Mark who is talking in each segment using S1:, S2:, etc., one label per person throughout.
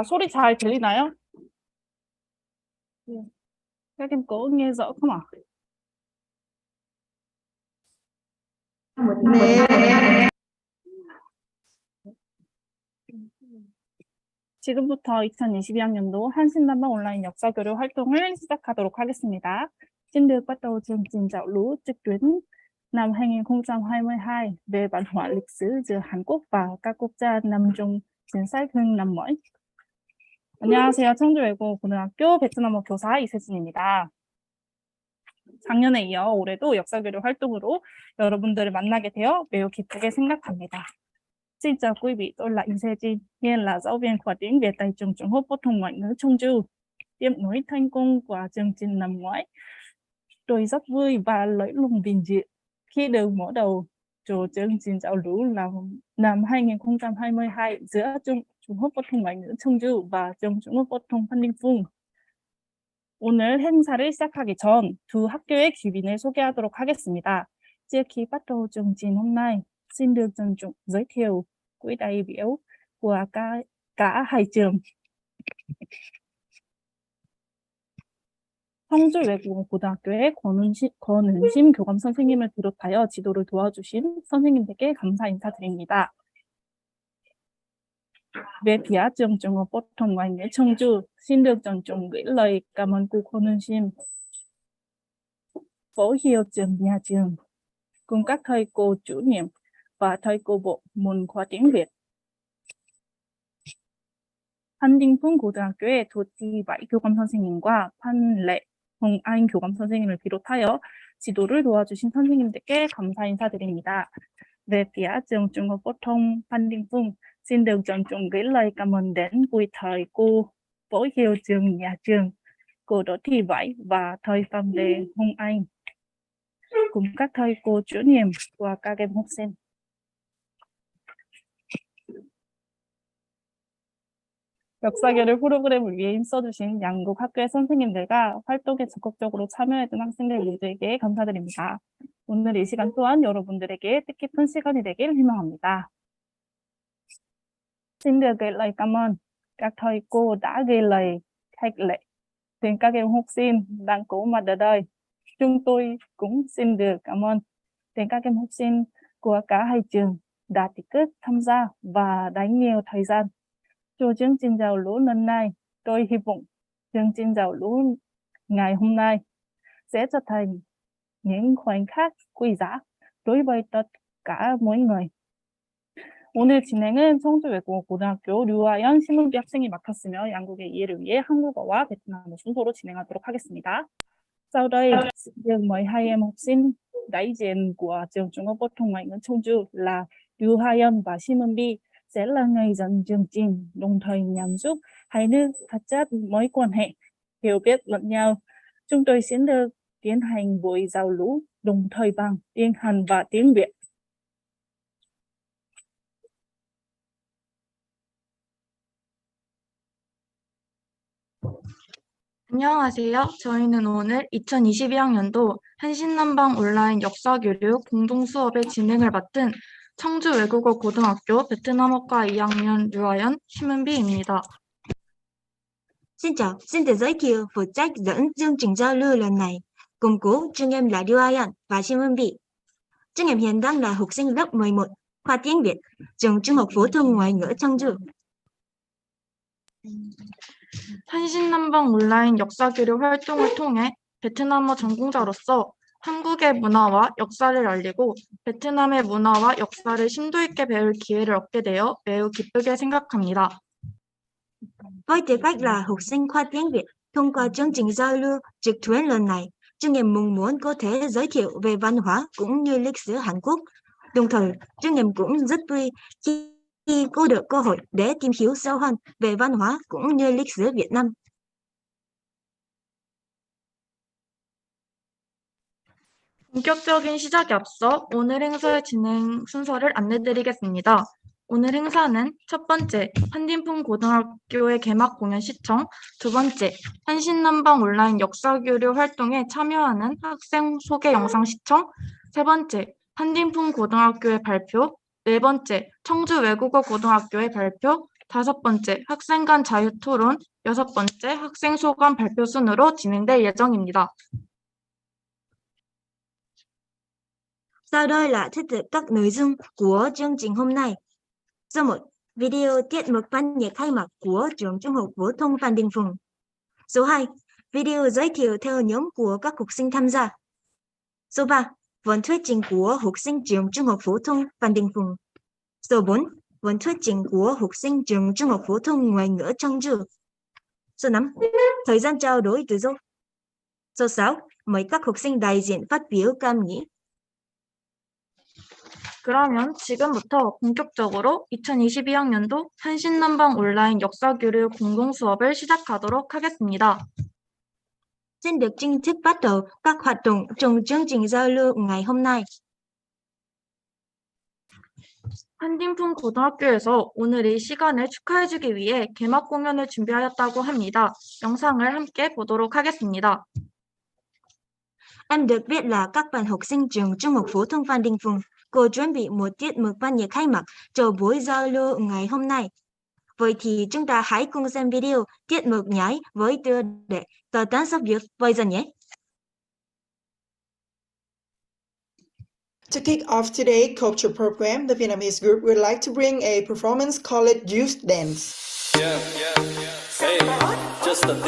S1: 소리 잘 들리나요? Các em có nghe rõ không ạ?
S2: 네.
S1: 지금부터 2022학년도 한신남방 온라인 역사교류 활동을 시작하도록 하겠습니다. Xin được bắt đầu chương trình giao lưu trực tuyến năm 2022 về văn hóa lịch sử giữa Hàn Quốc và các quốc gia nằm trong chính sách hướng Nam mới. 안녕하세요. 청주외국어고등학교 베트남어 교사 이세진입니다. 작년에 이어 올해도 역사교류 활동으로 여러분들을 만나게 되어 매우 기쁘게 생각합니다. Xin chào quý vị, tôi là Yse Jin, hiện là giáo viên khoa tiếng Việt tại trường Trung học phổ thông ngoại ngữ 청주. Tiếp nối thành công của chương trình năm ngoái, tôi rất vui và lấy lòng vinh dự khi được mở đầu cho chương trình giao lưu năm 2022 giữa Trung học phổ thông ngoại ngữ 청주 và trường Trung học phổ thông Phan Phung. 오늘 행사를 시작하기 전 두 학교의 귀빈을 소개하도록 하겠습니다. Trước khi bắt đầu chương trình hôm nay, xin được trân trọng giới thiệu quý đại biểu của cả hai trường. 청주외국어고등학교의 권은심 교감 선생님을 비롯하여 지도를 do와주신 선생님들께 감사 인사드립니다. Về phía trường Trung học phổ thông ngoại ngữ 청주, xin được trân trọng gửi lời cảm ơn cô 권은심, phó hiệu trưởng nhà trường, cùng các thầy cô chủ nhiệm và thầy cô bộ môn khoa tiếng Việt. Phan Dinh Phung 고등학교의 도티바이 교감 선생님과 판레 홍아인 교감 선생님을 비롯하여 지도를 도와주신 선생님들께 감사 인사드립니다. Về phía trường Trung học phổ thông Phan Dinh Phung, xin được trân trọng gửi lời cảm ơn đến quý thầy cô, phó hiệu trưởng nhà trường, cô Đỗ Thị Vải và thầy Phạm Lê Hồng Anh, cùng các thầy cô chủ nhiệm và các em học sinh. 역사교류 프로그램을 위해 힘써주신 양국 학교의 선생님들과 활동에 적극적으로 참여했던 학생들 모두에게 감사드립니다. 오늘 이 시간 또한 여러분들에게 뜻깊은 시간이 되길 희망합니다. Xin được gửi lời cảm ơn các thầy cô đã ghi lời khách lệ đến các em học sinh đang có mặt ở đây. Chúng tôi cũng xin được cảm ơn đến các em học sinh của cả hai trường đã tích cực tham gia và dành nhiều thời gian cho chương trình giao lưu lần này. Tôi hy vọng chương trình giao lưu ngày hôm nay sẽ trở thành những khoảnh khắc quý giá đối với tất cả mọi người. 오늘 진행은 청주외국어고등학교 류아연 신문비 학생이 맡았으며 양국의 이해를 위해 한국어와 베트남어 순서로 진행하도록 하겠습니다. Sau đây, xin mời hai em học sinh đại diện của trường Trung học phổ thông ngoại ngữ 청주 là 류아연 và 신문비 sẽ là người dẫn chương trình, đồng thời nhằm giúp hai nước thắt chặt mối quan hệ, hiểu biết lẫn nhau. Chúng tôi xin được tiến hành buổi giao lưu đồng thời bằng tiếng Hàn và tiếng Việt.
S2: 안녕하세요. 저희는 오늘 2022학년도 한신남방 온라인 역사교류 공동수업의 진행을 맡은 청주외국어고등학교 베트남어과 2학년 류아연, 심은비입니다.
S3: Xin chào, xin tự giới thiệu phụ trách dẫn chương trình giao lưu lần này. Cùng cố, chúng em là Ryan và Simon. Chúng em hiện đang là học sinh lớp 11, khoa tiếng Việt, trường Trung học phổ thông ngoại ngữ 청주.
S2: 한신남방 온라인 역사교류 활동을 통해 베트남어 전공자로서 한국의 문화와 역사를 알리고 베트남의 문화와 역사를 심도 있게 배울 기회를 얻게 되어 매우 기쁘게 생각합니다.
S3: Với tư cách là học sinh khoa tiếng Việt, thông qua chương trình giao lưu trực tuyến lần này, chúng em mong muốn có thể giới thiệu về văn hóa cũng như lịch sử Hàn Quốc. Đồng thời, chúng em cũng rất vui khi có được cơ hội để tìm hiểu sâu hơn về văn hóa cũng như lịch sử Việt Nam.
S2: 본격적인 시작에 앞서 오늘 행사의 진행 순서를 안내드리겠습니다. 오늘 행사는 첫 번째, 판딘풍 고등학교의 개막 공연 시청, 두 번째, 한신남방 온라인 역사교류 활동에 참여하는 학생 소개 영상 시청, 세 번째, 판딘풍 고등학교의 발표, 네 번째, 청주외국어고등학교의 발표, 다섯 번째, 학생 간 자유토론, 여섯 번째, 학생 소감 발표 순으로 진행될 예정입니다.
S3: Sau đây là trích lược các nội dung của chương trình hôm nay. Số 1. Video tiết mục văn nghệ khai mạc của trường Trung học phổ thông Phan Đình Phùng. Số 2. Video giới thiệu theo nhóm của các học sinh tham gia. Số 3. Vở thuyết trình của học sinh trường Trung học phổ thông Phan Đình Phùng. Số 4. Vở thuyết trình của học sinh trường Trung học phổ thông ngoại ngữ 청주. Số 5. Thời gian trao đổi tự do. Số 6. Mời các học sinh đại diện phát biểu cảm nghĩ.
S2: 그러면 지금부터 본격적으로 2022학년도 한신남방 온라인 역사교류 공동수업을 시작하도록 하겠습니다.
S3: Xin được chính thức bắt đầu các hoạt động trong chương trình giao lưu ngày hôm nay.
S2: 한딘풍 고등학교에서 오늘 이 시간을 축하해주기 위해 개막 공연을 준비하였다고 합니다. 영상을 함께 보도록 하겠습니다.
S3: Em được biết là các bạn học sinh trường Trung học phổ thông Phan Đình Phùng cô chuẩn bị một tiết mục văn nghệ khai mạc cho buổi giao lưu ngày hôm nay. Vậy thì chúng ta hãy cùng xem video tiết mục nhảy với tựa đề Tờ tán sắp việc với dần nhé.
S4: To kick off today's culture program, the Vietnamese group would like to bring a performance called Youth Dance.
S5: Yeah, hey, just a D,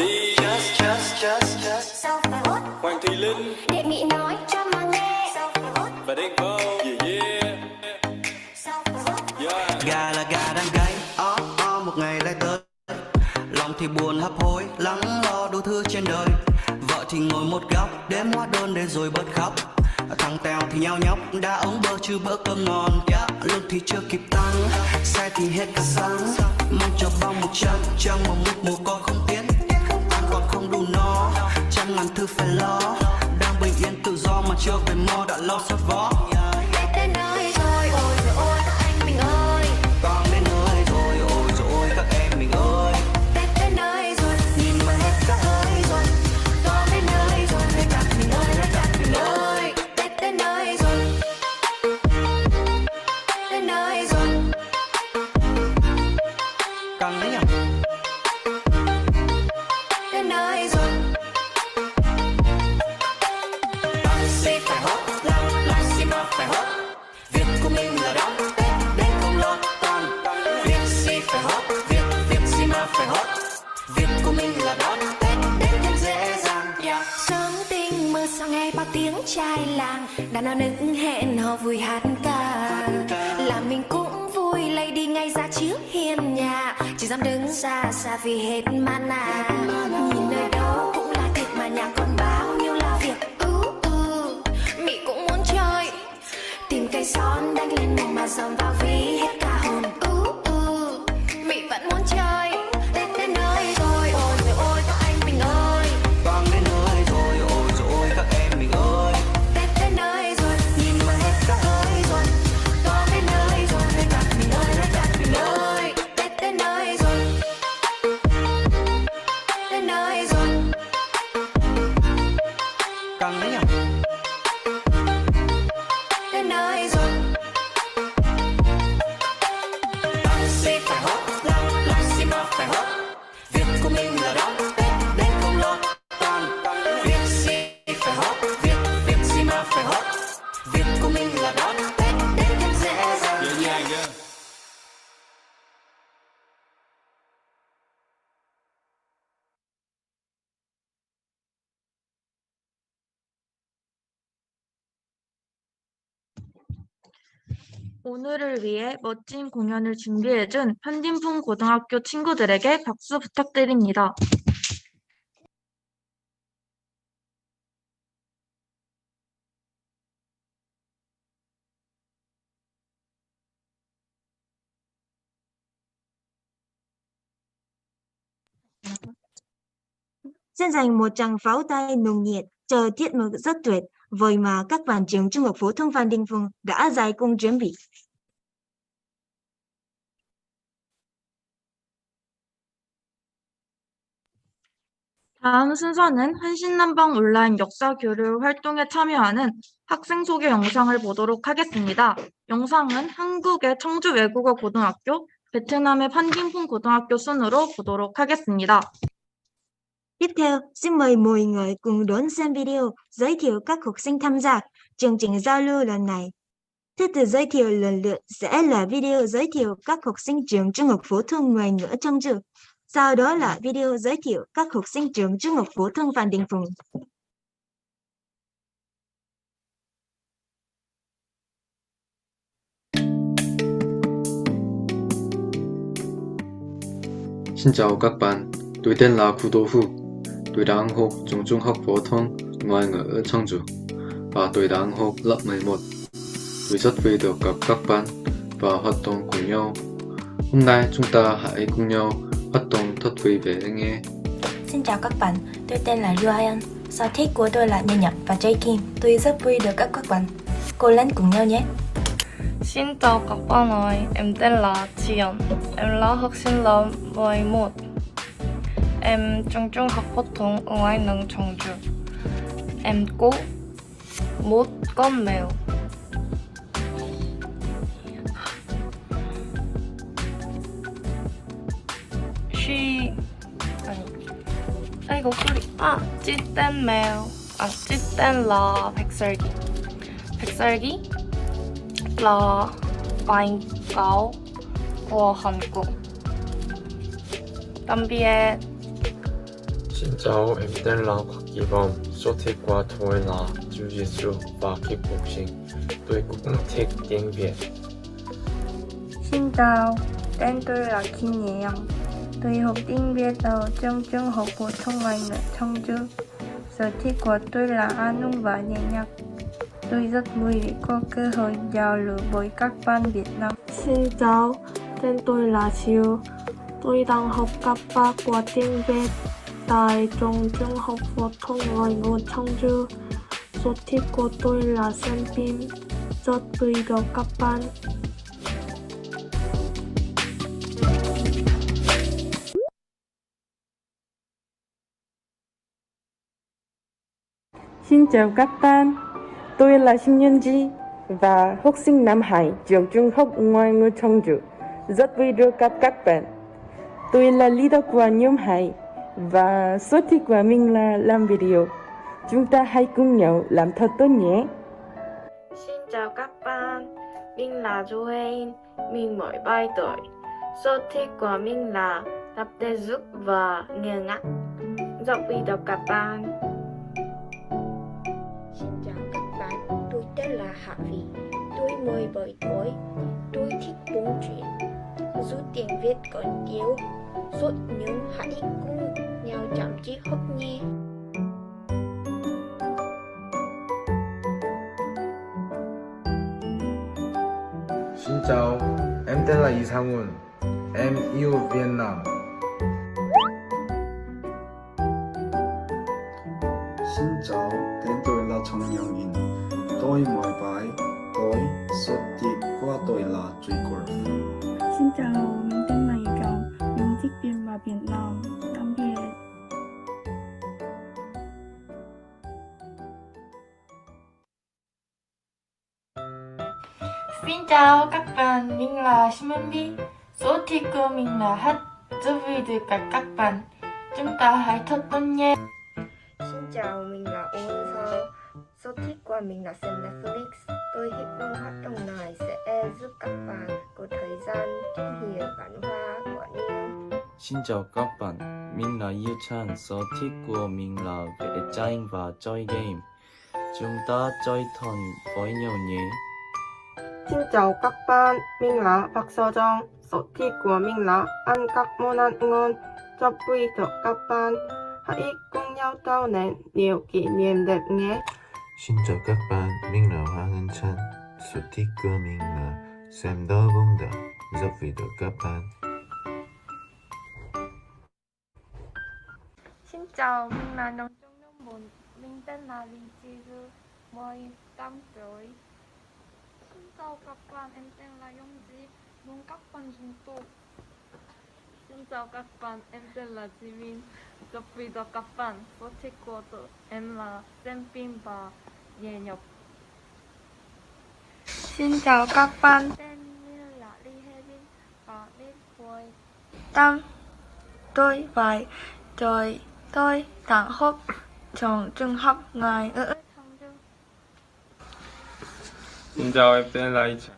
S5: Hoàng Thùy Linh,
S6: để Mỹ nói cho mà nghe.
S5: và Đen Vâu, yeah.
S7: Gà là gà đang gáy, một ngày lại tới. Lòng thì buồn hấp hối, lắng lo đủ thứ trên đời. Vợ thì ngồi một góc, đếm hóa đơn để rồi bớt khóc. Thằng Tèo thì nhao nhóc, đã ống bơ chứ bữa cơm ngon. Lương thì chưa kịp tăng, xe thì hết cả xăng. Mong cho bao một chân, trong một mút mồ côi không tiến. Ăn còn không đủ no, trăm ngàn thứ phải lo. Đang bình yên tự do mà chưa về mơ đã lâu sót vó.
S6: Tết đến nơi rồi, ôi rồi ôi các anh mình ơi.
S7: Con đến nơi rồi, ôi rồi ôi các em mình ơi.
S6: Tết đến nơi rồi, nhìn mà hết cả hơi rồi. Con đến nơi rồi, người các mình ơi, người các mình ơi. Tết đến nơi rồi. Đến nơi rồi.
S7: Căng đấy nhỉ?
S6: Đến nơi rồi.
S7: Taxi phải hot, taxi mà phải hot. Việc của mình là đón Tết đến không lo toan. Việc gì phải hot, việc gì mà phải hot. Việc của mình là đón Tết đến thêm dễ dàng.
S6: Sớm tinh mơ sau nghe bao tiếng trai làng, đàn ông nức hẹn hò vui hát ca. Làm mình cũng vui lấy đi ngay ra trước hiên nhà, chỉ dám đứng xa xa vì hết mana. Nhìn nơi đâu cũng là thịt mà nhà còn bao nhiêu là việc. Mị cũng muốn chơi, tìm cây son đánh lên mông mà dòm vào ví hết cả hồn. Mị vẫn muốn chơi. Tết đến nơi rồi, ôi rồi ôi các anh mình ơi.
S7: Con đến nơi rồi, ôi rồi ôi các em mình ơi.
S6: Tết đến nơi rồi, nhìn mà hết cả hơi rồi. Con đến nơi rồi, người các mình ơi, người các mình ơi. Tết đến nơi rồi. Đến nơi rồi.
S7: Căng đấy nhỉ?
S6: Đến nơi rồi.
S7: Taxi phải hot, taxi mà phải hot. Việc của mình là đón Tết đến không lo toan. Việc gì phải hot, việc gì mà phải hot. Việc của mình là đón Tết đến thêm dễ dàng.
S5: Nhẹ nhàng nha.
S2: 오늘을 위해 멋진 공연을 준비해준 한딘풍 고등학교 친구들에게 박수 부탁드립니다.
S3: Xin dành một tràng pháo tay nồng nhiệt cho tiết mục rất tuyệt vời mà các bạn trường Trung học phổ thông Phan Đình Phùng đã dày công chuẩn bị.
S2: 다음 순서는 한신남방 온라인 역사교류 활동에 참여하는 학생 소개 영상을 보도록 하겠습니다. 영상은 한국의 청주외국어고등학교, 베트남의 Phan 고등학교 순으로 보도록 하겠습니다.
S3: Tiếp theo, xin mời mọi người cùng đón xem video giới thiệu các học sinh tham gia chương trình giao lưu lần này. Thứ tự giới thiệu lần lượt sẽ là video giới thiệu các học sinh trường Trung học phổ thông ngoại ngữ 청주. Sau đó là video giới thiệu các học sinh trường Trung học phổ thông Phan Đình Phùng.
S8: Xin chào các bạn, tôi tên là Khu Đô Phu. Tôi đang học trường Trung học phổ thông ngoại ngữ ở 청주 và tôi đang học lớp 11. Tôi rất vui được gặp các bạn và hoạt động cùng nhau. Hôm nay chúng ta hãy cùng nhau hoạt động thật vui vẻ nhé.
S9: Xin chào các bạn, tôi tên là Ryan. Sở thích của tôi là nghe nhạc và chơi game. Tôi rất vui được gặp các bạn. Cố lên cùng nhau nhé.
S10: Xin chào các bạn ơi, em tên là Chion. Em là học sinh lớp 11. Em trường Trung học phổ thông ngoại ngữ 청주. Em có một con mèo. Chị tên mèo. Chị tên là 백설기. 백설기 là quảng cáo của Hàn Quốc. Tạm biệt.
S11: Xin chào, em tên là Park Ki-bom. Sở thích của tôi là Jiu-Jitsu và kickboxing. Tôi cũng thích tiếng Việt.
S10: Xin chào, tên tôi là Kim Nhẹ-yang. Tôi học tiếng Việt ở trường Trung học phổ thông ngoại ngữ 청주. Sở thích của tôi là ăn uống và nghe nhạc. Tôi rất vui vì có cơ hội giao lưu với các bạn Việt Nam.
S12: Xin chào, tên tôi là Siêu. Tôi đang học cấp 3 của tiếng Việt tại trường Trung học phổ thông ngoại ngữ 청주. Sở thích của tôi là xem phim. Rất vui được các bạn.
S13: Xin chào các bạn, tôi là Simyeonji và học sinh Nam Hải, trường Trung học ngoại ngữ 청주. Rất vui được gặp các bạn. Tôi là leader của nhóm Hải và sở thích của mình là làm video. Chúng ta hãy cùng nhau làm thật tốt nhé.
S10: Xin chào các bạn, mình là Joanne, mình 17 tuổi. Sở thích của mình là tập thể dục và nghe nhạc. Rất vui được gặp bạn.
S14: Xin chào các bạn, tôi tên là Hạ Vy. Tôi 17 tuổi. Tôi thích buôn chuyện. Dù tiếng Việt còn yếu, suốt nhưng hãy cùng nhau chăm chỉ học nhé.
S15: Xin chào, em tên là Isangun. Em yêu Việt Nam.
S16: Xin chào, tên tôi là Trong Young-in. Tôi 17 tuổi, sở thích của tôi là chơi golf.
S1: Xin chào, mình tên là Y경. Mình thích phim và Việt Nam. Tạm biệt.
S10: Xin chào các bạn, mình là Simyeonbi. Sở thích của mình là hát. Rất vui được gặp các bạn. Chúng ta hãy thật tốt nhé.
S14: Xin chào, mình là Ôn. Sở thích của mình là xem Netflix. Tôi hy vọng hoạt động này sẽ giúp các bạn có thời gian tìm hiểu văn hóa của mình.
S17: Xin chào các bạn, mình là Yêu Chan. Sở thích của mình là vẽ tranh và chơi game. Chúng ta chơi thân với nhau nhé.
S18: Xin chào các bạn, mình là Park Seo-jong. Sở thích của mình là ăn các món ăn ngon. Rất vui được các bạn. Hãy cùng nhau tạo nên nhiều kỷ niệm đẹp nhé.
S19: Xin chào các bạn, mình là Hoàng Ngân Chan. Sở thích của mình là xem đá bóng đá. Rất vui được các bạn.
S10: Xin chào, mình là Đồng Trung Đông Bồn. Mình tên là Lý Chi Du, 18 tuổi. Xin chào các bạn, em tên là Yong Ji. Mong các bạn dùng tốt.
S12: Xin chào các bạn, em tên là Jimin. Rất vui được các bạn. Sở thích của em là xem phim và nghe nhạc.
S10: Xin chào các bạn,
S12: Tên mình là Lee Hevin và biết vui.
S10: tôi đang học trong trường học ngoại ngữ 청주.
S11: Xin chào, em tên là Ichang.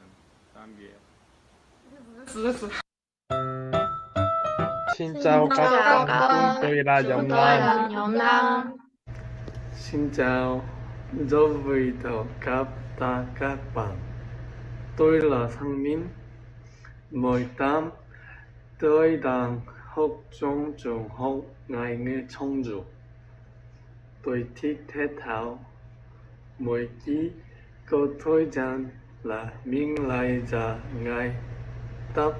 S11: Tạm biệt.
S20: Xin chào các bạn, tôi là
S2: Nhóm Nam.
S20: Xin chào, rất vui được gặp các bạn. Tôi là Sang Min, 18, tôi đang học trong trường học ngoại ngữ 청주. Tôi thích thể thao. Mỗi khi có thời gian là mình lại ra ngoài tập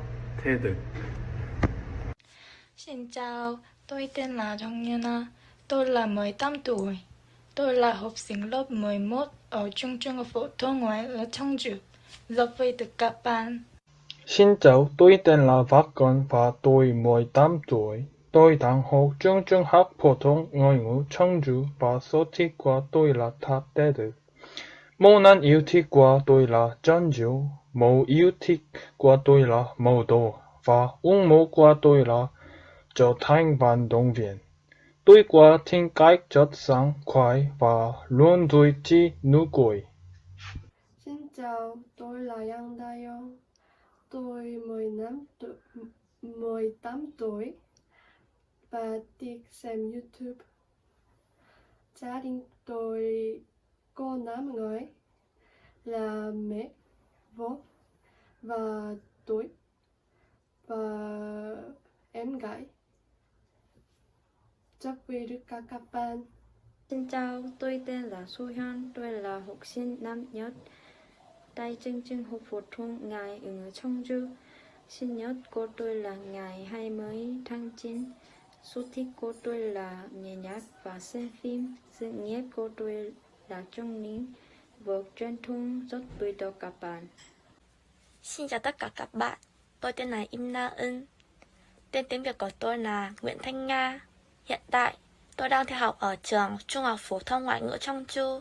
S20: thể dục.
S9: Xin chào, tôi tên là 정윤아. Tôi là 18 tuổi. Tôi là học sinh lớp 11 ở trường trung học phổ thông ngoại ngữ 청주. Rất vui được gặp bạn.
S20: Xin chào, tôi tên là Vakon và tôi 18 tuổi. Tôi đang học trong trường học phổ thông ngoại ngữ 청주 và sở thích của tôi là tập thể dục. Món yêu thích của tôi là chân rượu, món yêu thích của tôi là màu đỏ và ước mơ của tôi là trở thành vận động viên. Tôi có tính cách rất sảng khoái và luôn duy trì nụ cười.
S12: Xin chào, tôi là Yang Daeyeon. Tôi 18 tuổi và thích xem YouTube. Gia đình tôi có 5 người là mẹ, bố và tôi và em gái. Rất vui được gặp các bạn.
S21: Xin chào, tôi tên là Suhyun, tôi là học sinh năm nhất tại trường trung học phổ thông ngoại ngữ 청주. Sinh nhật của tôi là ngày 20 tháng 9. Sở thích của tôi là nghe nhạc và xem phim. Sự nghiệp của tôi là trong lĩnh vực truyền thông. Rất vui được gặp bạn.
S22: Xin chào tất cả các bạn, tôi tên là Im Na Ân. Tên tiếng Việt của tôi là Nguyễn Thanh Nga. Hiện tại, tôi đang theo học ở trường Trung học phổ thông ngoại ngữ 청주.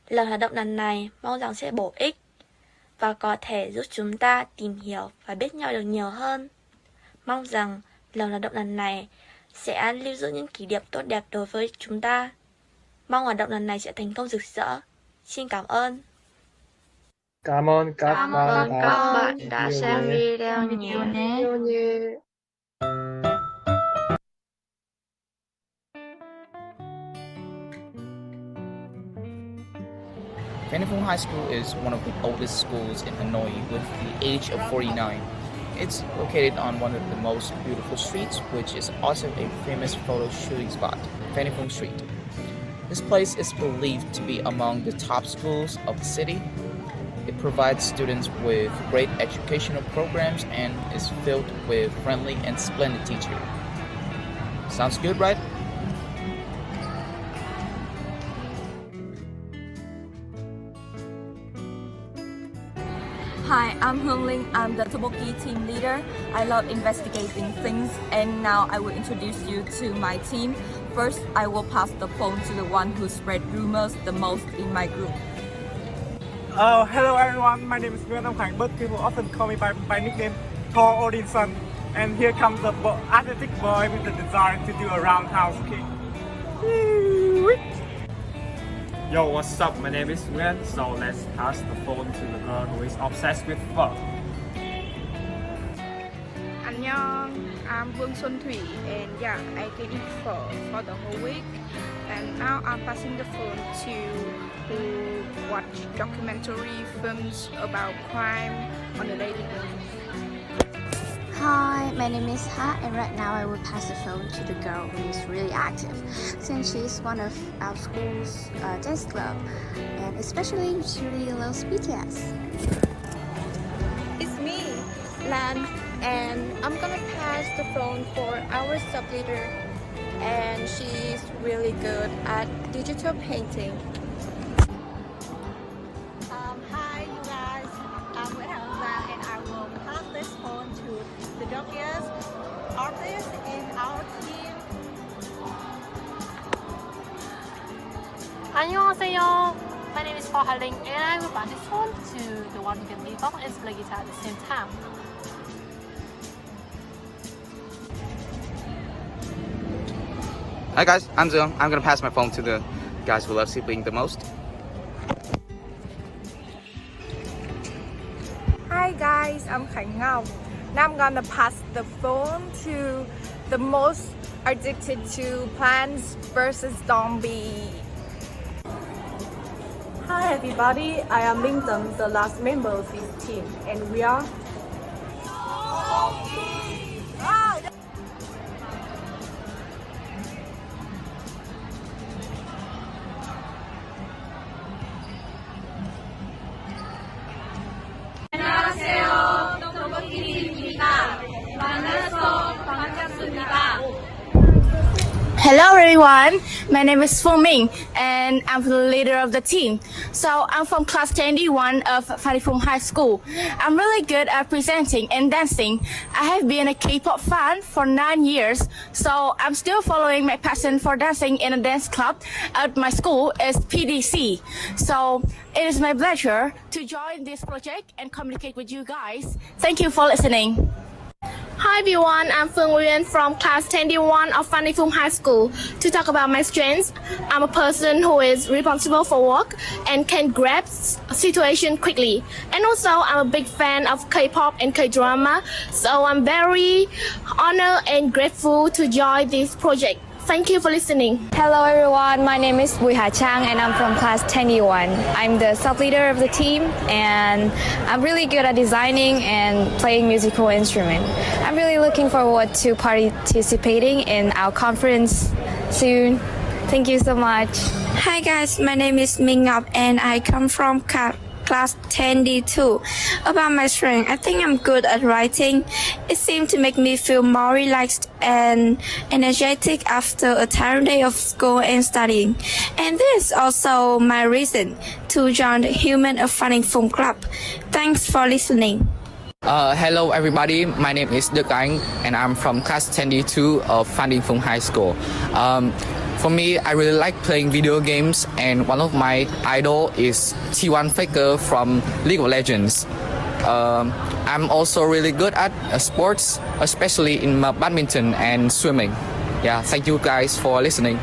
S22: Lần hoạt động lần này mong rằng sẽ bổ ích và có thể giúp chúng ta tìm hiểu và biết nhau được nhiều hơn. Mong rằng lần hoạt động lần này sẽ lưu giữ những kỷ niệm tốt đẹp đối với chúng ta. Mong hoạt động lần này sẽ thành công rực rỡ. Xin cảm ơn.
S20: Cảm ơn các bạn
S2: đã xem video nhé.
S23: Phung High School is one of the oldest schools in Hanoi with the age of 49. It's located on one of the most beautiful streets, which is also a famous photo shooting spot, Phung Street. This place is believed to be among the top schools of the city. It provides students with great educational programs and is filled with friendly and splendid teachers. Sounds good, right?
S24: Hi, I'm Hương Linh. I'm the Tteokbokki team leader. I love investigating things, and now I will introduce you to my team. First, I will pass the phone to the one who spread rumors the most in my group.
S25: Oh, hello everyone. My name is Nguyễn Nam Khánh, but people often call me by nickname Thor Odinson. And here comes the athletic boy with the desire to do a roundhouse kick. Yo, what's up? My name is Nguyen, so let's pass the phone to the girl who is obsessed with pho.
S26: Annyeong, I'm Vương Xuân Thủy, and yeah, I can eat pho for the whole week. And now I'm passing the phone to watch documentary films about crime on a daily basis.
S27: Hi, my name is Ha, and right now I will pass the phone to the girl who is really active, since she's one of our school's dance club, and especially she really loves BTS.
S28: It's me, Lan, and I'm gonna pass the phone for our sub leader, and she's really good at digital painting.
S29: Hi, you guys. I'm Nguyễn Hằng Giang, and I will pass this phone to the Dokias.
S3: 안녕하세요. My name is Phan, and I will pass this phone to the one who can lead off and play guitar at the same time.
S4: Hi guys, I'm Zung. I'm gonna pass my phone to the guys who love sibling the most.
S5: Hi guys, I'm Khánh Ngọc. Now I'm gonna pass the phone to the most addicted to Plants vs Zombie.
S6: Hi everybody, I am Mingdom, the last member of this team, and we are
S7: Hello everyone, my name is Phung and I'm the leader of the team. So I'm from class 10D1 of Phung High School. I'm really good at presenting and dancing. I have been a K-pop fan for 9 years, so I'm still following my passion for dancing in a dance club at my school is PDC. So it is my pleasure to join this project and communicate with you guys. Thank you for listening.
S8: Hi everyone, I'm Phung Nguyen from class 10D1 of Phung High School. To talk about my strengths, I'm a person who is responsible for work and can grasp situation quickly. And also, I'm a big fan of K-pop and K-drama, so I'm very honored and grateful to join this project. Thank you for listening.
S13: Hello everyone, my name is Bùi Hà Trang and I'm from class 10D1. I'm the sub-leader of the team and I'm really good at designing and playing musical instruments. I'm really looking forward to participating in our conference soon. Thank you so much.
S15: Hi guys, my name is Minh Ngọc and I come from class 10D2. About my strength, I think I'm good at writing. It seemed to make me feel more relaxed and energetic after a tiring day of school and studying. And this is also my reason to join the Human of Phung Club. Thanks for listening.
S4: Hello everybody, my name is Đức Anh and I'm from class 10D2 of Phung High School. For me, I really like playing video games and one of my idol is T1 Faker from League of Legends. I'm also really good at sports, especially in badminton and swimming. Yeah, thank you guys for listening.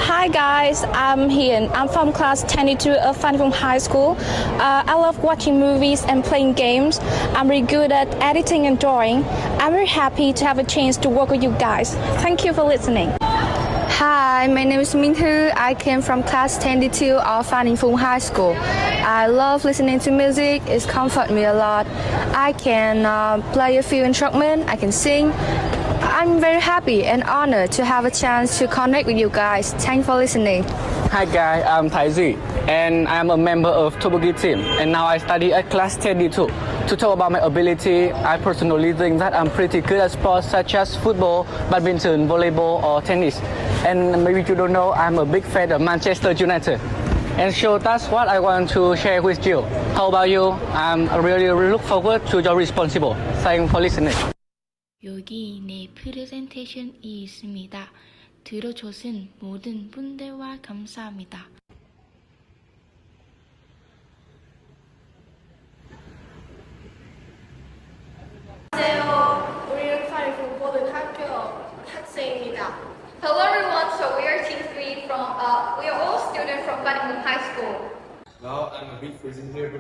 S8: Hi guys, I'm Hiền. I'm from class 10D2 of Phung High School. I love watching movies and playing games. I'm really good at editing and drawing. I'm very happy to have a chance to work with you guys. Thank you for listening.
S16: Hi, my name is Minh Thư. I came from class 10D2 of Phung High School. I love listening to music. It comforts me a lot. I can play a few instruments. I can sing. I'm very happy and honored to have a chance to connect with you guys. Thanks for listening.
S30: Hi guys, I'm Thái Duy and I'm a member of Tteokbokki team and now I study at class 10D2. To talk about my ability, I personally think that I'm pretty good at sports such as football, badminton, volleyball or tennis. And maybe you don't know, I'm a big fan of Manchester United. And so that's what I want to share with you. How about you? I'm really look forward to your responsible. Thanks for listening.
S8: 여기 내 프레젠테이션이 있습니다. 들어주신 모든 분들과 감사합니다.
S31: 안녕하세요. 우리는 청주외국어고등학교 학생입니다. Hello everyone. So we are team 3 from we are all students from Phung High School.
S11: Well, I'm a big person here.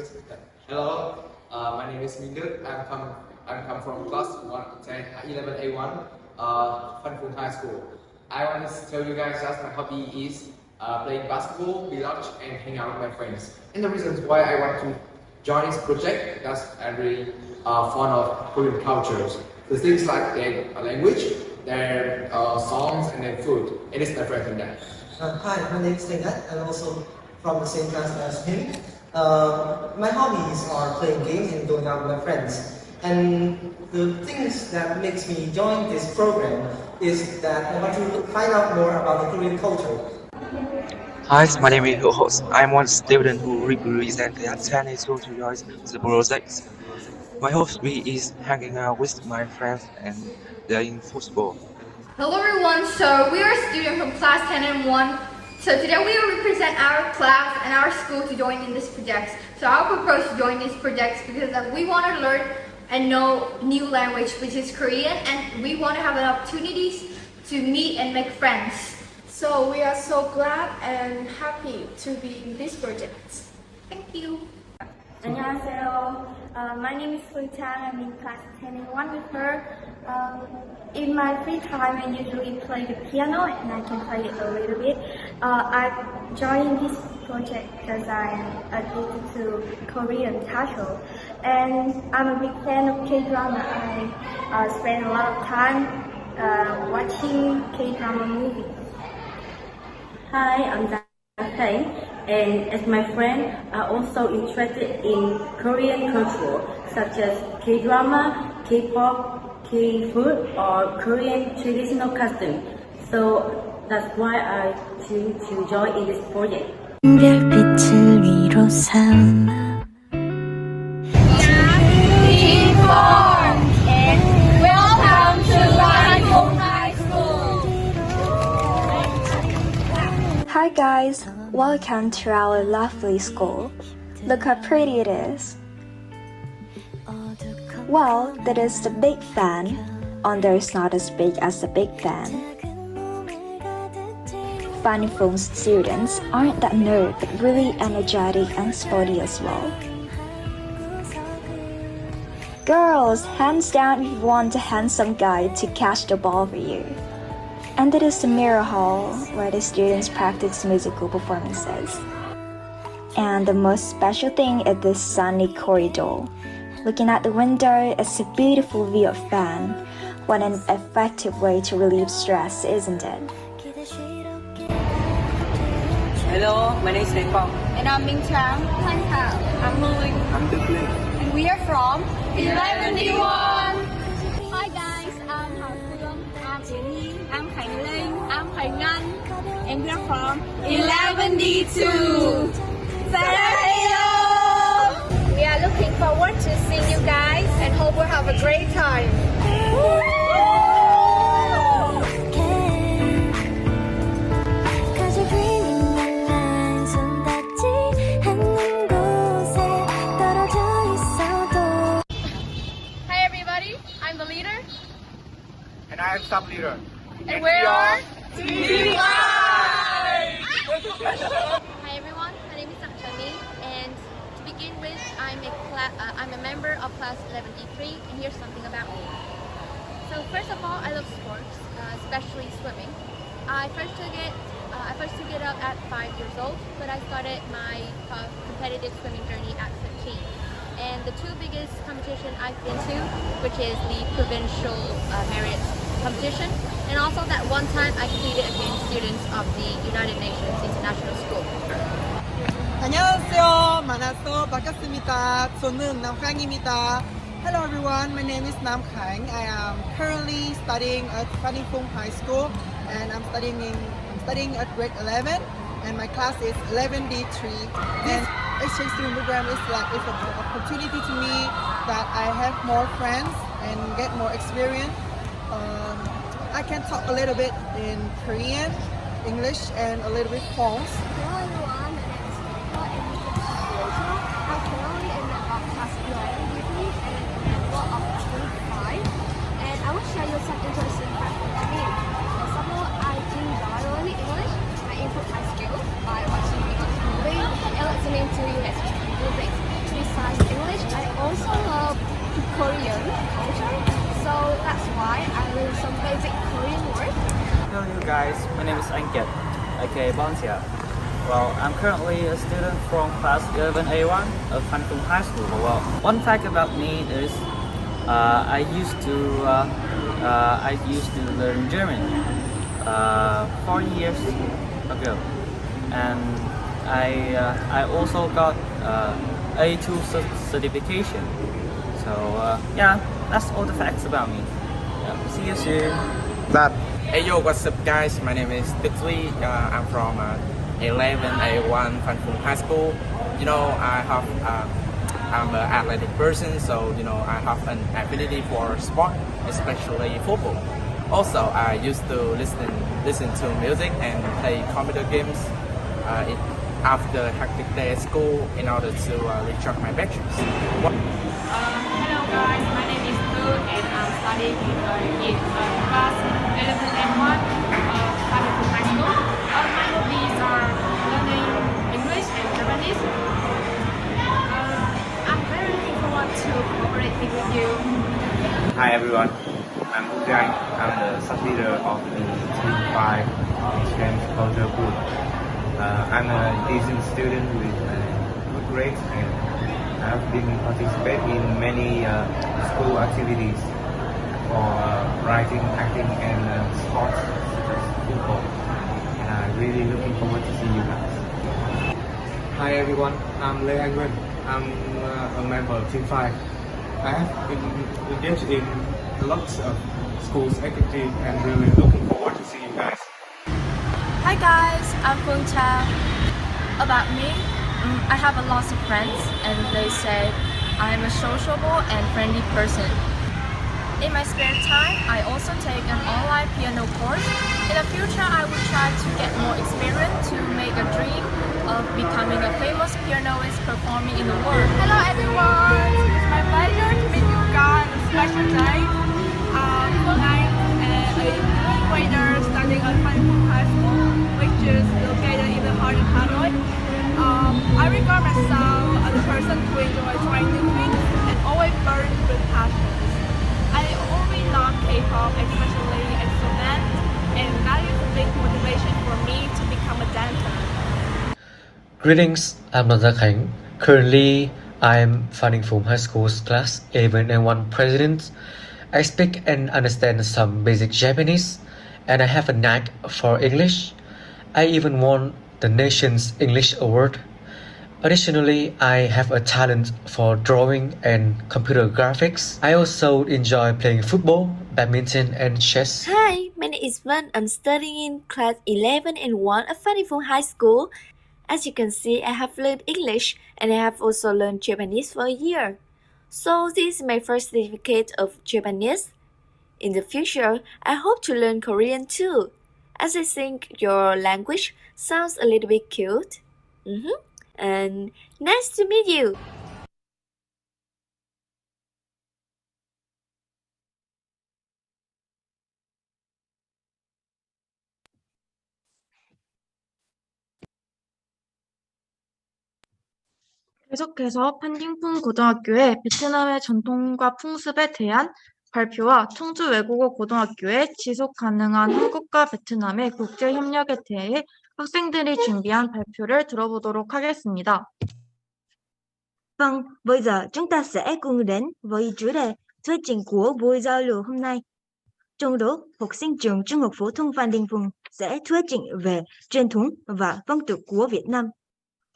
S11: Hello, my name is Minh Đức. I'm come from class 11A1, Phung High School. I want to tell you guys that my hobby is playing basketball, billiards, and hang out with my friends. And the reasons why I want to join this project, that's I'm really fond of Korean cultures. The things like their language, their songs, and their food. It is different than that.
S32: Hi, my name is Dinh. I'm also from the same class as him. My hobbies are playing games and going out with my friends. And the things that makes me join this program is that I want to find out more about the Korean culture.
S33: Hi, my name is Host. I'm one student who recently attended to join the project. My hobby is hanging out with my friends and playing football.
S31: Hello everyone. So we are students from class 10 and 1 So today we will represent our class and our school to join in this project. So I propose to join this project because we want to learn and know new language, which is Korean, and we want to have an opportunities to meet and make friends.
S26: So we are so glad and happy to be in this project.
S31: Thank you.
S1: 안녕하세요. My name is Phan. I'm in class 10A1 with her. In my free time, I usually play the piano and I can play it a little bit. I joined this project because I'm addicted to Korean culture and I'm a big fan of K-drama. I spend a lot of time watching K-drama movies.
S2: Hi, I'm Phan, and as my friend, I'm also interested in Korean culture such as K-drama, K-pop, K-food, or Korean traditional custom. So that's why I choose to join in this project.
S9: 별빛을 위로 삼아
S31: Welcome to Phan High School.
S10: Hi guys, welcome to our lovely school. Look how pretty it is. Well, that is the Big Phan, although it's not as big as the Big Phan. Phan Phung's students aren't that nerd, but really energetic and sporty as well. Girls, hands down if you want a handsome guy to catch the ball for you. And that is the mirror hall where the students practice musical performances. And the most special thing is this sunny corridor. Looking at the window, it's a beautiful view of Phan. What an effective way to relieve stress, isn't it?
S2: Hello, my name is Phung.
S31: And I'm Ming Chang. I'm Louis.
S2: I'm Dinh.
S31: And we are from 11D1. Hi guys, I'm Hào Phương. I'm Yến Nhi. I'm Khánh Linh. I'm Khánh Ngân. And we are from 11D2. Hello! We are looking forward to seeing you guys and hope we'll have a great time. Hi everybody, I'm the leader.
S25: And I am sub leader.
S31: And we are
S2: TY!
S31: Hi everyone, my name is Chami, and to begin with, I'm a member of class 11D3, and here's something about me. So first of all, I love sports, especially swimming. I first took it up at 5 years old, but I started my competitive swimming journey at 15. And the two biggest competitions I've been to, which is the provincial merit competition, and also that one time I competed against students of the United Nations International School.
S12: 안녕하세요. 만나서 반갑습니다. 저는 남강입니다. Hello everyone, my name is Nam Khang. I am currently studying at Phan High School, and I'm studying at grade 11, and my class is 11D3. And exchange student program is an opportunity to me that I have more friends and get more experience. I can talk a little bit in Korean, English, and a little bit French.
S31: Hello everyone, my name is I'm currently in the class 11 with me and a member of grade 5. And I will share you some interesting facts about me. First of all, I enjoy learning English. I improve my skills by watching English movies and listening to US music. Besides English, I also love Korean culture. So that's why I learned some basic Korean words.
S2: Hello you guys, my name is Ankit, aka Bonsia. Well, I'm currently a student from class 11A1 of Phan High School. Well, one fact about me is I used to learn German 4 years ago, and I also got A2 certification. So yeah, that's all the facts about me. Yeah, see you soon.
S14: Hey yo, what's up guys? My name is Dinh. I'm from 11A1 Phan High School. You know, I'm an athletic person, so you know I have an affinity for sport, especially football. Also, I used to listen to music and play computer games after a hectic day at school in order to recharge my batteries.
S3: Hello guys, my name is Phung and I'm studying in class 11 and 1 of Phan High School. My hobbies are learning English and Japanese. I'm very looking forward to cooperating with you.
S5: Hi everyone, I'm Dinh. I'm the sub-leader of the Team 5 Exchange Culture Group. I'm a decent student with good grades and I've been participating in many school activities for writing, acting and sports such as football. And I'm really looking forward to seeing you guys.
S17: Hi everyone, I'm Lê Anh Nguyên. I'm a member of Team 5. I have been engaged in lots of schools activities and really looking forward to seeing you guys.
S18: Hi guys, I'm Phung Chang. About me, I have a lot of friends and they say I am a sociable and friendly person. In my spare time, I also take an online piano course. In the future, I will try to get more experience to make a dream of becoming a famous pianist performing in the world.
S19: Hello everyone, it's my pleasure to meet you guys on a special day. I'm a third grader studying at Phan High School, which is located in the heart of Hanoi. I regard myself as a person who enjoys trying new things and always burns with passion. I always love K-pop, especially EXO dance, and that is a big motivation for me to become a dancer.
S20: Greetings, I'm Nazar Khánh. Currently, I'm Phan Phung High School's class 11 and 1 president. I speak and understand some basic Japanese, and I have a knack for English. I even won the nation's English award. Additionally, I have a talent for drawing and computer graphics. I also enjoy playing football, badminton, and chess.
S21: Hi, my name is Phan. I'm studying in class 11 and 1 at Phan High School. As you can see, I have learned English and I have also learned Japanese for a year. So this is my first certificate of Japanese. In the future, I hope to learn Korean too, as I think your language sounds a little bit cute. And nice to meet you!
S22: 계속해서 판딩풍 고등학교의 베트남의 전통과 풍습에 대한 발표와 청주외국어고등학교의 지속가능한 한국과 베트남의 국제협력에 대해 학생들이 준비한 발표를 들어보도록 하겠습니다.
S10: Vâng, bây giờ chúng ta sẽ cùng đến với chủ đề thuyết trình của buổi giao lưu hôm nay. Trong đó, học sinh trường Trung học phổ thông Phan Đình Phùng sẽ thuyết trình về truyền thống và phong tục của Việt Nam.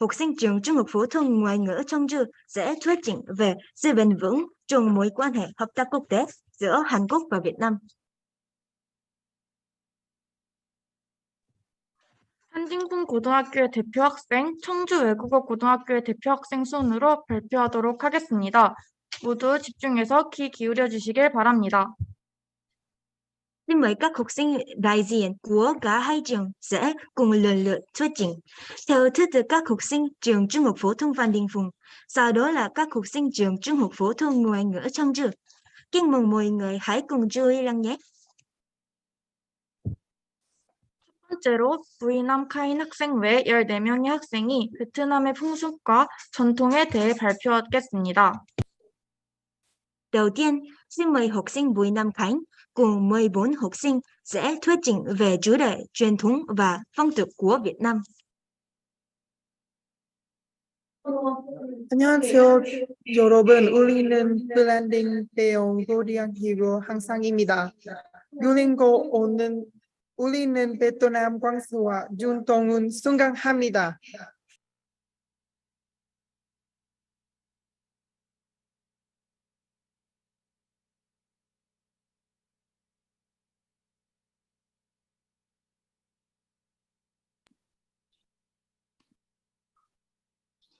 S10: Học sinh trường Trung học phổ thông ngoại ngữ 청주 sẽ thuyết trình về sự bền vững trong mối quan hệ hợp tác quốc tế giữa Hàn Quốc và Việt Nam.
S22: 한딩풍 고등학교의 대표 학생, 청주 외국어 고등학교의 대표 학생 순으로 발표하도록 하겠습니다. 모두 집중해서 귀 기울여 주시길 바랍니다.
S10: Xin mời các học sinh đại diện của cả hai trường sẽ cùng lần lượt thuyết trình. Theo thứ tự các học sinh trường Trung học phổ thông Phan Đình Phùng, sau đó là các học sinh trường Trung học phổ thông ngoại ngữ 청주. Kính mong mọi người hãy cùng chú ý lắng nghe.
S22: 첫 번째로 부이남 카인 학생 외 14명의 학생이 베트남의 풍습과 전통에 대해 발표하겠습니다.
S10: Đầu tiên, xin mời học sinh Bùi Nam Khánh cùng 14 học sinh sẽ thuyết trình về chủ đề truyền thống và phong tục của Việt Nam.
S12: 안녕하세요. 여러분, 우리는 블렌딩 배운 코리안 히로 항상입니다. 우리는 베트남 광수와 전통을 순강합니다.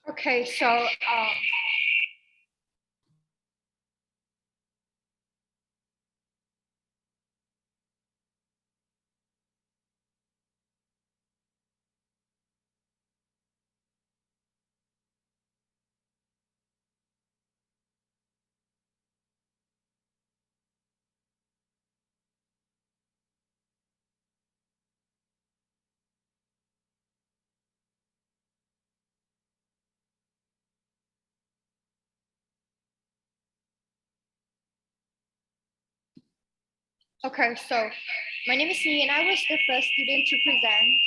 S26: Okay, so
S4: Okay, so my name is Nee, and I was the first student to present.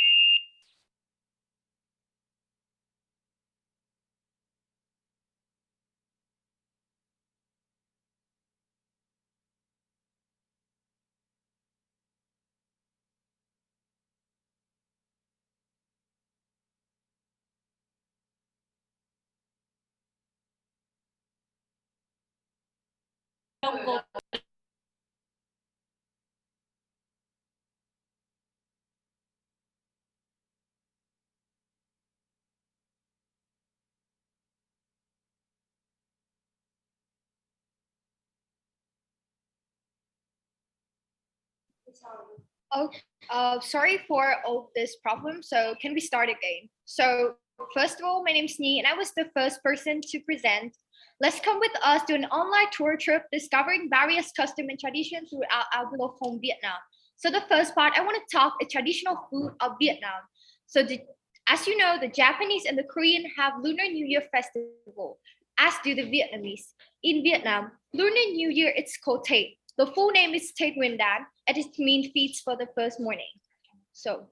S4: Oh, sorry for all this problem. So can we start again? So first of all, my name is Nee, and I was the first person to present. Let's come with us to an online tour trip discovering various customs and traditions throughout our beloved home, Vietnam. So the first part, I want to talk the traditional food of Vietnam. So as you know, the Japanese and the Korean have Lunar New Year festival, as do the Vietnamese. In Vietnam, Lunar New Year, it's called Tết. The full name is Tết Nguyên Đán, and it means feast for the first morning. So,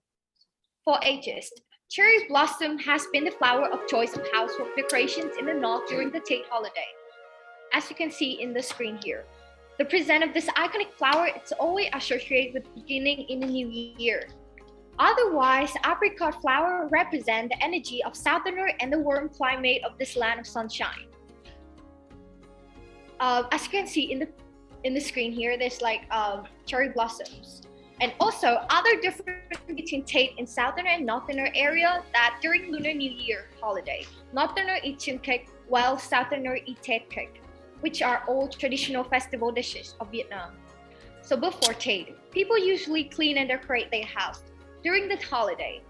S4: for ages, cherry blossom has been the flower of choice of household decorations in the north during the Tết holiday. As you can see in the screen here, the present of this iconic flower is always associated with beginning in the new year. Otherwise, apricot flower represent the energy of southerner and the warm climate of this land of sunshine. As you can see in the screen here, there's like cherry blossoms. And also other difference between Tết in southerner and northerner area that during Lunar New Year holiday, northerner eat chim cake while southerner eat Tết cake, which are all traditional festival dishes of Vietnam. So before Tết, people usually clean and decorate their house. During the holiday,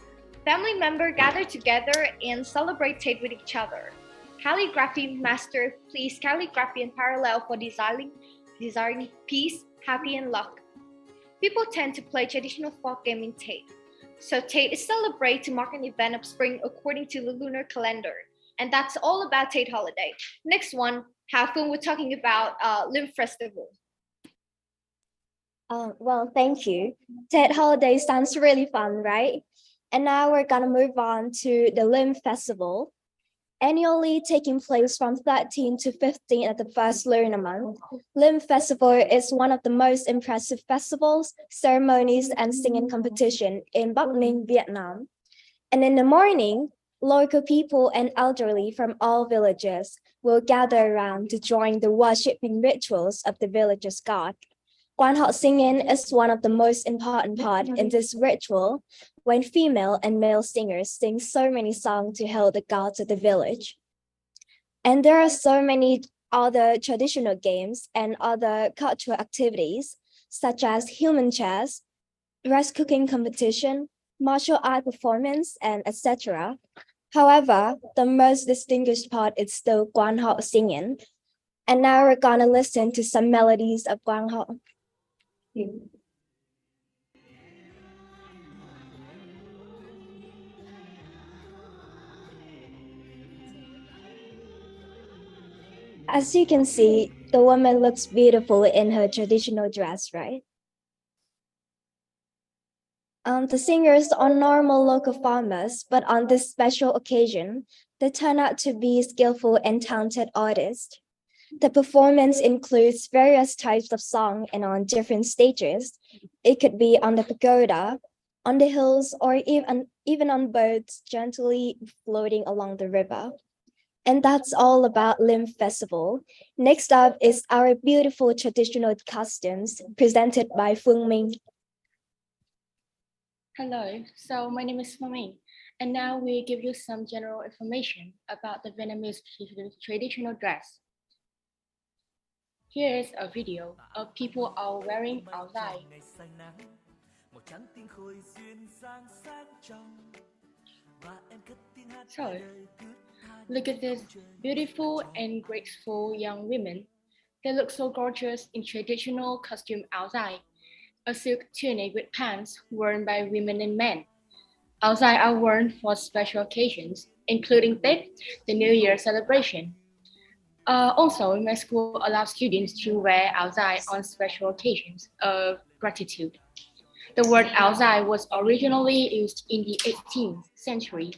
S4: family members gather together and celebrate Tết with each other. Calligraphy master plays calligraphy in parallel for desiring peace, happy, and luck. People tend to play traditional folk game in Tết. So Tết is celebrated to mark an event of spring according to the lunar calendar. And that's all about Tết holiday. Next one, Phung, we're talking about Lim Festival.
S10: Well, thank you. Tết holiday sounds really fun, right? And now we're gonna move on to the Lim Festival. Annually taking place from 13 to 15 at the first lunar month, Lim Festival is one of the most impressive festivals, ceremonies, and singing competition in Bắc Ninh, Vietnam. And in the morning, local people and elderly from all villages will gather around to join the worshipping rituals of the village's god. Quan họ singing is one of the most important part in this ritual, when female and male singers sing so many songs to hail the gods of the village. And there are so many other traditional games and other cultural activities, such as human chess, rice cooking competition, martial art performance, and etc. However, the most distinguished part is still Quan họ singing. And now we're gonna listen to some melodies of Quan họ. As you can see, the woman looks beautiful in her traditional dress, right? The singers are normal local farmers, but on this special occasion, they turn out to be skillful and talented artists. The performance includes various types of song and on different stages. It could be on the pagoda, on the hills, or even on boats gently floating along the river. And that's all about Lim Festival. Next up is our beautiful traditional costumes presented by Phung Minh.
S6: Hello, so my name is Phan, and now we give you some general information about the Vietnamese traditional dress. Here is a video of people all wearing áo dài. So, look at this beautiful and graceful young women. They look so gorgeous in traditional costume áo dài, a silk tunic with pants worn by women and men. Áo dài are worn for special occasions, including Tết, the New Year celebration. Also, my school allows students to wear áo dài on special occasions of gratitude. The word áo dài was originally used in the 18th century.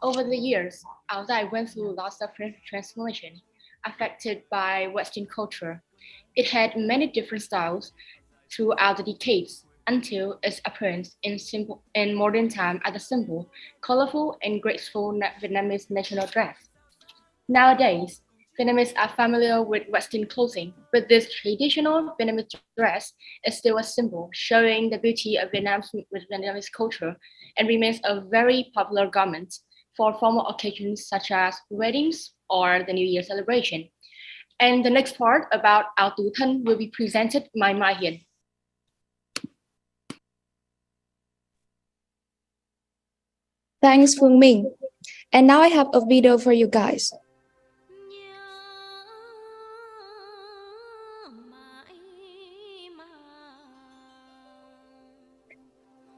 S6: Over the years, áo dài went through lots of transformation, affected by Western culture. It had many different styles throughout the decades until its appearance in modern time as a simple, colorful, and graceful Vietnamese national dress. Nowadays, Vietnamese are familiar with Western clothing, but this traditional Vietnamese dress is still a symbol showing the beauty of Vietnamese culture and remains a very popular garment for formal occasions such as weddings or the New Year celebration. And the next part about áo tứ thân will be presented by Mai Hiền.
S7: Thanks, Phương Minh. And now I have a video for you guys.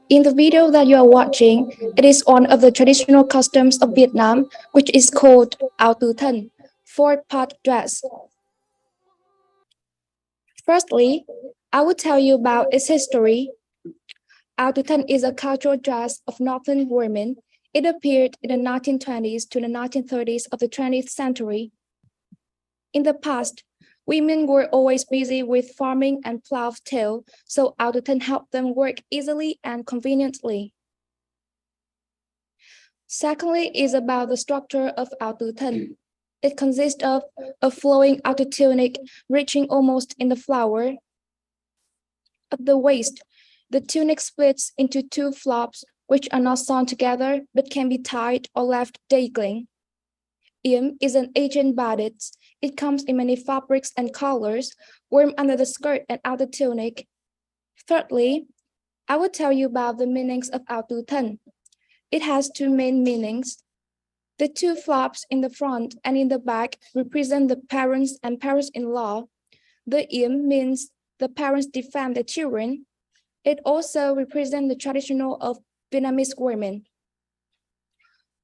S7: In the video that you are watching, it is one of the traditional customs of Vietnam, which is called áo tứ thân, four-part dress. Firstly, I will tell you about its history. Áo tứ thân is a cultural dress of northern women. It appeared in the 1920s to the 1930s of the 20th century. In the past, women were always busy with farming and plow till, so áo tứ thân helped them work easily and conveniently. Secondly is about the structure of áo tứ thân. It consists of a flowing outer tunic reaching almost in the floor. At the waist, the tunic splits into two flops, which are not sewn together but can be tied or left dangling. Yếm is an ancient bodice. It comes in many fabrics and colors, worn under the skirt and outer tunic. Thirdly, I will tell you about the meanings of áo tứ thân. It has two main meanings. The two flops in the front and in the back represent the parents and parents-in-law. The yếm means the parents defend their children. It also represents the traditional of Vietnamese women.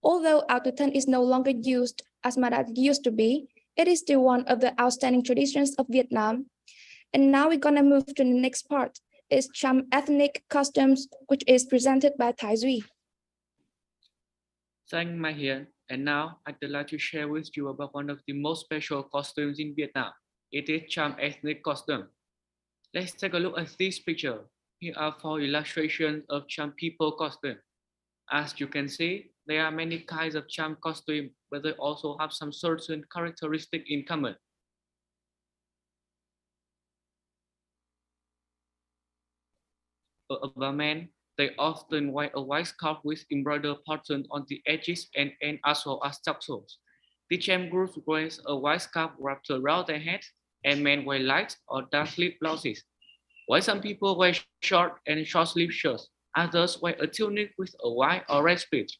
S7: Although áo tứ thân is no longer used as much as it used to be, it is still one of the outstanding traditions of Vietnam. And now we're gonna move to the next part. It's Cham ethnic customs, which is presented by Thái Duy.
S8: Thanks, Mai Hiền. And now I'd like to share with you about one of the most special costumes in Vietnam. It is Cham ethnic costume. Let's take a look at this picture. Here are 4 illustrations of Cham people costume. As you can see, there are many kinds of Cham costume, but they also have some certain characteristics in common. About men, they often wear a white scarf with embroidered pattern on the edges and end as well as tassels. The Cham group wears a white scarf wrapped around their head, and men wear light or dark sleeve blouses. While some people wear short and short-sleeved shirts, others wear a tunic with a white or red split.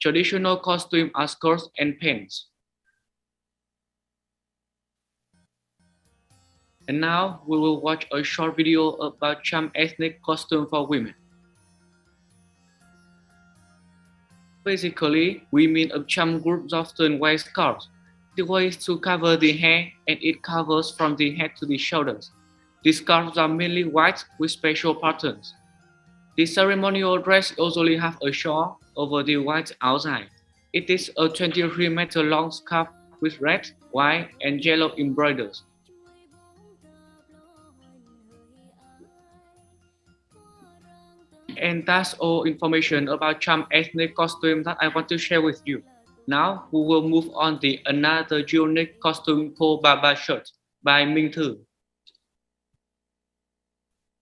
S8: Traditional costumes are skirts and pants. And now we will watch a short video about Cham ethnic costume for women. Basically, women of Cham groups often wear scarves. The way is to cover the hair, and it covers from the head to the shoulders. The scarves are mainly white with special patterns. The ceremonial dress usually have a shawl over the white áo dài. It is a 23-meter long scarf with red, white, and yellow embroideries. And that's all information about Cham ethnic costume that I want to share with you. Now we will move on to another unique costume called Baba shirt by Minh Thư.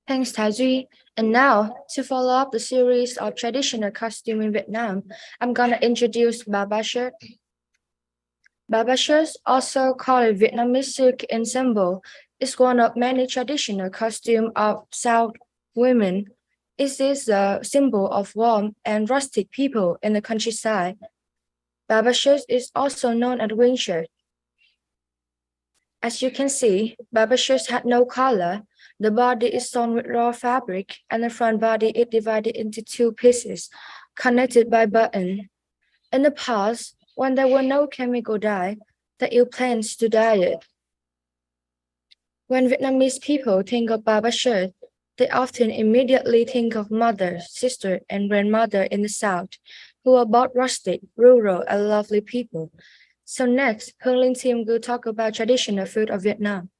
S7: Thanks, Thái Duy. And now, to follow up the series of traditional costume in Vietnam, I'm gonna introduce Baba shirt. Baba shirts, also called Vietnamese silk ensemble, is one of many traditional costumes of South women. It is a symbol of warmth and rustic people in the countryside. Baba shirt is also known as wing shirt. As you can see, Baba shirts had no collar. The body is sewn with raw fabric, and the front body is divided into two pieces, connected by buttons. In the past, when there were no chemical dye, that you plan to diet. When Vietnamese people think of Baba shirt, they often immediately think of mother, sister, and grandmother in the South, who are both rustic, rural, and lovely people. So next, Hương Linh team will talk about traditional food of Vietnam.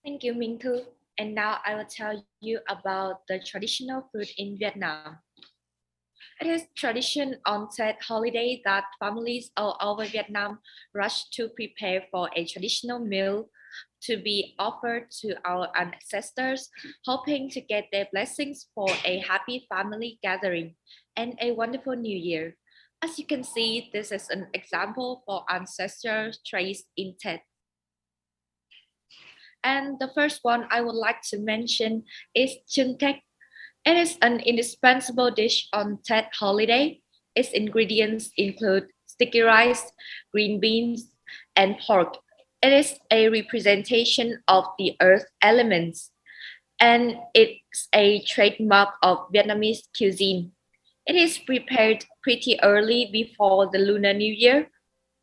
S1: Thank you, Minh Thư. And now I will tell you about the traditional food in Vietnam. It is tradition on Tết holiday that families all over Vietnam rush to prepare for a traditional meal to be offered to our ancestors, hoping to get their blessings for a happy family gathering and a wonderful new year. As you can see, this is an example for ancestral traits in Tết. And the first one I would like to mention is chưng cách. It is an indispensable dish on Tết holiday. Its ingredients include sticky rice, green beans, and pork. It is a representation of the earth elements, and it's a trademark of Vietnamese cuisine. It is prepared pretty early before the Lunar New Year,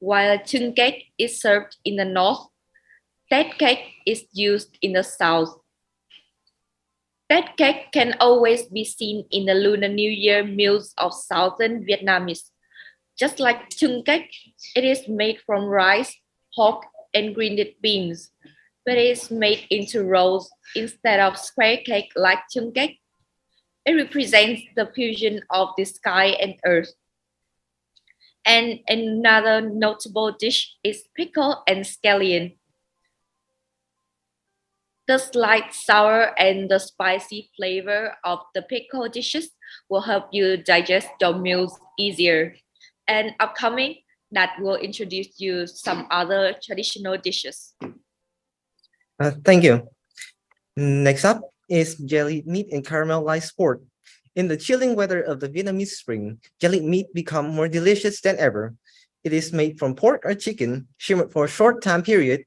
S1: while chưng cách is served in the north. Tết cake is used in the south. Tết cake can always be seen in the Lunar New Year meals of southern Vietnamese. Just like chưng cách, it is made from rice, pork, and green beans, but it is made into rolls instead of square cake like chưng cách. It represents the fusion of the sky and earth. And another notable dish is pickle and scallion. The slight sour and the spicy flavor of the pickle dishes will help you digest your meals easier. And upcoming, Nat will introduce you some other traditional dishes.
S11: Thank you. Next up is jellied meat and caramelized pork. In the chilling weather of the Vietnamese spring, jellied meat becomes more delicious than ever. It is made from pork or chicken, shimmered for a short time period.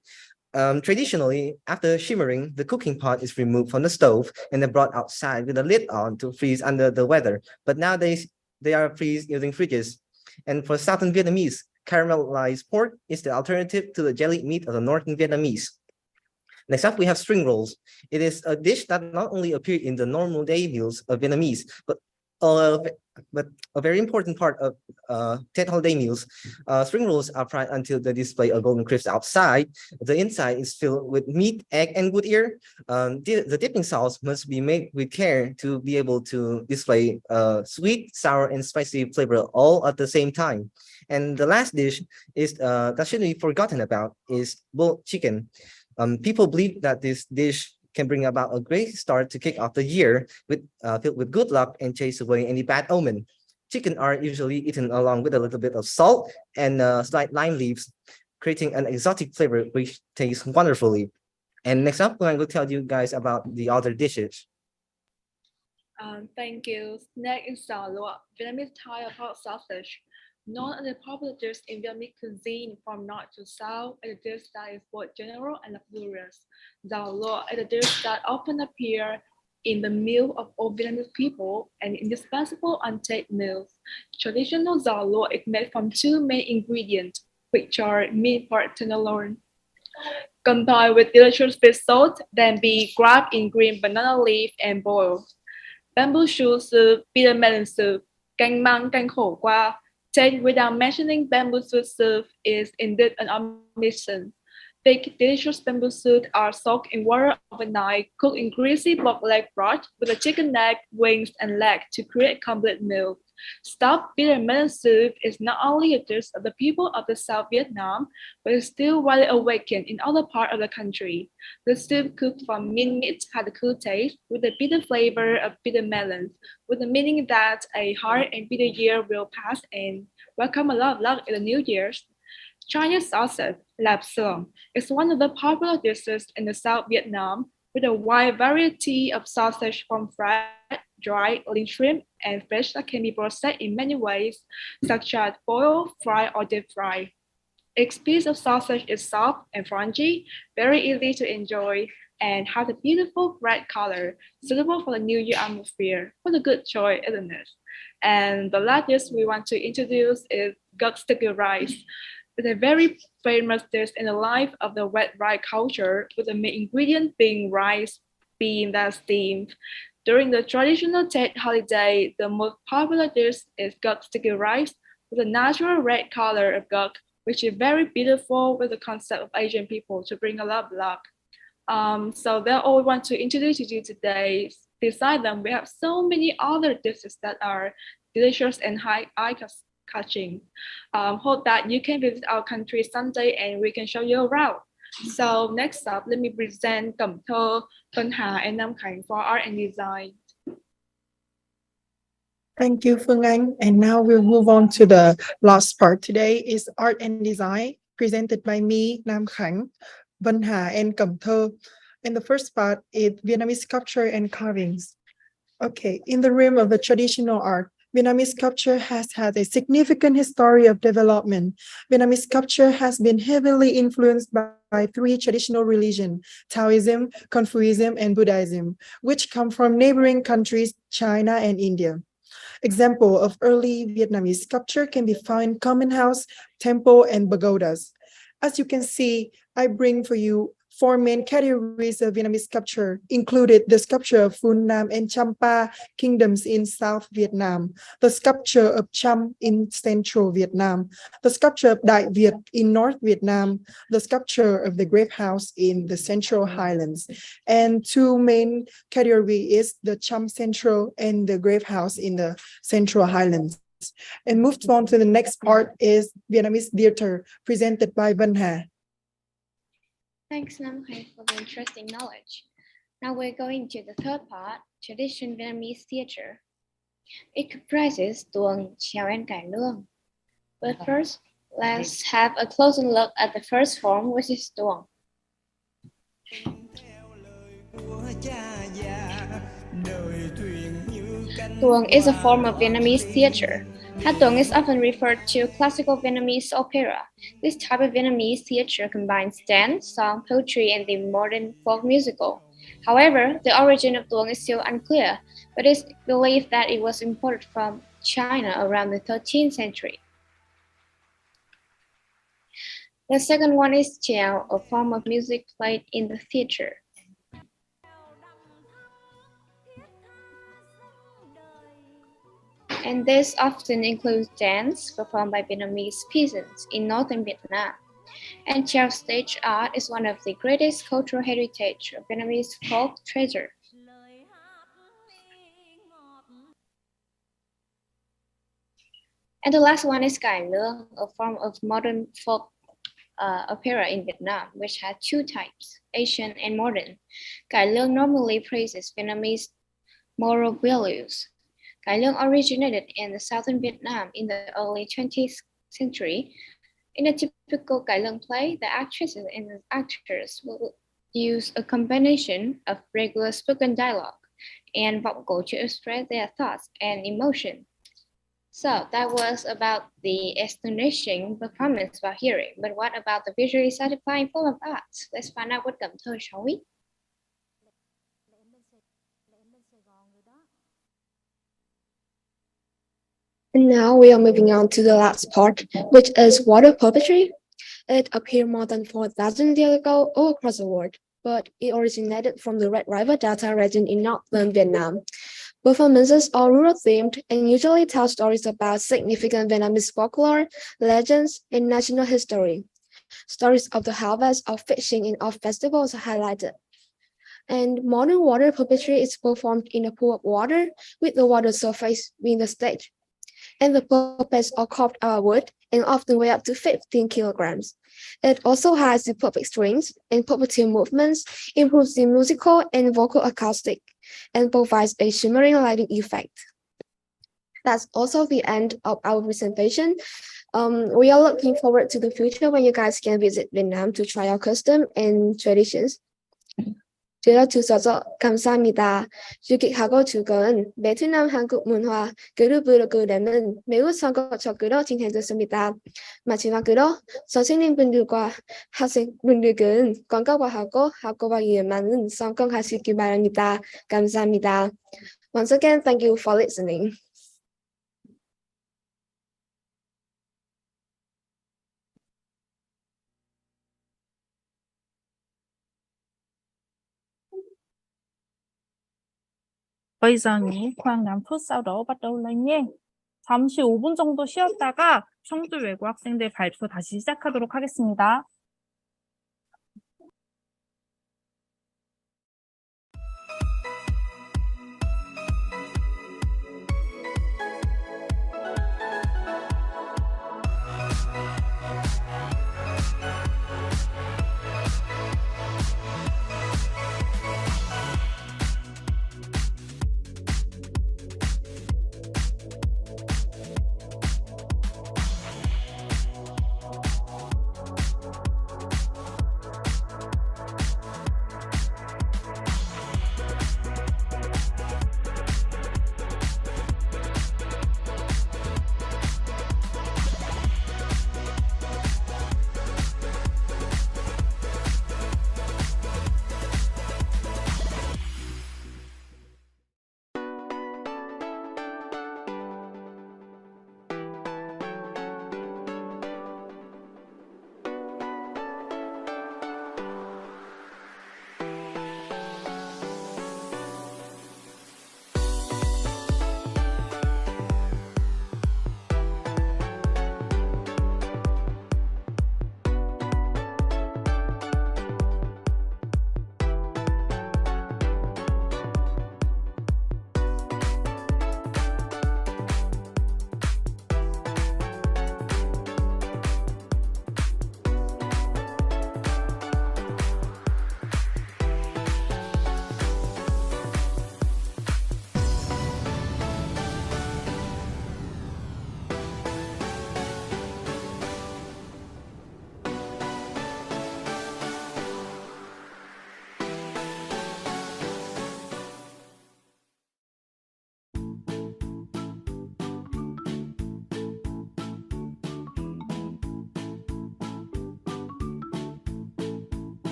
S11: Traditionally, after shimmering, the cooking pot is removed from the stove and then brought outside with a lid on to freeze under the weather. But nowadays, they are freezed using fridges. And for Southern Vietnamese, caramelized pork is the alternative to the jellied meat of the Northern Vietnamese. Next up, we have spring rolls. It is a dish that not only appears in the normal day meals of Vietnamese, but a very important part of Tết holiday meals. Spring rolls are fried until they display a golden crisp outside. The inside is filled with meat, egg, and wood ear. The dipping sauce must be made with care to be able to display sweet, sour, and spicy flavor all at the same time. And the last dish is that shouldn't be forgotten about is boiled chicken. People believe that this dish can bring about a great start to kick off the year with filled with good luck and chase away any bad omen. Chicken are usually eaten along with a little bit of salt and slight lime leaves, creating an exotic flavor which tastes wonderfully. And next up, I'm going to tell you guys about the other dishes.
S13: Thank you. Next is giò lụa, Vietnamese type of hot sausage. Known as a popular dish in Vietnamese cuisine from north to south, it is a dish that is both general and luxurious. Giò lụa is a dish that often appears in the meal of all Vietnamese people and indispensable on Tết meals. Traditional giò lụa is made from two main ingredients, which are meat pork tenderloin, combined with delicious fish sauce, then be wrapped in green banana leaf and boiled. Bamboo shoot soup, bitter melon soup, canh măng, canh khổ qua. Tết without mentioning bamboo shoot soup is indeed an omission. Thick, delicious bamboo shoot are soaked in water overnight, cooked in greasy pork leg broth with a chicken neck, wings, and leg to create a complete meal. Stuffed bitter melon soup is not only a dish of the people of the South Vietnam, but is still widely awakened in other parts of the country. The soup cooked from minced meat has a cool taste with the bitter flavor of bitter melons, with the meaning that a hard and bitter year will pass and welcome a lot of luck in the new year's. Chinese sausage, lạp xưởng, is one of the popular dishes in the South Vietnam, with a wide variety of sausage from fried, dry, lean shrimp, and fish that can be processed in many ways, such as boiled, fried, or deep fried. Each piece of sausage is soft and crunchy, very easy to enjoy, and has a beautiful red color, suitable for the New Year atmosphere. What a good choice, isn't it? And the last dish we want to introduce is guk sticky rice. is a very famous dish in the life of the red rice culture, with the main ingredient being rice being that steamed. During the traditional Tet holiday, the most popular dish is guk sticky rice with a natural red color of guk, which is very beautiful with the concept of Asian people to bring a lot of luck. So that's all we want to introduce to you today. Besides them, we have so many other dishes that are delicious and eye-catching. Hope that you can visit our country someday and we can show you around. So next up, let me present Cẩm Thơ, Phan, and Nam Khánh for art and design.
S9: Thank you, Phung Anh. And now we'll move on to the last part today is art and design, presented by me, Nam Khánh, Vân Hà, and Cẩm Thơ. And the first part is Vietnamese sculpture and carvings. Okay, in the realm of the traditional art, Vietnamese sculpture has had a significant history of development. Vietnamese sculpture has been heavily influenced by three traditional religions, Taoism, Confucianism, and Buddhism, which come from neighboring countries, China and India. Example of early Vietnamese sculpture can be found in common house, temple, and pagodas. As you can see, I bring for you four main categories of Vietnamese sculpture, included the sculpture of Phun Nam and Champa kingdoms in South Vietnam, the sculpture of Cham in Central Vietnam, the sculpture of Đại Việt in North Vietnam, the sculpture of the Grape House in the Central Highlands. And two main categories is the Cham Central and the Grape House in the Central Highlands. And moved on to the next part is Vietnamese theater, presented by Vân Hà.
S15: Thanks, Nam Hai, for the interesting knowledge. Now we're going to the third part, traditional Vietnamese theater. It comprises tuồng, chèo, and cải lương. But first, let's have a closer look at the first form, which is tuồng. Tuồng is a form of Vietnamese theater. Hát tuồng is often referred to classical Vietnamese opera. This type of Vietnamese theater combines dance, song, poetry, and the modern folk musical. However, the origin of tuồng is still unclear, but it's believed that it was imported from China around the 13th century. The second one is chèo, a form of music played in the theater. And this often includes dance performed by Vietnamese peasants in northern Vietnam. And chèo stage art is one of the greatest cultural heritage of Vietnamese folk treasure. And the last one is cải lương, a form of modern folk opera in Vietnam, which has two types, Asian and modern. Cải lương normally praises Vietnamese moral values. Cải lương originated in the southern Vietnam in the early 20th century. In a typical cải lương play, the actresses and the actors will use a combination of regular spoken dialogue and vocal to express their thoughts and emotion. So that was about the astonishing performance while hearing. But what about the visually satisfying form of art? Let's find out with Cẩm Thơ, shall we?
S7: And now we are moving on to the last part, which is water puppetry. It appeared more than 4,000 years ago all across the world, but it originated from the Red River Delta region in northern Vietnam. Performances are rural-themed and usually tell stories about significant Vietnamese folklore, legends, and national history. Stories of the harvest, of fishing, and of festivals are highlighted. And modern water puppetry is performed in a pool of water, with the water surface being the stage. And the puppets are carved out of wood and often weigh up to 15 kilograms. It also has the puppet strings and puppeteer movements, improves the musical and vocal acoustic, and provides a shimmering lighting effect. That's also the end of our presentation. We are looking forward to the future when you guys can visit Vietnam to try our custom and traditions. 들어주셔서 감사합니다. 유익하고 즐거운 베트남 한국 문화 교류 프로그램은 매우 성공적으로 진행됐습니다. 마지막으로 선생님분들과 학생분들은 건강하고 학교와 일만은 성공하시기 바랍니다. 감사합니다. Once again, thank you for listening.
S22: Bây giờ nghỉ khoảng 5 phút sau đó bắt đầu lại nhé. 잠시 5분 정도 쉬었다가 청주 외국 학생들 발표 다시 시작하도록 하겠습니다.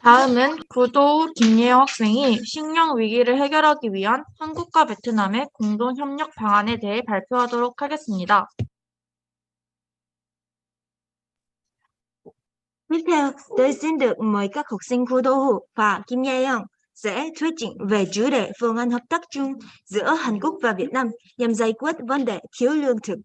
S22: 다음은 구도 김예영 학생이 식량 위기를 해결하기 위한 한국과 베트남의 공동 협력 방안에 대해 발표하도록 하겠습니다.
S2: Tiếp theo, tôi xin được mời các học sinh khu Đô Hụ và Kim Yae sẽ thuyết trình về chủ đề phương án hợp tác chung giữa Hàn Quốc và Việt Nam nhằm giải quyết vấn đề thiếu lương thực.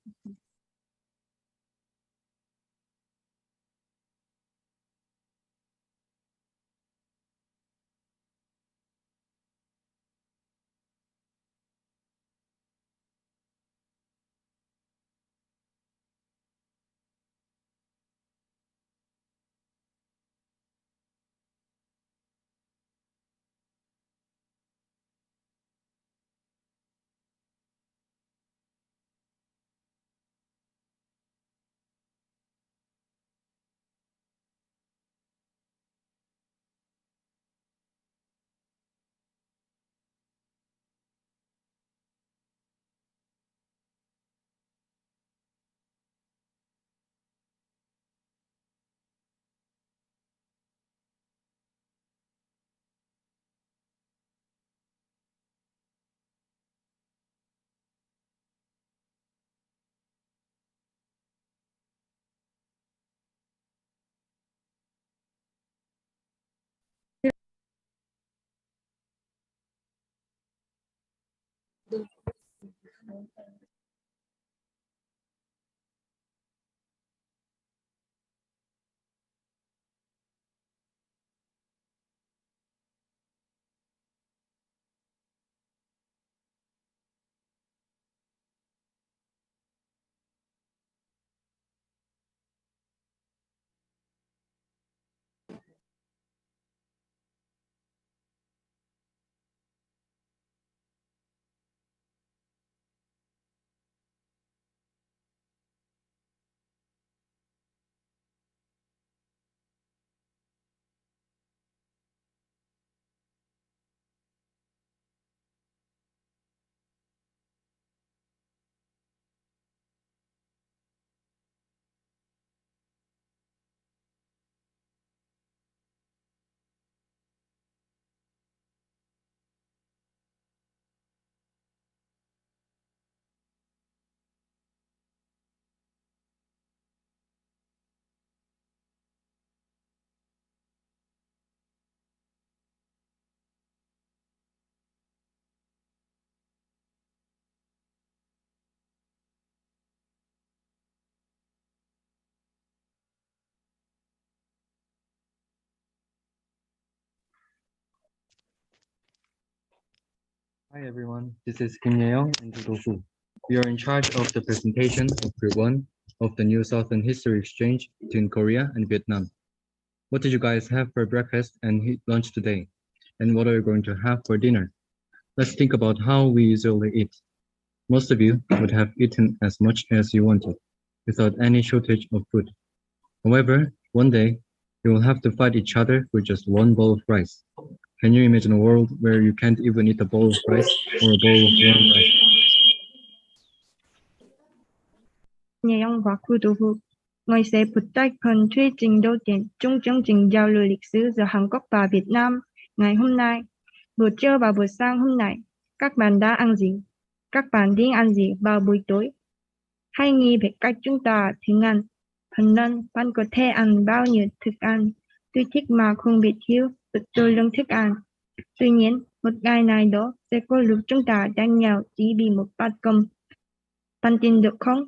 S14: Hi everyone, this is Kim Yeong and Do Fu. We are in charge of the presentation of Group 1 of the New Southern History Exchange between Korea and Vietnam. What did you guys have for breakfast and lunch today? And what are you going to have for dinner? Let's think about how we usually eat. Most of you would have eaten as much as you wanted, without any shortage of food. However, one day, you will have to fight each other for just one bowl of rice. Can you imagine a world where you can't even eat a bowl of rice or a bowl of warm rice?
S16: Nhung và khu Đô Hụ. Người sẽ phụ trách phần thuyết trình đầu tiên trong chương trình giao lưu lịch sử giữa Hàn Quốc và Việt Nam ngày hôm nay. Buổi trưa và buổi sáng hôm nay, các bạn đã ăn gì? Các bạn định ăn gì vào buổi tối? Hãy nghĩ về cách chúng ta thường ăn. Phần lớn bạn có thể ăn bao nhiêu thức ăn tùy thích mà không bị thiếu số lượng thức ăn. Tuy nhiên, một ngày nào đó sẽ có lúc chúng ta đánh nhau chỉ vì một bát cơm. Bạn tin được không?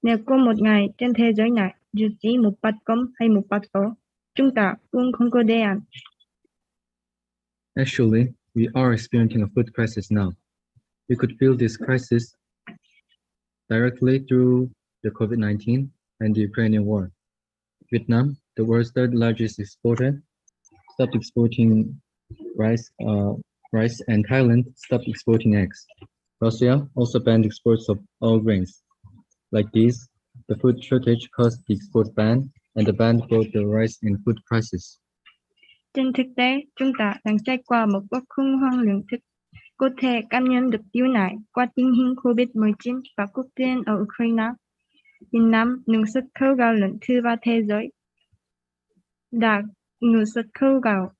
S16: Nếu có một ngày trên thế giới này dù chỉ một bát cơm hay một bát phở, chúng ta cũng không có để ăn.
S14: Actually, we are experiencing a food crisis now. We could feel this crisis directly through the COVID-19 and the Ukrainian war. Vietnam, the world's third largest exporter, stopped exporting rice, and Thailand stopped exporting eggs. Russia also banned exports of all grains. Like these, the food shortage caused the export ban, and the ban brought the rise in food prices.
S16: Trên thực tế, chúng ta đang trải qua một cuộc khủng hoảng lương thực. Có thể cảm nhận được điều này qua tình hình COVID-19 và cuộc chiến ở Ukraine. Việt Nam, nước xuất khẩu gạo lớn thứ ba thế giới, đã người xuất khẩu gạo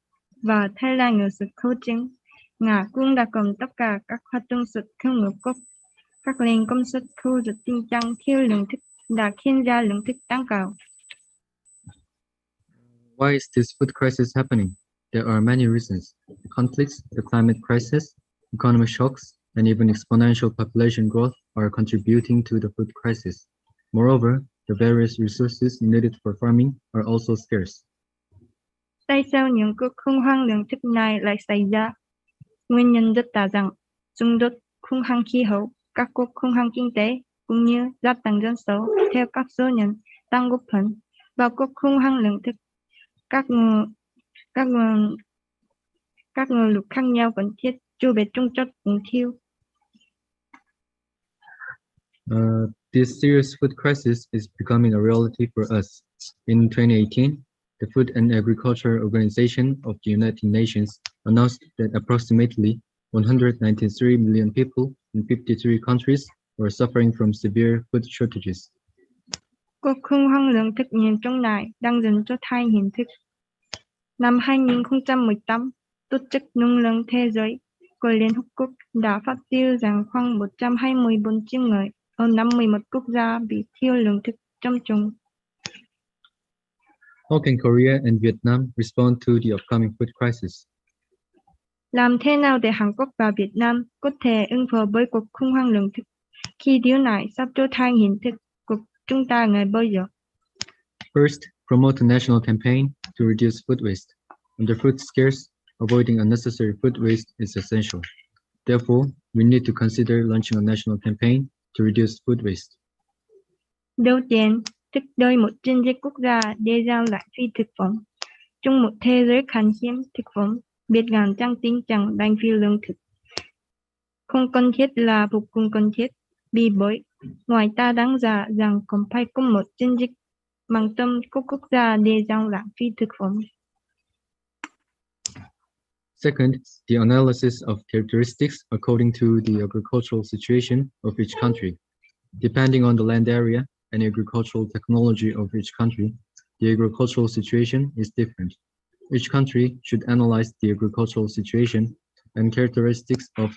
S16: và Thái Lan người xuất khẩu trứng. Nga cũng đã cầm tất cả các hoạt động xuất khẩu ngũ cốc. Các lệnh cấm xuất khẩu rất tình trạng thiếu lương thực đã khiến giá lương thực tăng cao.
S14: Why is this food crisis happening? There are many reasons. The conflicts, the climate crisis, economic shocks, and even exponential population growth are contributing to the food crisis. Moreover, the various resources needed for farming are also scarce.
S16: Tại sao những cuộc khủng hoảng lương thực này lại xảy ra? Nguyên nhân rất đa dạng: xung đột, khủng hoảng khí hậu, các cuộc khủng hoảng kinh tế, cũng như gia tăng dân số theo các số nhân tăng góp phần vào cuộc khủng hoảng lương thực. Các nguồn lực khác nhau cần thiết cho việc trung chất cũng thiếu.
S14: This serious food crisis is becoming a reality for us. In 2018, the Food and Agriculture Organization of the United Nations announced that approximately 193 million people in 53 countries were suffering from severe food shortages.
S16: Cuộc khủng hoảng lương thực nghiêm trọng này đang dần trở thành hiện thực. Năm 2018, Tổ chức Nông lương Thế giới của Liên Hợp Quốc đã phát tiêu rằng khoảng 124 triệu người ở 51 quốc gia bị thiếu lương thực trầm trọng.
S14: How can Korea and Vietnam respond to the upcoming food crisis?
S16: Làm thế nào để Hàn Quốc và Việt Nam có thể ứng phó với cuộc khủng hoảng lương thực khi điều này sắp trở thành hiện thực của chúng ta ngày bây giờ?
S14: First, promote a national campaign to reduce food waste. Under food scarce, avoiding unnecessary food waste is essential. Therefore, we need to consider launching a national campaign to reduce food waste.
S16: Đầu tiên, thúc đẩy một chiến dịch quốc gia để giảm lãng phí thực phẩm. Trong một thế giới khan hiếm thực phẩm, biết ngăn chặn tình trạng lãng phí lương thực không cần thiết là vô cùng cần thiết. Vì bởi, ngoài ta đánh giá rằng không phải có một chiến dịch mang tâm của quốc gia để giảm lãng phí thực phẩm.
S14: Second, the analysis of characteristics according to the agricultural situation of each country. Depending on the land area and agricultural technology of each country, the agricultural situation is different. Each country should analyze the agricultural situation and characteristics of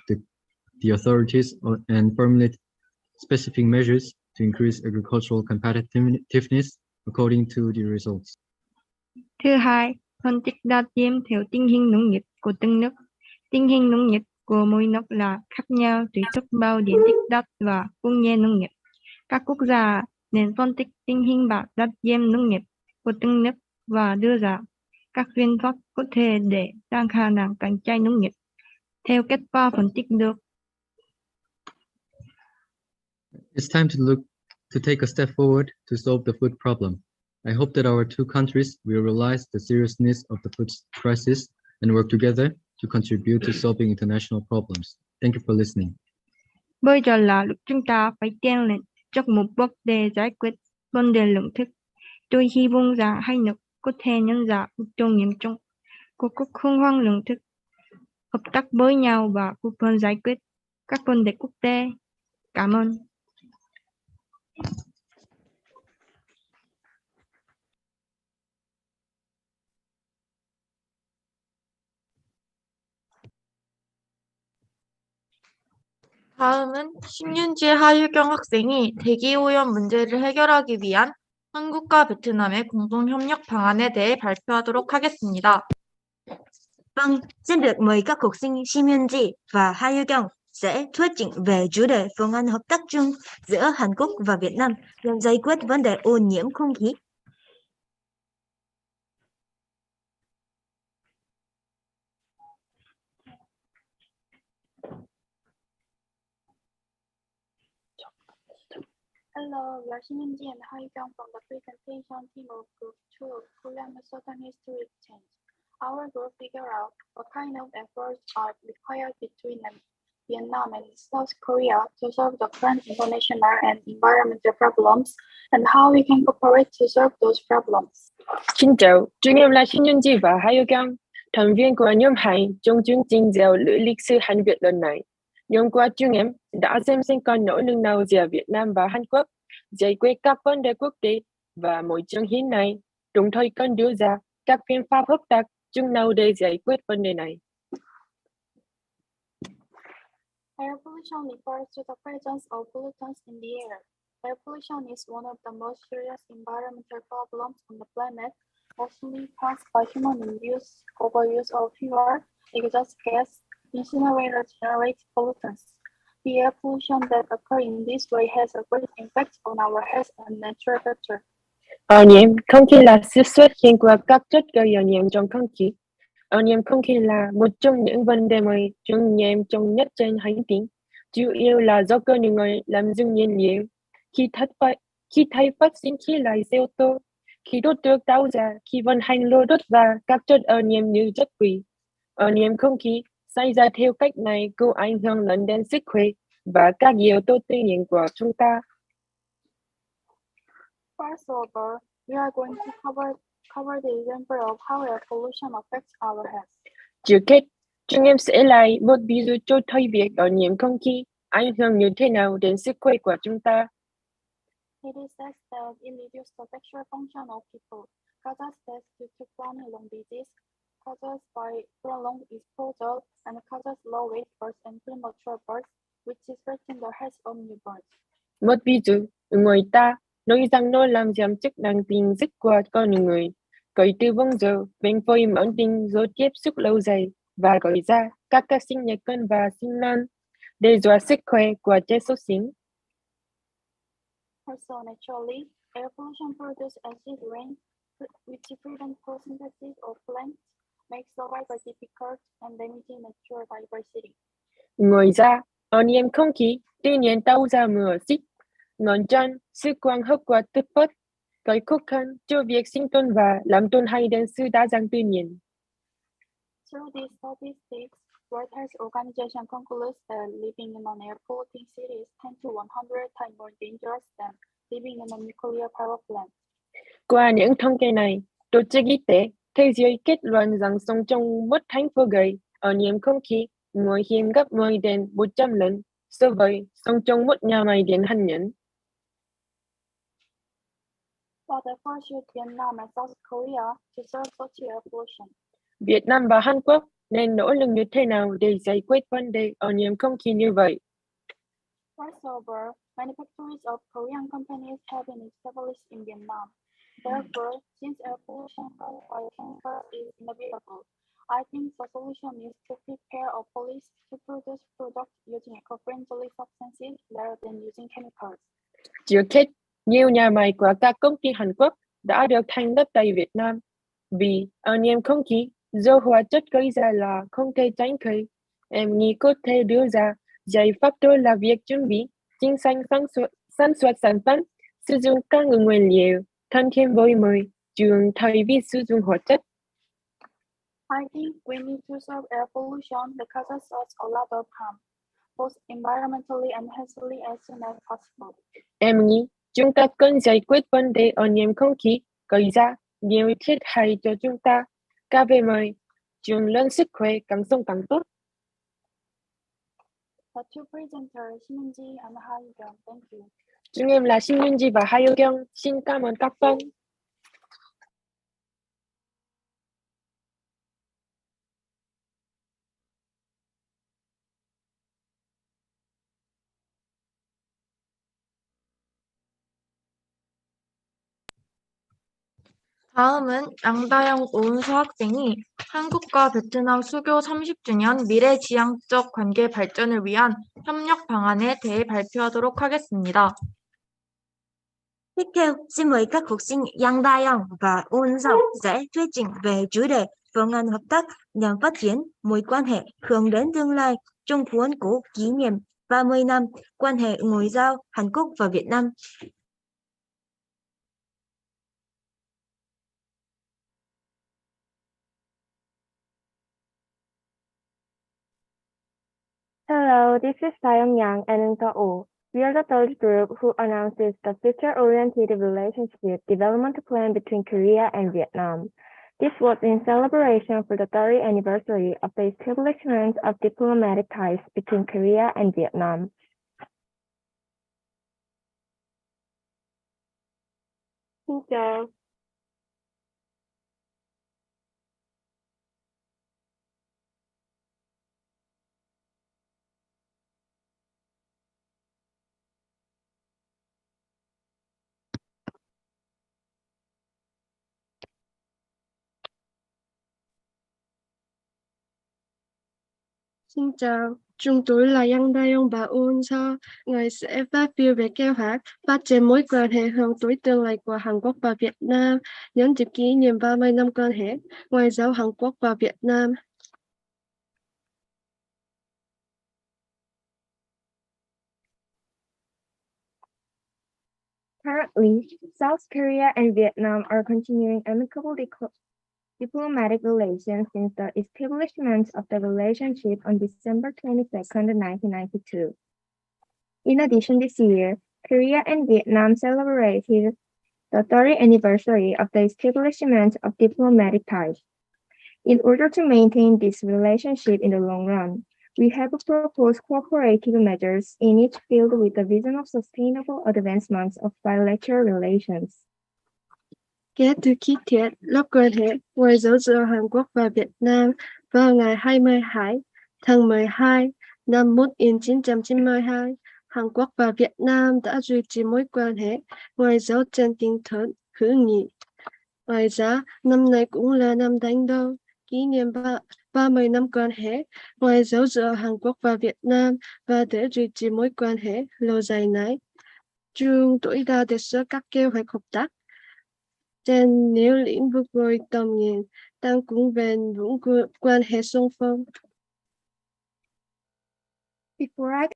S14: the authorities and formulate specific measures to increase agricultural competitiveness according to the results.
S16: Thứ hai, phân tích đa chiếm theo tình hình nông nghiệp của từng nước. Tình hình nông nghiệp của mỗi nước là khác nhau tùy thuộc vào diện tích đất và công nghệ nông nghiệp. Các quốc gia nên phân tích tình hình và đa chiếm nông nghiệp của từng nước và đưa ra các biện pháp có thể để tăng khả năng cạnh tranh nông nghiệp theo kết quả phân tích được.
S14: It's time to take a step forward to solve the food problem. I hope that our two countries will realize the seriousness of the food crisis and work together to contribute to solving international problems. Thank you for listening.
S16: Bây giờ là lúc chúng ta phải tiến lên trước một bước để giải quyết vấn đề lương thực. Tôi hy vọng rằng hai nước có thể nhận ra mức độ nghiêm trọng của cuộc khủng hoảng lương thực, hợp tác với nhau và cùng phần giải quyết các vấn đề quốc tế. Cảm ơn.
S22: 다음은 신윤지 하유경 학생이 대기오염 문제를 해결하기 위한 한국과 베트남의 공동협력 방안에 대해 발표하도록 하겠습니다.
S2: Vâng, xin được mời các học sinh Sim Yun-ji và Ha Yu-kyung sẽ thuyết trình về chủ đề phương án hợp tác chung giữa Hàn Quốc và Việt Nam nhằm giải quyết vấn đề ô nhiễm không khí.
S3: Hello, we are Shin-Yun-ji and Ha-Yu-kyung from the presentation team of Group 2 of Korean Southern History Exchange. Our group figure out what kind of efforts are required between Vietnam and South Korea to solve the current international and environmental problems and how we can cooperate to solve those problems.
S5: Xin chào, chúng em là Shin-Yun-ji và Ha-Yu-kyung, thành viên của nhóm 2 trong chương trình giao lưu lịch sử Hàn Việt lần này. Nhóm của chúng em đã xem còn nỗ lực nào giữa Việt Nam và Hàn Quốc giải quyết các vấn đề quốc tế và môi trường hiện nay, đồng thời còn đưa ra các biện pháp hợp tác chung nào để giải quyết vấn đề này.
S3: Air pollution refers to the presence of pollutants in the air. Air pollution is one of the most serious environmental problems on the planet, mostly caused by human-induced overuse of fuel, exhaust gas, incinerators generate pollutants. The air pollution that occurs in this way has a great impact on our health and natural factor.
S5: Ô nhiễm không khí là xác suất hiện qua các chất gây ô nhiễm trong không khí. Ô nhiễm không khí là một trong những vấn đề mới trầm nghiêm trọng nhất trên hành tinh, chủ yếu là do con người làm dùng nhiên liệu. Khi thay phát sinh khí lại xe ô tô, khí đốt được tạo ra khi vận hành lò đốt và các chất ô nhiễm như chất quỷ. Ô nhiễm không khí xảy ra theo cách này có ảnh hưởng lớn đến sức khỏe và các yếu tố tự nhiên của chúng ta.
S3: First over, we are going to cover the example of how air pollution affects our health.
S5: Trước hết, chúng em sẽ lấy một ví dụ cho thấy việc ô nhiễm không khí ảnh hưởng như thế nào đến sức khỏe của chúng ta.
S3: It is said that it reduces the sexual function of people, causes death due to chronic lung disease, causes by prolonged exposure, and causes low weight births and premature births, which is threatening the health of newborns.
S5: Một ví dụ, người ta nói rằng nó làm giảm chức năng tình dục của con người, gây tử vong do bệnh phổi mãn tính do tiếp xúc lâu dài và gây ra các sinh nhật cân và sinh non, đe dọa sức khỏe của trẻ sơ sinh.
S3: Also, naturally, air pollution produces acid rain, which prevents photosynthesis of plants, makes survival difficult, and damaging natural diversity.
S5: Ngoài ra, ô nhiễm không khí tự nhiên tạo ra mưa xít, ngăn chặn sự quang hợp của thực vật, gây khó khăn cho việc sinh tồn và làm tổn hại đến sự đa dạng tự nhiên.
S3: Through these statistics, World Health Organization concludes that living in an air-polluting city is 10 to 100 times more dangerous than living in a nuclear power plant.
S5: Qua những thống kê này, Tổ chức Y tế Thế giới kết luận rằng sống trong một thành phố gây ô nhiễm không khí nguy hiểm gấp 10 đến 100 lần so với sống trong một nhà máy điện hạt nhân.
S3: What efforts should Vietnam and South Korea to solve such air pollution?
S5: Việt Nam và Hàn Quốc nên nỗ lực như thế nào để giải quyết vấn đề ô nhiễm không khí như vậy?
S3: First over, many factories of Korean companies have been established in Vietnam. Therefore, since air pollution caused by chemicals is inevitable, I think the solution is to prepare a policy to produce products using eco-friendly substances rather than using chemicals.
S5: Trước hết, nhiều nhà máy của các công ty Hàn Quốc đã được thành lập tại Việt Nam. Vì ô nhiễm không khí do hóa chất gây ra là không thể tránh khỏi, em nghĩ có thể đưa ra giải pháp đó là việc chuẩn bị chính sách sản xuất sản phẩm sử dụng các nguyên liệu thân thiện với môi trường thay vì sử dụng hóa chất.
S3: I think we need to solve air pollution because it causes a lot of harm, both environmentally and healthily as soon as possible.
S5: Em nghĩ chúng ta cần giải quyết vấn đề ô nhiễm không khí gây ra nhiều thiệt hại cho chúng ta, cả về môi trường lẫn sức khỏe càng sống càng tốt.
S3: The two presenters, Shinji and Ha-Young, thank you.
S5: Chúng em là Shinji và Ha-Young, xin cảm ơn các bạn.
S22: 다음은 양다영 오은서 학생이 한국과 베트남 수교 30주년 미래지향적 관계 발전을 위한 협력 방안에 대해 발표하도록 하겠습니다.
S2: Tiếp theo, xin mời các học sinh Yang Da-young và Uân Seo sẽ thuyết trình về chủ đề phương án hợp tác nhằm phát triển mối quan hệ hướng đến tương lai trong khuôn khổ kỷ niệm 30 năm quan hệ ngoại giao Hàn Quốc và Việt Nam.
S17: Hello, this is Taeyong Yang and Eun Oh. We are the third group who announces the future-oriented relationship development plan between Korea and Vietnam. This was in celebration for the 30th anniversary of the establishment of diplomatic ties between Korea and Vietnam. Xin chào.
S18: Xin chào, chúng tôi là Yang Dae-yong và Un So. Ngài sẽ phát biểu về kế hoạch phát triển mối quan hệ hướng tới tương lai của Hàn Quốc và Việt Nam nhân dịp kỷ niệm 30 năm quan hệ ngoại giao Hàn Quốc và Việt Nam.
S2: Currently, South Korea and Vietnam are continuing amicable diplomatic relations since the establishment of the relationship on December 22nd, 1992. In addition, this year, Korea and Vietnam celebrated the 30th anniversary of the establishment of diplomatic ties. In order to maintain this relationship in the long run, we have proposed cooperative measures in each field with the vision of sustainable advancements of bilateral relations.
S18: Kể từ khi thiết lập quan hệ ngoại giao giữa Hàn Quốc và Việt Nam vào ngày 22 tháng 12 năm 1992, Hàn Quốc và Việt Nam đã duy trì mối quan hệ ngoại giao trên tinh thần hữu nghị. Ngoài ra, năm nay cũng là năm đánh dấu kỷ niệm 30 năm quan hệ ngoại giao giữa Hàn Quốc và Việt Nam, và để duy trì mối quan hệ lâu dài này, chúng tôi đã đề xuất các kế hoạch hợp tác trên nhiều lĩnh vực với tầm nhìn tăng cường bền vững quan hệ song phương.
S2: Before I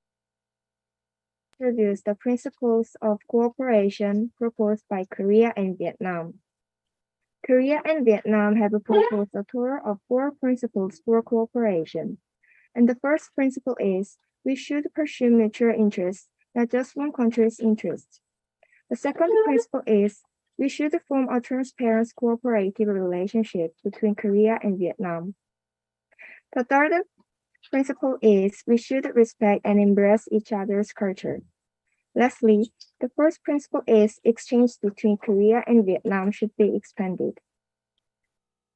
S2: introduce the principles of cooperation proposed by Korea and Vietnam. Korea and Vietnam have proposed a total of 4 principles for cooperation. And the first principle is we should pursue mutual interests, not just one country's interests. The second principle is we should form a transparent cooperative relationship between Korea and Vietnam. The third principle is we should respect and embrace each other's culture. Lastly, the first principle is exchange between Korea and Vietnam should be expanded.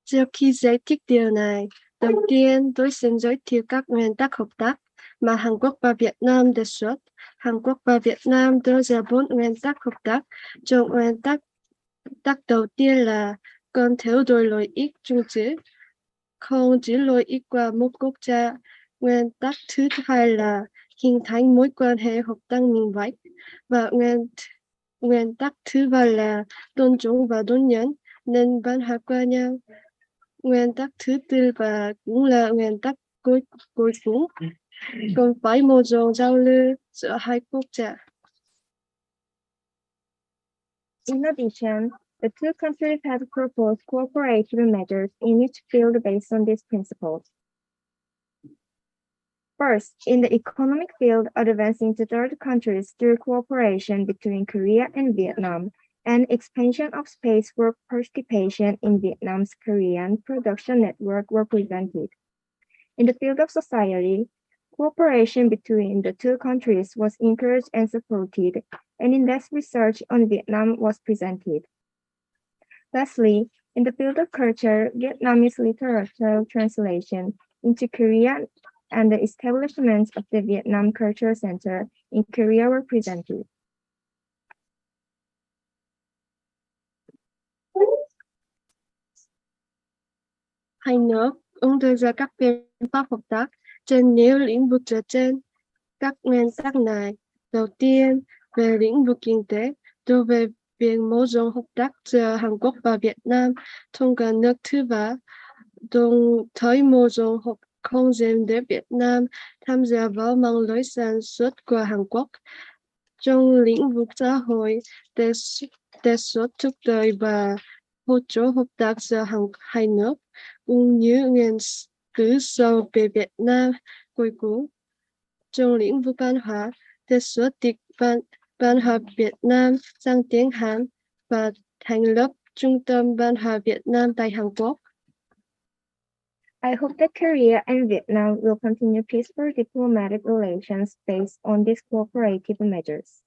S18: Trước khi giải thích điều này, đầu tiên tôi xin giới thiệu các nguyên tắc hợp tác mà Hàn Quốc và Việt Nam đề xuất. Hàn Quốc và Việt Nam đưa ra 4 nguyên tắc hợp tác. Trong nguyên tắc đầu tiên là cần theo đuổi lợi ích chung chứ, không chỉ lợi ích của một quốc gia. Nguyên tắc thứ hai là hình thành mối quan hệ hợp tác minh bạch, và nguyên tắc thứ ba là tôn trọng và đón nhận nên văn hóa qua nhau. Nguyên tắc thứ tư và cũng là nguyên tắc cuối cùng, cần phải mở rộng giao lưu giữa hai quốc gia.
S2: In addition, the two countries have proposed cooperative measures in each field based on these principles. First, in the economic field, advancing to third countries through cooperation between Korea and Vietnam, and expansion of space for participation in Vietnam's Korean production network were presented. In the field of society, cooperation between the two countries was encouraged and supported, and in-depth research on Vietnam was presented. Lastly, in the field of culture, Vietnamese literature translation into Korean and the establishment of the Vietnam Culture Center in Korea were presented.
S18: Hai nước cũng đưa ra các biện pháp hợp tác trên nhiều lĩnh vực trở trên các nguyên tắc này. Đầu tiên, về lĩnh vực kinh tế, đối với việc mở rộng hợp tác giữa Hàn Quốc và Việt Nam thông qua nước thứ ba, đồng thời mở rộng hợp không gian để Việt Nam tham gia vào mạng lưới sản xuất của Hàn Quốc. Trong lĩnh vực xã hội, đề xuất thúc đẩy và hỗ trợ hợp tác giữa hai nước, cũng như nghiên cứu sâu về Việt Nam. Cuối cùng, trong lĩnh vực văn hóa, đề xuất dịch văn hóa Việt Nam sang tiếng Hàn và thành lập Trung tâm Văn hóa Việt Nam tại Hàn Quốc.
S2: I hope that Korea and Vietnam will continue peaceful diplomatic relations based on these cooperative measures.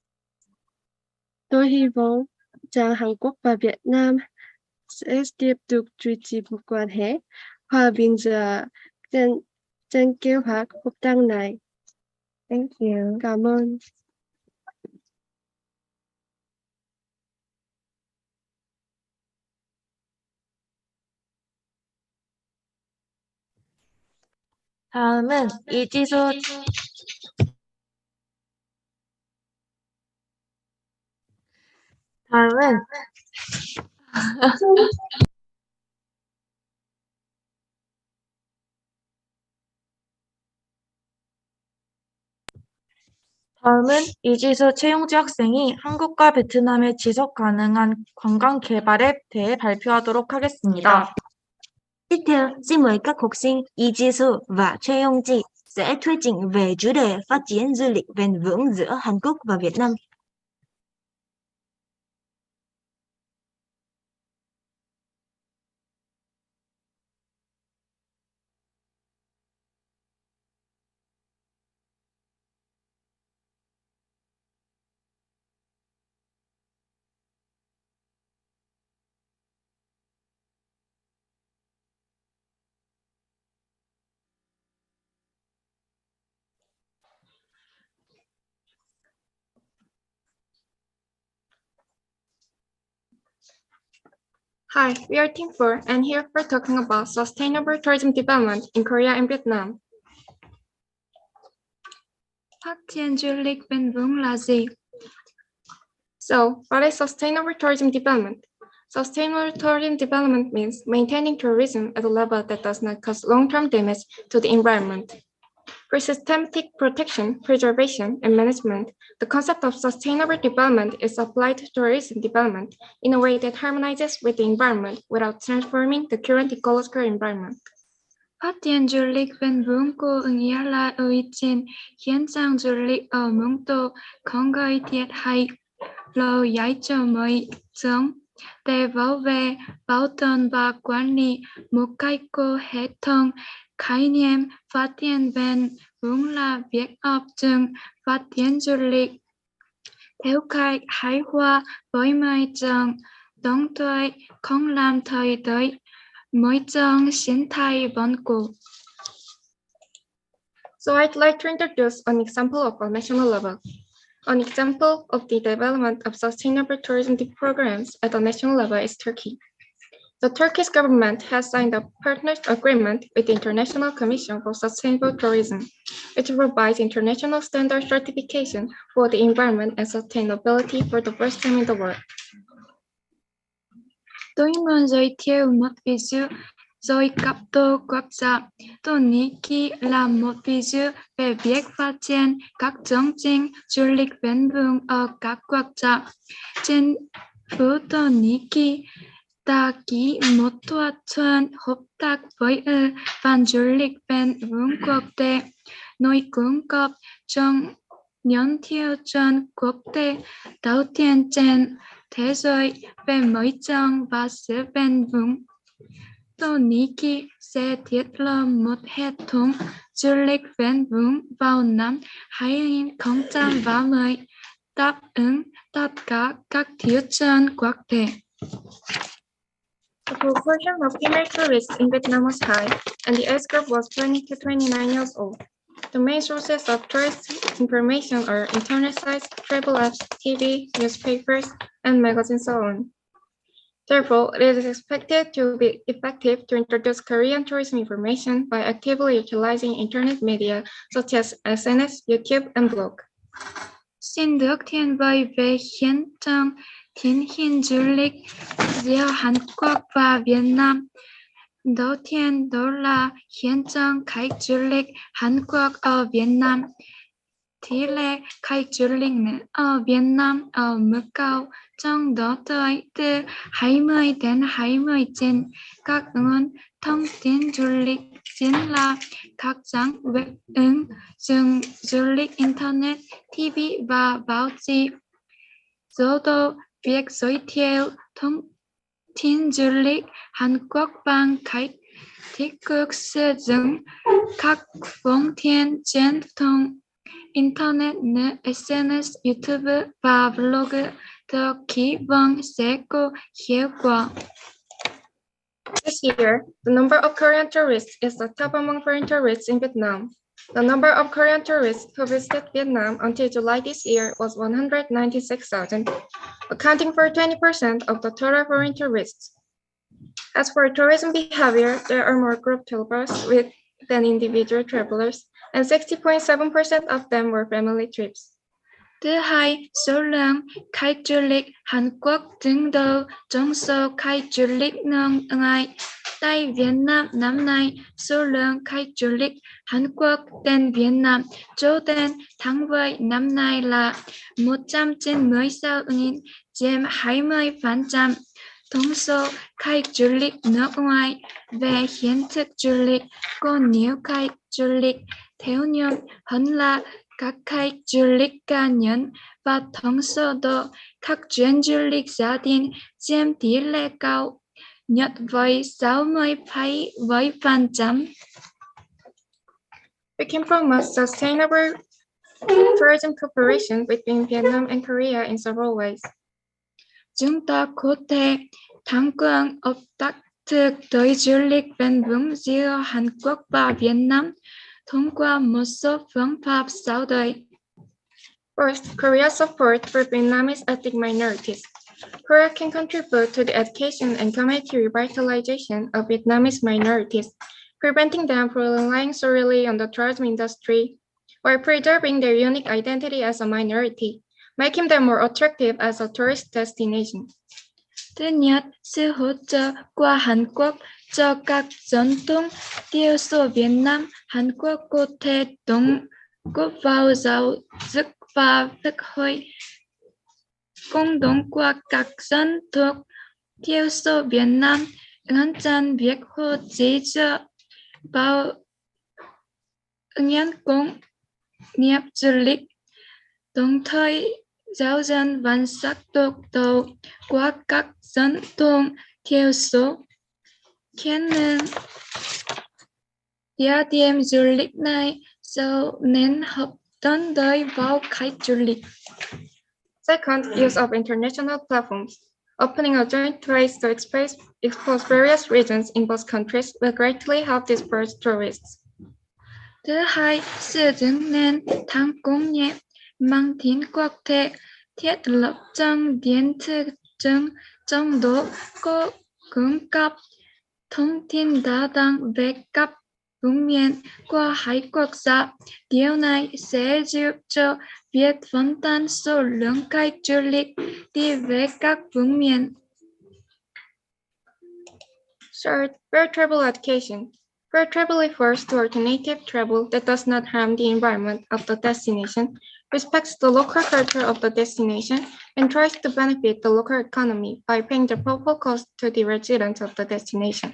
S18: Tôi hy vọng rằng Hàn Quốc và Việt Nam sẽ tiếp tục duy trì một quan hệ hòa bình giữa trên kế hoạch hợp tác này.
S2: Thank you.
S18: Cảm ơn.
S22: 다음은 이지수 다음은 다음은 이지수 최용지 학생이 한국과 베트남의 지속 가능한 관광 개발에 대해 발표하도록 하겠습니다.
S2: Tiếp theo, xin mời các học sinh Yi Ji-soo và Choi Yong-ji sẽ thuyết trình về chủ đề phát triển du lịch bền vững giữa Hàn Quốc và Việt Nam.
S19: Hi, we are Team 4 and here we're talking about sustainable tourism development in Korea and Vietnam.
S20: Phát triển du lịch bền vững là gì?
S19: So, what is sustainable tourism development? Sustainable tourism development means maintaining tourism at a level that does not cause long-term damage to the environment. For systematic protection, preservation, and management, the concept of sustainable development is applied to tourism development in a way that harmonizes with the environment without transforming the current ecological environment.
S20: Phát triển du lịch bền vững có nghĩa là ưu tiên hiện trạng du lịch ở mức độ không gây thiệt hại lâu dài cho môi trường để bảo vệ, bảo tồn và quản lý một cách có hệ thống. Khái niệm phát triển bền vững là việc áp dụng phát triển du lịch theo cách hài hòa với môi trường, đồng thời không làm thay đổi môi trường sinh thái vốn có.
S19: So I'd like to introduce an example of a national level. An example of the development of sustainable tourism programs at the national level is Turkey. The Turkish government has signed a partnership agreement with the International Commission for Sustainable Tourism, which provides international standard certification for the environment and sustainability for the first time in the world.
S20: Tôi muốn giới thiệu một ví dụ dưới cấp độ quốc gia. Thổ Nhĩ Kỳ là một ví dụ về việc phát triển các chương trình du lịch bền vững ở các quốc gia. Chính phủ Thổ Nhĩ Kỳ đã ký một thỏa thuận hợp tác với Ban du lịch bền vững quốc tế, nơi cung cấp trong những tiêu chuẩn quốc tế đầu tiên trên thế giới về môi trường và sự bền vững. Thổ Nhĩ Kỳ sẽ thiết lập một hệ thống du lịch bền vững vào năm 2030, đáp ứng tất cả các tiêu chuẩn quốc tế.
S19: The proportion of female tourists in Vietnam was high, and the age group was 20 to 29 years old. The main sources of tourist information are internet sites, travel apps, TV, newspapers, and magazines, and so on. Therefore, it is expected to be effective to introduce Korean tourism information by actively utilizing internet media such as SNS, YouTube, and blog.
S20: Xin được trình bày về hiện trạng tình hình du lịch giữa Hàn Quốc và Việt Nam. Đầu tiên đó là hiện trạng khách du lịch Hàn Quốc ở Việt Nam. Tỷ lệ khách du lịch ở Việt Nam ở mức cao trong độ tuổi từ 20 đến 29. Các nguồn thông tin du lịch chính là các trang web ứng dụng du lịch Internet, TV và báo chí. Do đó, việc giới thiệu thông tin du lịch Hàn Quốc bằng cách tích cực sử dụng các phương tiện truyền thông Internet như SNS, YouTube và blog được kỳ vọng sẽ có hiệu quả.
S19: This year, the number of Korean tourists is the top among foreign tourists in Vietnam. The number of Korean tourists who visited Vietnam until July this year was 196,000, accounting for 20% of the total foreign tourists. As for tourism behavior, there are more group tours with than individual travelers, and 60.7% of them were family trips.
S20: Thứ hai, số lượng khách du lịch Hàn Quốc đứng đầu trong số khách du lịch nước ngoài. Tại Việt Nam năm nay, số lượng khách du lịch Hàn Quốc đến Việt Nam cho đến tháng 7 năm nay là 196.000, chiếm 20%. Tổng số khách du lịch nước ngoài về hình thức du lịch có nhiều khách du lịch theo nhóm hơn là các khách du lịch cá nhân, và tổng số đó các chuyến du lịch gia đình chiếm tỷ lệ cao nhất với 60,7%.
S19: We can promote sustainable tourism cooperation between Vietnam and Korea in several ways.
S20: Chúng ta có thể tăng cường hợp tác thực tế du lịch bền vững giữa Hàn Quốc và Việt Nam thông qua một số phương pháp sau đây.
S19: First, Korea's support for Vietnamese ethnic minorities. Korea can contribute to the education and community revitalization of Vietnamese minorities, preventing them from relying solely on the tourism industry, while preserving their unique identity as a minority, making them more attractive as a tourist destination.
S20: Thứ nhất, sự hỗ trợ của Hàn Quốc cho các dân tộc thiểu số Việt Nam. Hàn Quốc có thể đóng góp vào giáo dục và phát huy cộng đồng của các dân tộc thiểu số Việt Nam, ngăn chặn việc hỗ trợ vào ứng công nghiệp du lịch, đồng thời giáo dân bản sắc độc đáo của các dân tộc thiểu số. Khiến nên địa điểm du lịch này trở nên hấp dẫn đối với khách du lịch.
S19: Second, use of international platforms. Opening a joint place to expose various regions in both countries will greatly help disperse tourists.
S20: Thứ hai, sử dụng nền tảng công nghệ mang tính quốc tế, thiết lập trang điện tử trong đó có cung cấp thông tin đa dạng về các vùng miền của hai quốc gia. Điều này sẽ giúp cho việc phân tán số lượng khách du lịch đi về các vùng miền.
S19: Third, fair travel education. Fair travel refers to alternative travel that does not harm the environment of the destination, respects the local culture of the destination, and tries to benefit the local economy by paying the proper cost to the residents of the destination.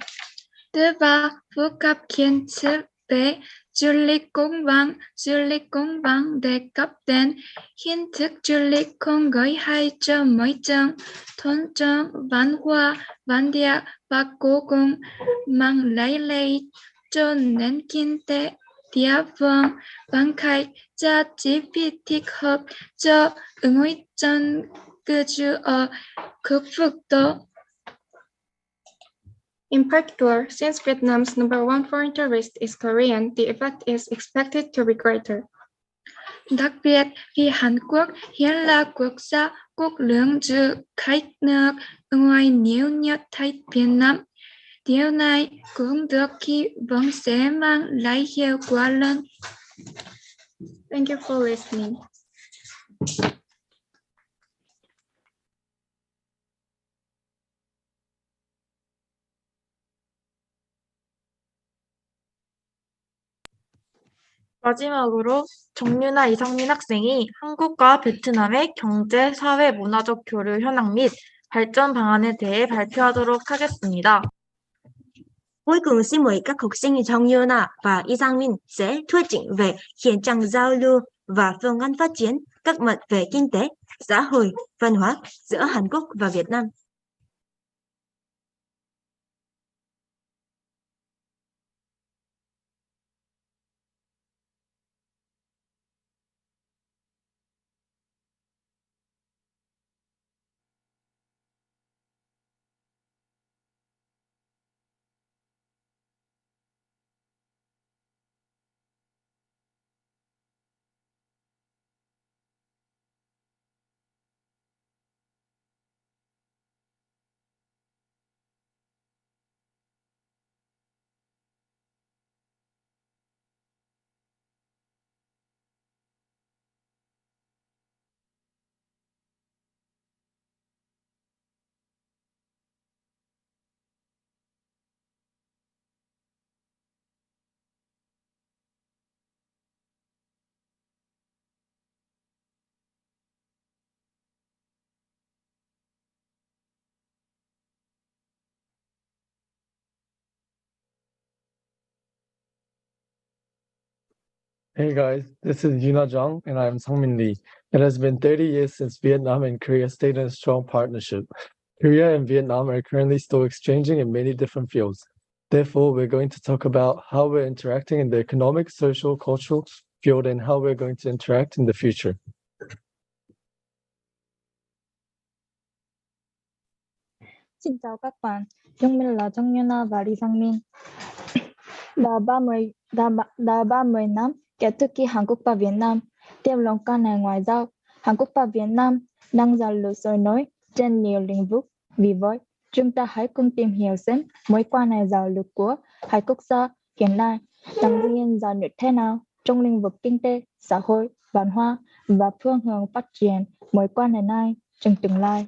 S20: Thứ ba, phổ cập kiến thức về du lịch công bằng. Du lịch công bằng đề cập đến hình thức du lịch không gây hại cho môi trường, tôn trọng văn hóa, bản địa và cố cùng mang lại lợi ích cho nền kinh tế địa phương bằng cách giá chi phí thích hợp cho người dân cư trú ở khu vực đó.
S19: In particular, since Vietnam's number one foreign tourist is Korean, the effect is expected to be greater.
S20: Đặc biệt vì Hàn Quốc hiện là quốc gia có lượng du khách nước ngoài nhiều nhất tại Việt Nam. Điều này cũng được kỳ vọng sẽ mang lại hiệu quả lớn.
S19: Thank you for listening.
S22: 마지막으로 정유나 이상민 학생이 한국과 베트남의 경제, 사회, 문화적 교류 현황 및 발전 방안에 대해 발표하도록 하겠습니다.
S2: Cuối cùng xin mời các học sinh Trong Yuna và Isangmin sẽ thuyết trình về hiện trạng giao lưu và phương án phát triển các mặt về kinh tế, xã hội, văn hóa giữa Hàn Quốc và Việt Nam.
S12: Hey guys, this is Yuna Zhang and I'm Sangmin Lee. It has been 30 years since Vietnam and Korea stayed in a strong partnership. Korea and Vietnam are currently still exchanging in many different fields. Therefore, we're going to talk about how we're interacting in the economic, social, cultural field and how we're going to interact in the future.
S21: Xin chào các bạn, chúng mình là Trong Yuna và Lee Sang-min. Đã 30 năm kể từ khi Hàn Quốc và Việt Nam tiếp lòng quan hệ ngoại giao, Hàn Quốc và Việt Nam đang giao lưu sôi nổi trên nhiều lĩnh vực. Vì vậy, chúng ta hãy cùng tìm hiểu xem mối quan hệ giao lưu của hai quốc gia hiện nay đang diễn ra như thế nào trong lĩnh vực kinh tế, xã hội, văn hóa và phương hướng phát triển mối quan hệ này trong tương lai.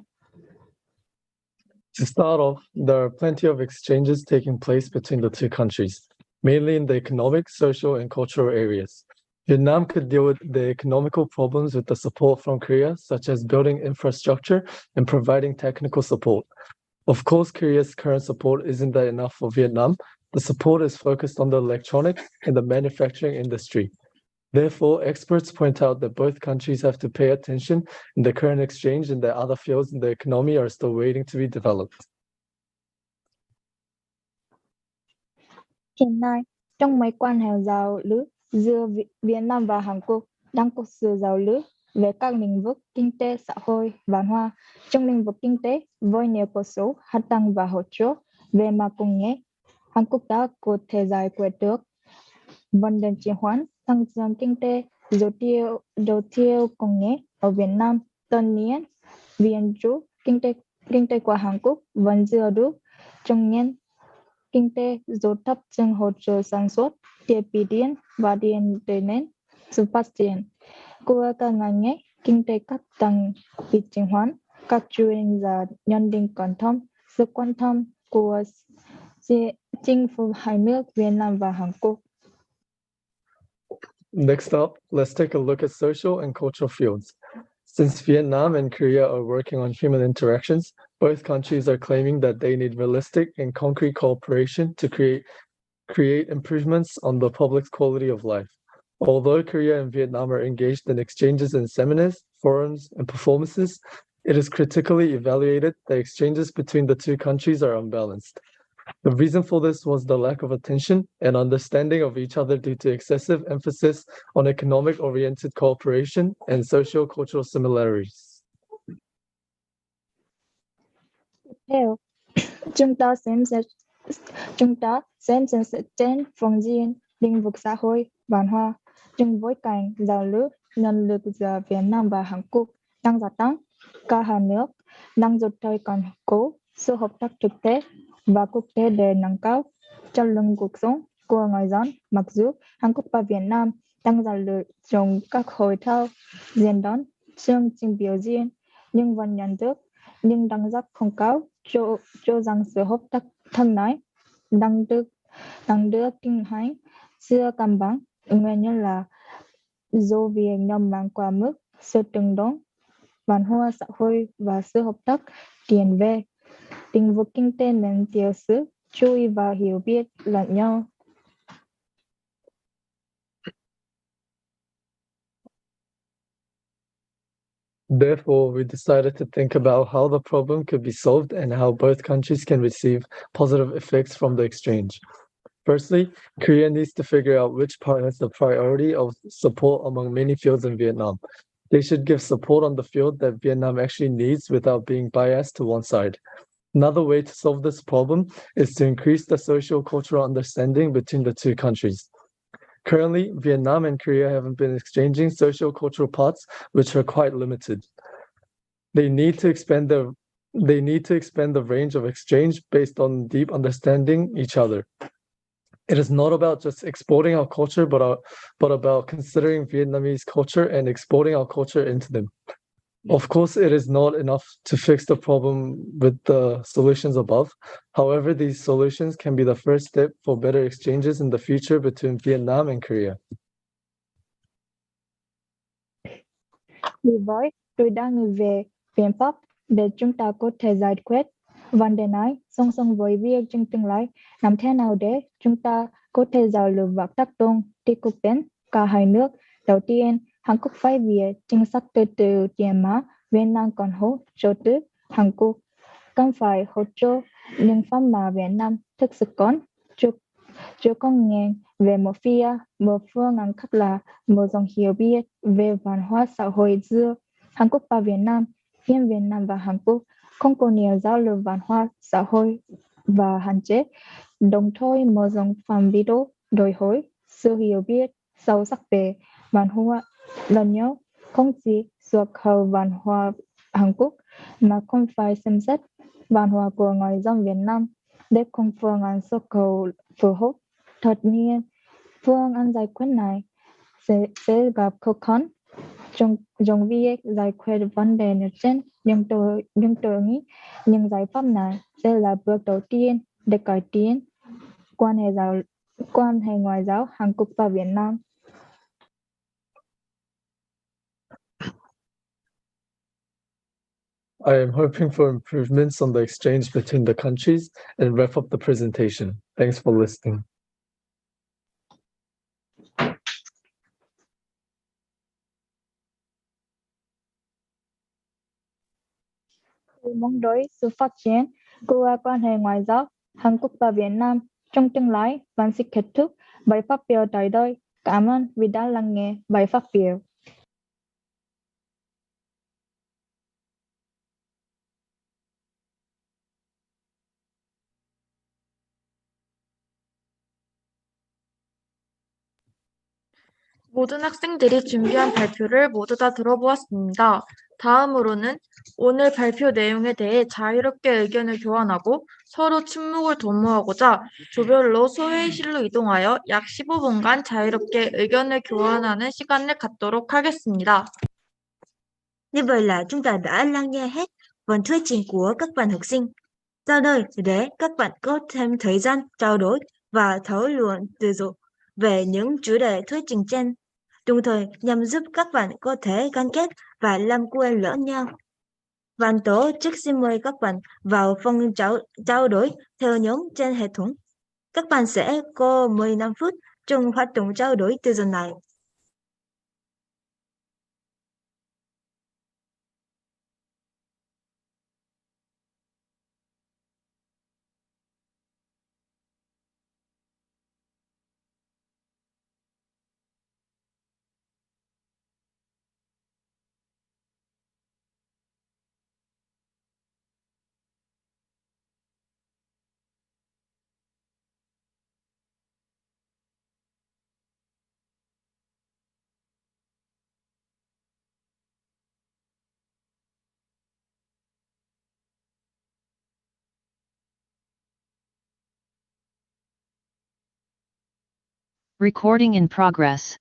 S12: To start off, there are plenty of exchanges taking place between the two countries, mainly in the economic, social, and cultural areas. Vietnam could deal with the economical problems with the support from Korea, such as building infrastructure and providing technical support. Of course, Korea's current support isn't that enough for Vietnam. The support is focused on the electronics and the manufacturing industry. Therefore, experts point out that both countries have to pay attention in the current exchange and that other fields in the economy are still waiting to be developed.
S21: Hiện nay, trong mối quan hệ giao lưu giữa Việt Nam và Hàn Quốc đang có sự giao lưu về các lĩnh vực kinh tế, xã hội, văn hóa. Trong lĩnh vực kinh tế, với nhiều cơ số hạ tầng và hỗ trợ về mặt công nghệ, Hàn Quốc đã có thể giải quyết được vấn đề trì hoãn tăng trưởng kinh tế, đầu tư công nghệ ở Việt Nam. Tất nhiên, viện trợ kinh tế của Hàn Quốc vẫn chưa đủ trong nền kinh tế do thấp trong hỗ trợ sản xuất, thiết bị điện và điện trở nên sự phát triển của các ngành nghề kinh tế các tầng bị trì hoãn. Các chuyên gia nhận định cần sự quan tâm của chính phủ hai nước Việt Nam và Hàn Quốc.
S12: Next up, let's take a look at social and cultural fields. Since Vietnam and Korea are working on human interactions, both countries are claiming that they need realistic and concrete cooperation to create improvements on the public's quality of life. Although Korea and Vietnam are engaged in exchanges in seminars, forums, and performances, it is critically evaluated that exchanges between the two countries are unbalanced. The reason for this was the lack of attention and understanding of each other due to excessive emphasis on economic-oriented cooperation and social-cultural similarities.
S21: Tiếp theo, chúng ta xem xét trên phương diện lĩnh vực xã hội, văn hóa. Trong bối cảnh giao lưu nhân lực giữa Việt Nam và Hàn Quốc đang gia tăng, cả hai nước đang dốc thời củng cố sự hợp tác thực tế và quốc tế để nâng cao chất lượng cuộc sống của người dân. Mặc dù Hàn Quốc và Việt Nam đang giao lưu trong các hội thảo, diễn đàn, chương trình biểu diễn, nhưng vẫn nhận được những đánh giá không cao cho rằng sự hợp tác thân này đang được tiến hành chưa cân bằng. Nguyên nhân là do việc nhằm mang quá mức sự tương đồng văn hóa xã hội và sự hợp tác tiền về lĩnh vực kinh tế nên thiếu sự chú ý và hiểu biết lẫn nhau.
S12: Therefore, we decided to think about how the problem could be solved and how both countries can receive positive effects from the exchange. Firstly, Korea needs to figure out which part has the priority of support among many fields in Vietnam. They should give support on the field that Vietnam actually needs without being biased to one side. Another way to solve this problem is to increase the social-cultural understanding between the two countries. Currently, Vietnam and Korea haven't been exchanging social-cultural parts, which are quite limited. They need to expand the range of exchange based on deep understanding each other. It is not about just exporting our culture, but about considering Vietnamese culture and exporting our culture into them. Of course, it is not enough to fix the problem with the solutions above. However, these solutions can be the first step for better exchanges in the future between Vietnam and Korea.
S21: Vì vậy, tôi đang nghĩ về biện pháp để chúng ta có thể giải quyết vấn đề này song song với việc trong tương lai làm thế nào để chúng ta có thể giao lưu và tác động tích cực đến cả hai nước. Đầu tiên, Hàn Quốc phải về chính sách từ từ tiền mà Việt Nam còn hỗ trợ từ Hàn Quốc. Cần phải hỗ trợ những phần mà Việt Nam thực sự còn chưa có nghe về một phía, một phương án khác là một dòng hiểu biết về văn hóa xã hội giữa Hàn Quốc và Việt Nam. Hiện Việt Nam và Hàn Quốc không có nhiều giao lưu văn hóa xã hội và hạn chế, đồng thời mở rộng phạm vi đòi hỏi sự hiểu biết sâu sắc về văn hóa lẫn nhau. Không chỉ xuất khẩu văn hóa Hàn Quốc mà còn phải xem xét văn hóa của người dân Việt Nam để có phương án xuất khẩu phù hợp. Tất nhiên, phương án giải quyết này sẽ gặp khó khăn trong việc giải quyết vấn đề nêu trên, nhưng tôi nghĩ những giải pháp này sẽ là bước đầu tiên để cải thiện quan hệ ngoại giao Hàn Quốc và Việt Nam.
S12: I am hoping for improvements on the exchange between the countries and wrap up the presentation. Thanks for listening.
S21: Tôi mong đợi sự phát triển của quan hệ ngoại giao Hàn Quốc và Việt Nam trong tương lai và sẽ kết thúc bài phát biểu tại đây. Cảm ơn vì đã lắng nghe bài phát biểu.
S22: 모든 학생들이 준비한 발표를 모두 다 들어보았습니다. 다음으로는 오늘 발표 내용에 대해 자유롭게 의견을 교환하고 서로 침묵을 도모하고자 조별로 소회의실로 이동하여 약 15분간 자유롭게 의견을 교환하는 시간을 갖도록 하겠습니다.
S2: Như vậy là chúng ta đã lắng nghe hết phần thuyết trình của các bạn học sinh. Sau đây để các bạn có thêm thời gian trao đổi và thảo luận tự do về những chủ đề thuyết trình trên, đồng thời nhằm giúp các bạn có thể gắn kết và làm quen lẫn nhau. Ban tổ chức xin mời các bạn vào phòng trao đổi theo nhóm trên hệ thống. Các bạn sẽ có 15 phút trong hoạt động trao đổi tự do này.
S4: Recording in progress.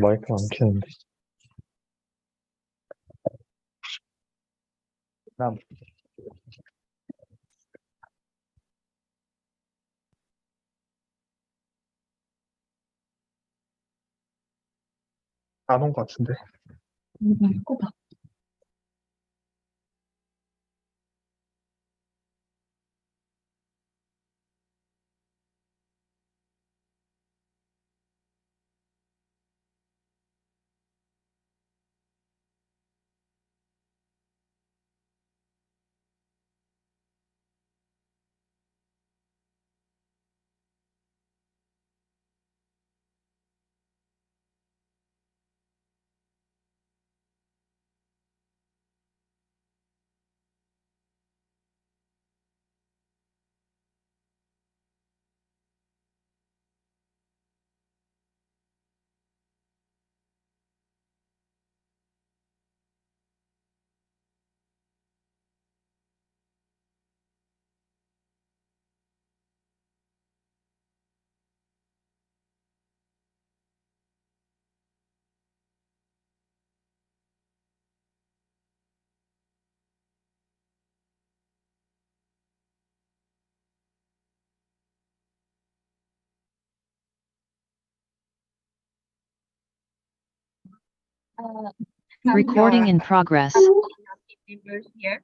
S12: 마이크 안 켰는데.
S6: 다음.
S9: 안 온 것 같은데.
S4: Recording in progress.
S2: Members here.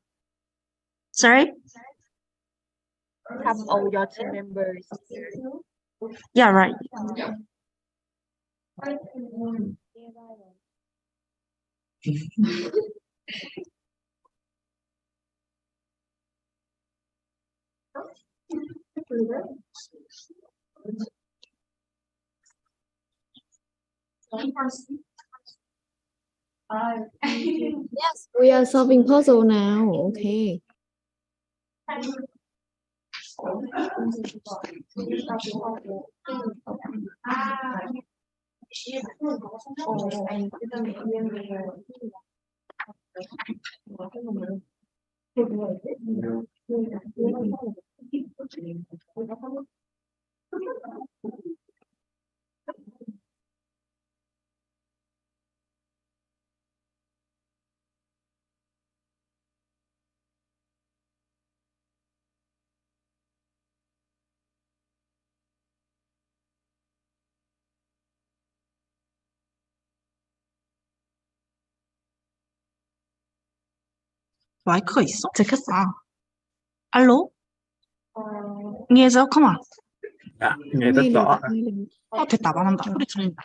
S2: Sorry? Have all your team members here. Yeah, right.
S21: Yes, we are solving puzzle now. Okay.
S10: 마이크가 있어? 아, 알로? nghe rõ không ạ?
S6: Dạ, nghe rất rõ.
S10: 됐다, 말한다. 소리 들린다.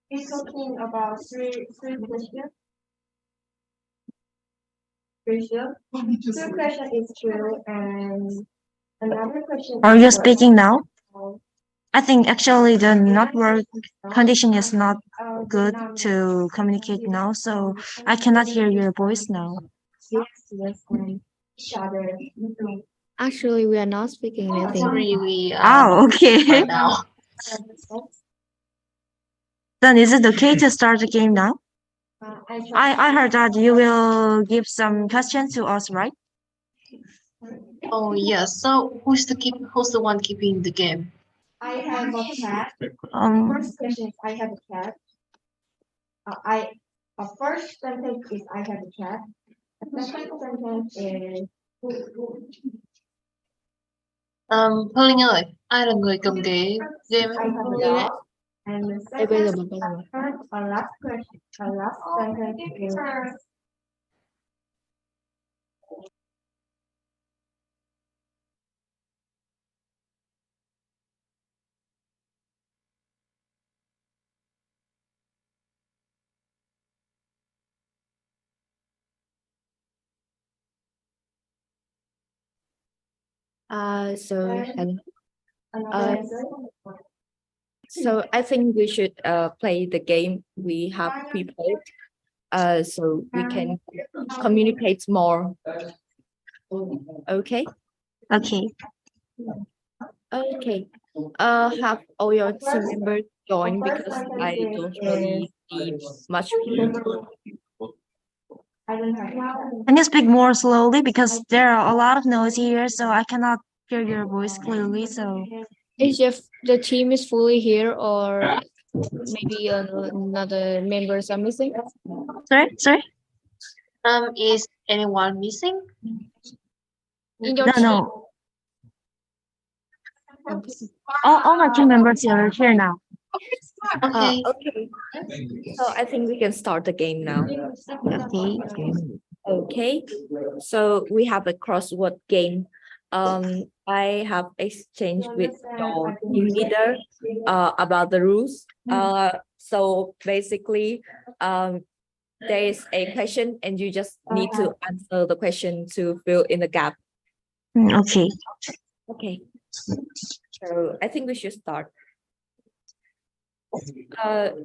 S2: He's talking about three questions. Two question is true and another question. Are you speaking now? I think actually the network condition is not good to communicate now, so I cannot hear your voice now. Yes, each other.
S21: Actually, we are not speaking anything.
S2: Sorry, we okay. Right now. Then is it okay to start the game now? I heard that you will give some questions to us, right?
S23: Oh yes. So who's the one keeping the game?
S2: I have a cat. First question is I have a cat. First sentence is I have a cat. The second sentence is
S23: Hương Linh ơi, ai là người cầm cái game
S2: I have a dog. And the second, last question, last sentence is
S1: So I think we should play the game we have prepared so we can communicate more. Okay?
S2: okay.
S1: Okay. Have all your team members join because I don't really see much people.
S2: Can you speak more slowly because there are a lot of noise here, so I cannot hear your voice clearly. So
S21: Is if the team is fully here or maybe another members are missing?
S2: sorry.
S23: Is anyone missing?
S21: In your
S2: No. All my team members are here now.
S23: Okay.
S1: Okay. So I think we can start the game now.
S2: Okay.
S1: Okay. So we have a crossword game. I have exchanged with your team leader about the rules. So basically, there is a question and you just need to answer the question to fill in the gap.
S2: Okay.
S1: Okay. So I think we should start.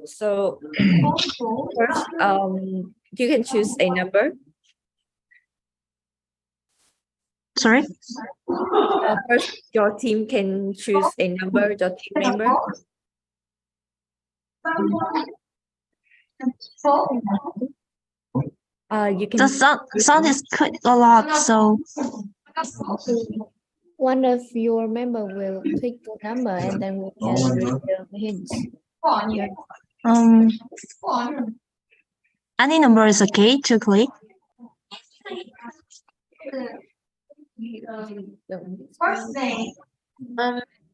S1: So first, you can choose a number.
S2: Sorry.
S1: First, your team can choose a number. Your team member. You can.
S2: The sound is quite a lot, so
S21: one of your member will pick the number and then we can reveal the hints.
S2: Any number is okay to click.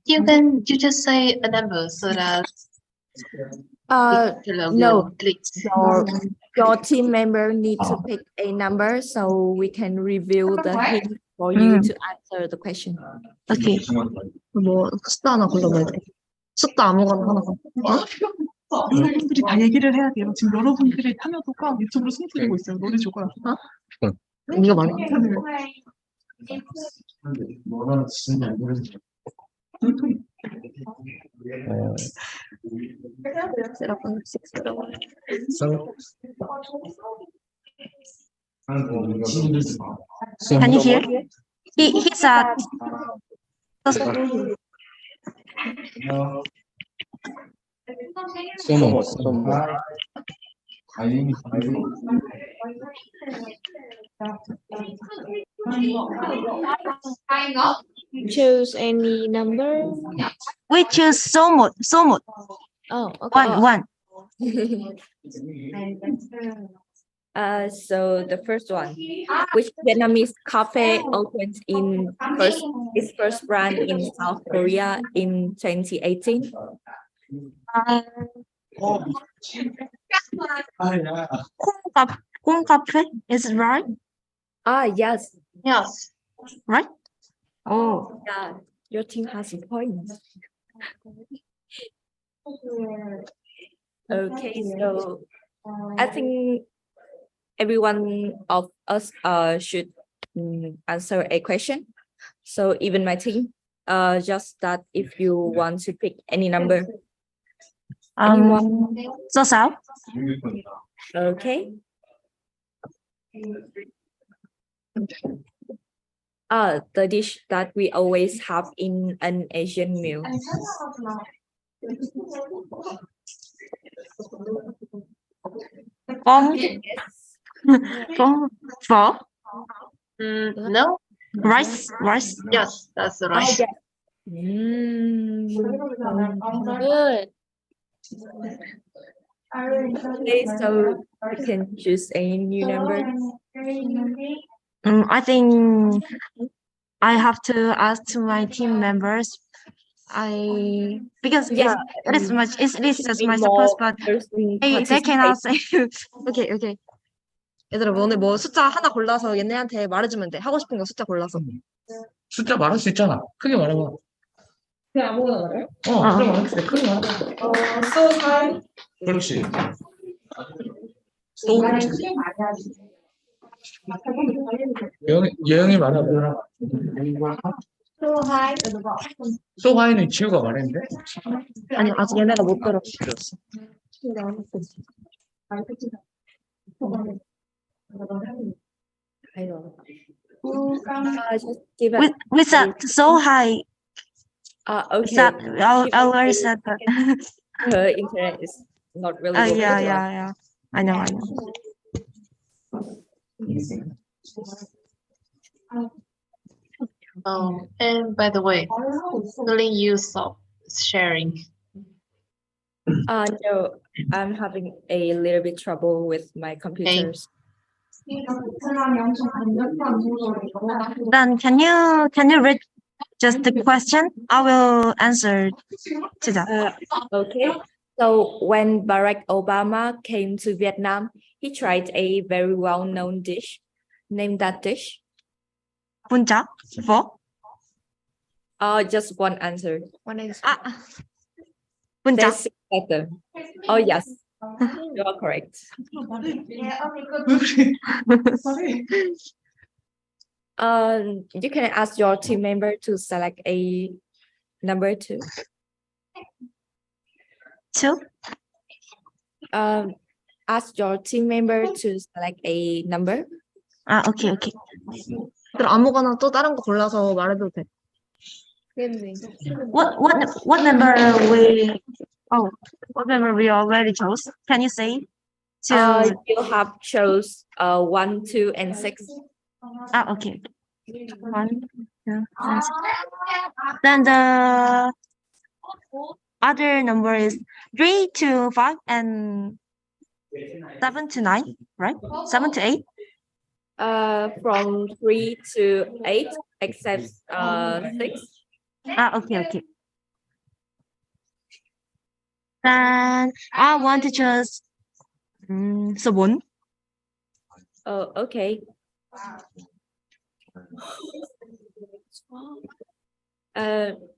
S23: You just say a number so that
S1: no, your team member need to pick a number so we can reveal the hint for you to answer the question.
S2: Okay. 뭐 숫자 하나 골라봐야 돼. 숫자 아무거나 하나.
S10: 여러분들이 다 얘기를 해야 돼요. 지금 여러분들의 참여도가 유튜브로 숨기고 있어요. 노래 조가.
S2: 이거 많아. Can you hear? He's at.
S21: Choose any number.
S2: We choose Somut.
S21: Oh, okay.
S2: One.
S1: So the first one, which Vietnamese cafe opened its first brand in South Korea in 2018?
S2: Home cafe, is it right?
S1: Yes.
S23: Yes.
S2: Right? Oh.
S1: Yeah, your team has a point. Okay, so I think everyone of us should answer a question. So even my team, just that if you want to pick any number.
S2: So sao?
S1: Okay. The dish that we always have in an Asian meal.
S2: Phở?
S23: No.
S2: Rice?
S23: Yes, that's right.
S21: Good.
S1: Okay, so you can choose a new number.
S2: I think I have to ask to my team members. Because it is as much supposed, but they cannot say. Okay. 얘들아, 오늘 뭐 숫자 하나 골라서 얘네한테 말해주면 돼. 하고 싶은 거 숫자 골라서.
S6: 숫자 말할 수 있잖아. 크게 말해봐.
S2: 그냥 아무거나 말해?
S6: 크게 말해. 크게 말해.
S2: 소살.
S6: 그렇지. 예영이 말하더라. 소하이는 지우가 말했는데?
S2: 아니, 아직 얘네가 못 들었어. We said so high
S1: Okay.
S2: I already said that.
S1: Her internet is not really working.
S2: Yeah. I know.
S23: And by the way, only use of sharing.
S1: No, I'm having a little bit trouble with my computers.
S2: Then can you read just the question? I will answer to that.
S1: Okay. So when Barack Obama came to Vietnam, he tried a very well-known dish. Name that dish.
S2: Bún chả, phở.
S1: Just one answer.
S23: One answer.
S2: Bún chả.
S1: Oh yes, you are correct. You can ask your team member to select a number 2.
S2: 2.
S1: Ask your team member to select a number.
S2: Okay.
S10: 그럼 아무거나 또 다른 거 골라서 말해도 돼.
S2: What number we already chose? Can you say?
S1: You have chose 1, 2, and 6.
S2: Okay. 1, 2, and 6. Then the other number is 3 to 5 and 7 to 9, right? 7 to 8.
S1: From 3 to 8, except 6.
S2: Okay. Then I want to choose số 4.
S1: Oh, okay.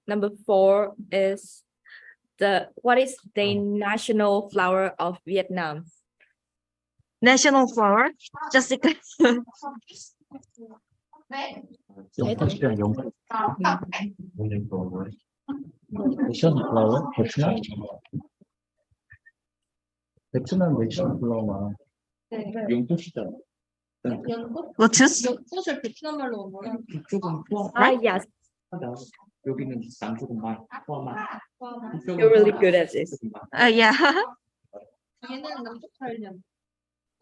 S1: Number 4 is what is the national flower of Vietnam?
S2: National flower? Jessica.
S6: national flower? 베트남 내셔널 플라워가 연꽃이잖아.
S2: Lotus?
S10: 연꽃을 베트남 말로 뭐라?
S6: 이쪽은
S1: Yes.
S6: 여기는 남쪽은 포함한.
S1: You're really good at this.
S2: Yeah.
S10: 얘는 남쪽 살련.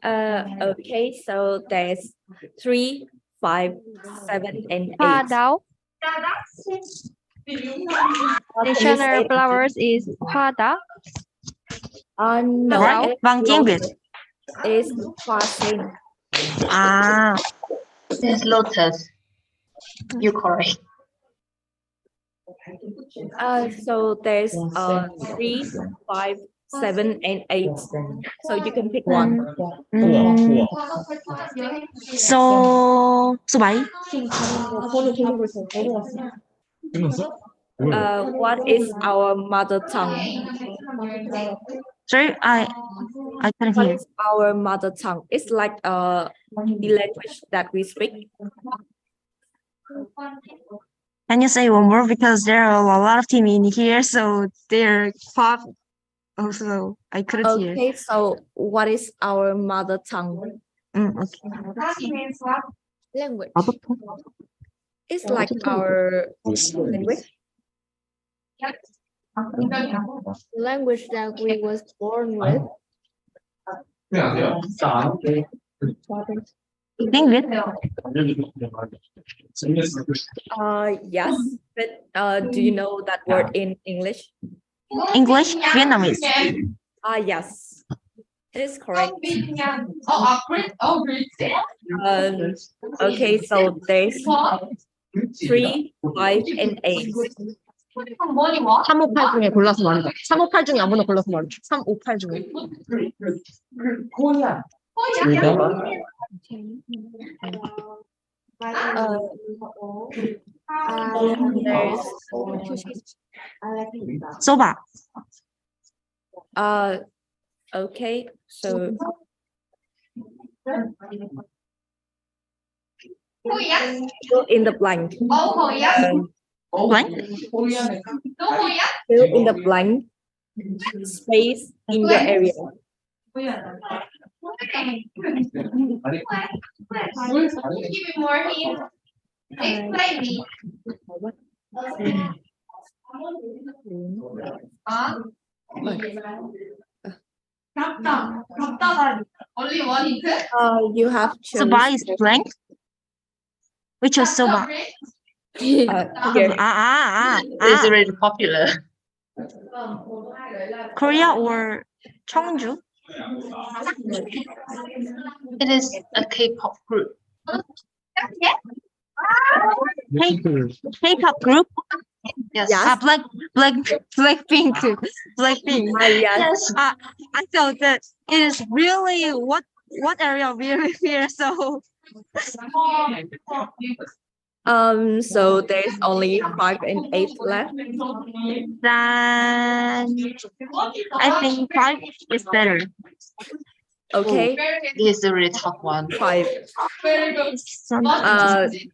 S1: Okay, so there's 3, 5, 7, and 8.
S21: Hoa đào. National flowers is hoa đào.
S1: No,
S2: right? Vàng Chiên Việt.
S1: Is hoa sen.
S23: It's lotus. You're correct.
S1: So there's 3, 5, 7, and 8. So you can pick one.
S2: số 7.
S1: What is our mother tongue?
S2: Sorry, I couldn't
S1: What
S2: hear.
S1: is our mother tongue? It's like the language that we speak.
S2: Can you say one more, because there are a lot of team in here, so they're pop. Also, I couldn't hear.
S1: Okay, so what is our mother tongue?
S2: Okay.
S1: Language. It's like our language. Language that we was born with.
S2: English?
S1: Yes, but do you know that word in English?
S2: English, Vietnamese.
S1: Yes, it is correct. Okay, so there's 3, 5, and 8.
S10: 358 중에 골라서 말해봐. 358 중에 아무나 골라서 말해봐. 358 중에.
S2: 소바.
S1: Okay, so fill in the blank.
S2: Blank?
S1: Fill in the blank space in your area. You have chosen.
S2: Soba is blank. We chose soba.
S1: Here.
S23: It's really popular.
S2: Korea or 청주?
S23: It is a K-pop group.
S2: K-pop group?
S23: Yes.
S2: Blackpink. Blackpink.
S1: Yes.
S2: I thought that it is really what area we're here, so
S1: So there's only 5 and 8 left.
S2: then I think 5 is better.
S1: Okay.
S23: This is the really tough one.
S1: 5.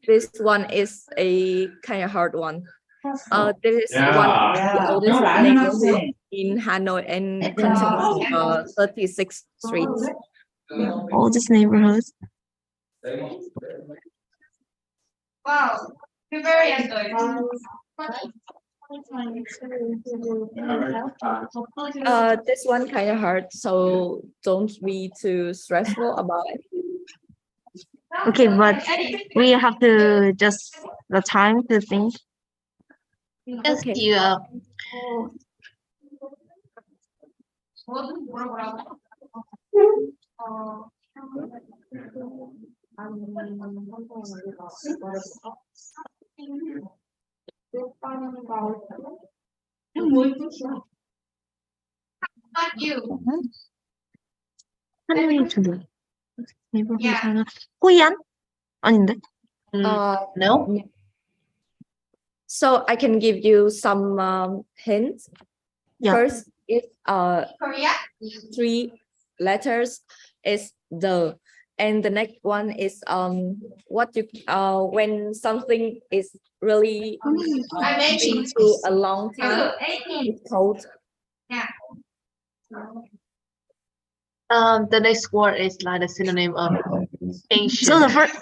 S1: This one is a kind of hard one. This is one of the oldest neighborhood in Hanoi and contains 36 streets.
S2: Oldest neighborhood.
S20: Wow, you're very enjoying.
S1: This one kind of hard, so don't be too stressful about it.
S2: Okay, but we have to just the time to think.
S23: Yes,
S1: Okay.
S23: you
S2: 하늘이 두 개. neighborhood 하나. 호이안? 아닌데?
S23: no.
S1: So I can give you some hints.
S2: Yeah.
S1: First is
S20: Korea?
S1: 3 letters is the, and the next one is what you when something is really been through a long time, it's called.
S20: Yeah.
S23: The next word is like a synonym of ancient.
S2: So the first,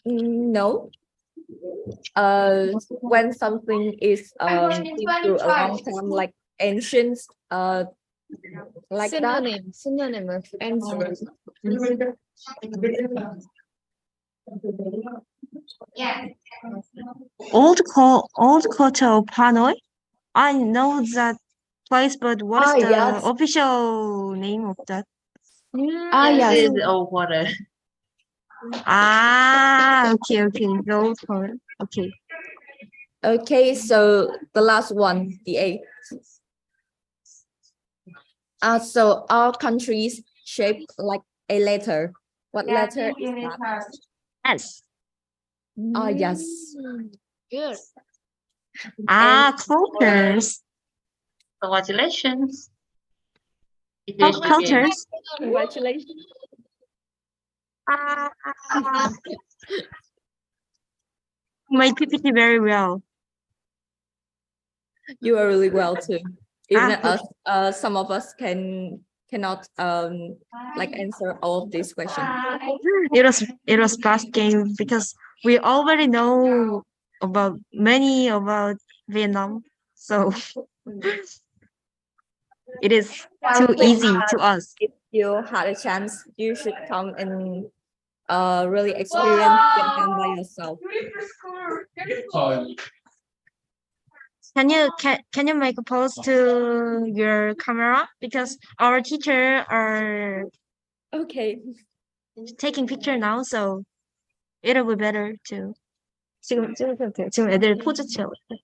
S1: No. When something is been through a long time, like ancient, like
S22: synonym of answer.
S20: Yeah.
S2: old culture of Hanoi. I know that place, but what is the
S1: yes.
S2: official name of that?
S23: This is old water.
S2: Okay. Old culture. Okay.
S1: Okay, so the last one, the 8th. So our countries shaped like a letter. What letter is that?
S2: S.
S1: Yes.
S22: Good.
S2: Cultures.
S23: Congratulations.
S2: Cultures.
S1: Congratulations.
S2: Made PPT very well.
S1: You are really well too. Even us, some of us cannot like answer all of these questions.
S2: It was fast game because we already know about Vietnam, so it is too easy to us.
S1: If you had a chance, you should come and really experience Vietnam by yourself.
S2: Can you make a pose to your camera, because our teacher are taking picture now, so it'll be better to 지금 찍으셔도 돼요. 지금 애들 포즈 취하고 있어요.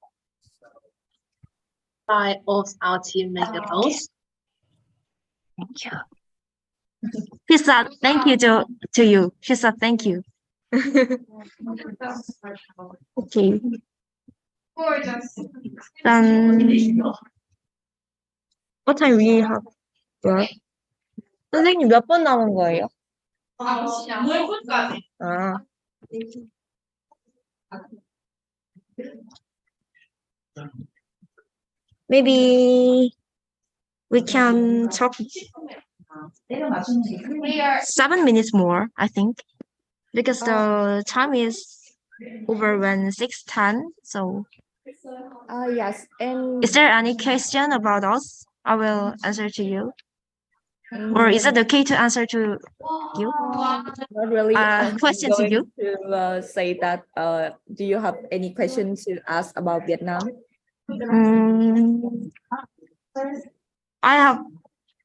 S23: 5 of our team make a pose.
S2: Thank you. She said thank you to you. She said thank you. Okay.
S20: Gorgeous.
S2: What time we have? 선생님 몇 번 남은 거예요?
S20: 10분까지.
S2: Maybe we can talk 7 minutes more, I think, because the time is over when 6:10. So
S1: Yes, and
S2: is there any question about us? I will answer to you. Or is it okay to answer to you?
S1: not really.
S2: Question to you.
S1: To say that. Do you have any questions to ask about Vietnam?
S2: I have.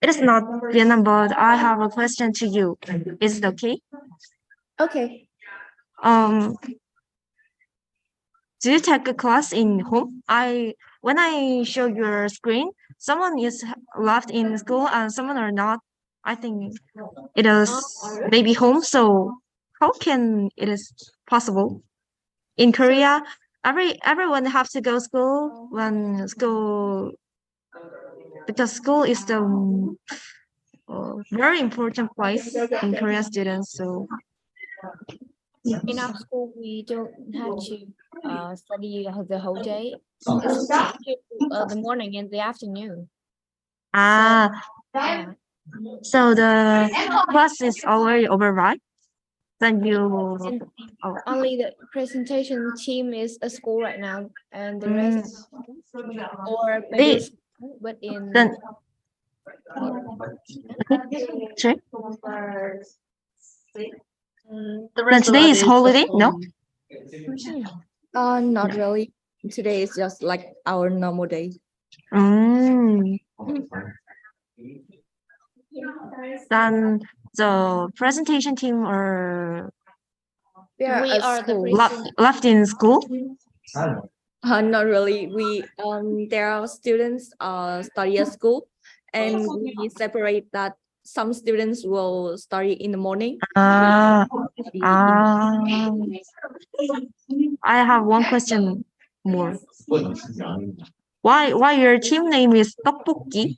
S2: It is not Vietnam, but I have a question to you. Is it okay?
S1: Okay.
S2: Do you take a class in home? When I show your screen, someone is left in school and someone are not. I think it is maybe home. So how can it is possible? In Korea, everyone have to go school when school, because school is the very important place in Korean students. So
S21: In our school, we don't have to study the whole day. It's the morning and the afternoon.
S2: So the class is already over, right? Then you
S21: only the presentation team is a school right now, and the rest or maybe but in
S2: Sorry?
S21: the
S2: today is holiday, no?
S1: Not really. Today is just like our normal day.
S2: Then the presentation team are
S21: we are the
S2: left in school.
S1: Not really. We there are students study at school, and we separate that. Some students will study in the morning.
S2: I have one question more. Why your team name is 떡볶이?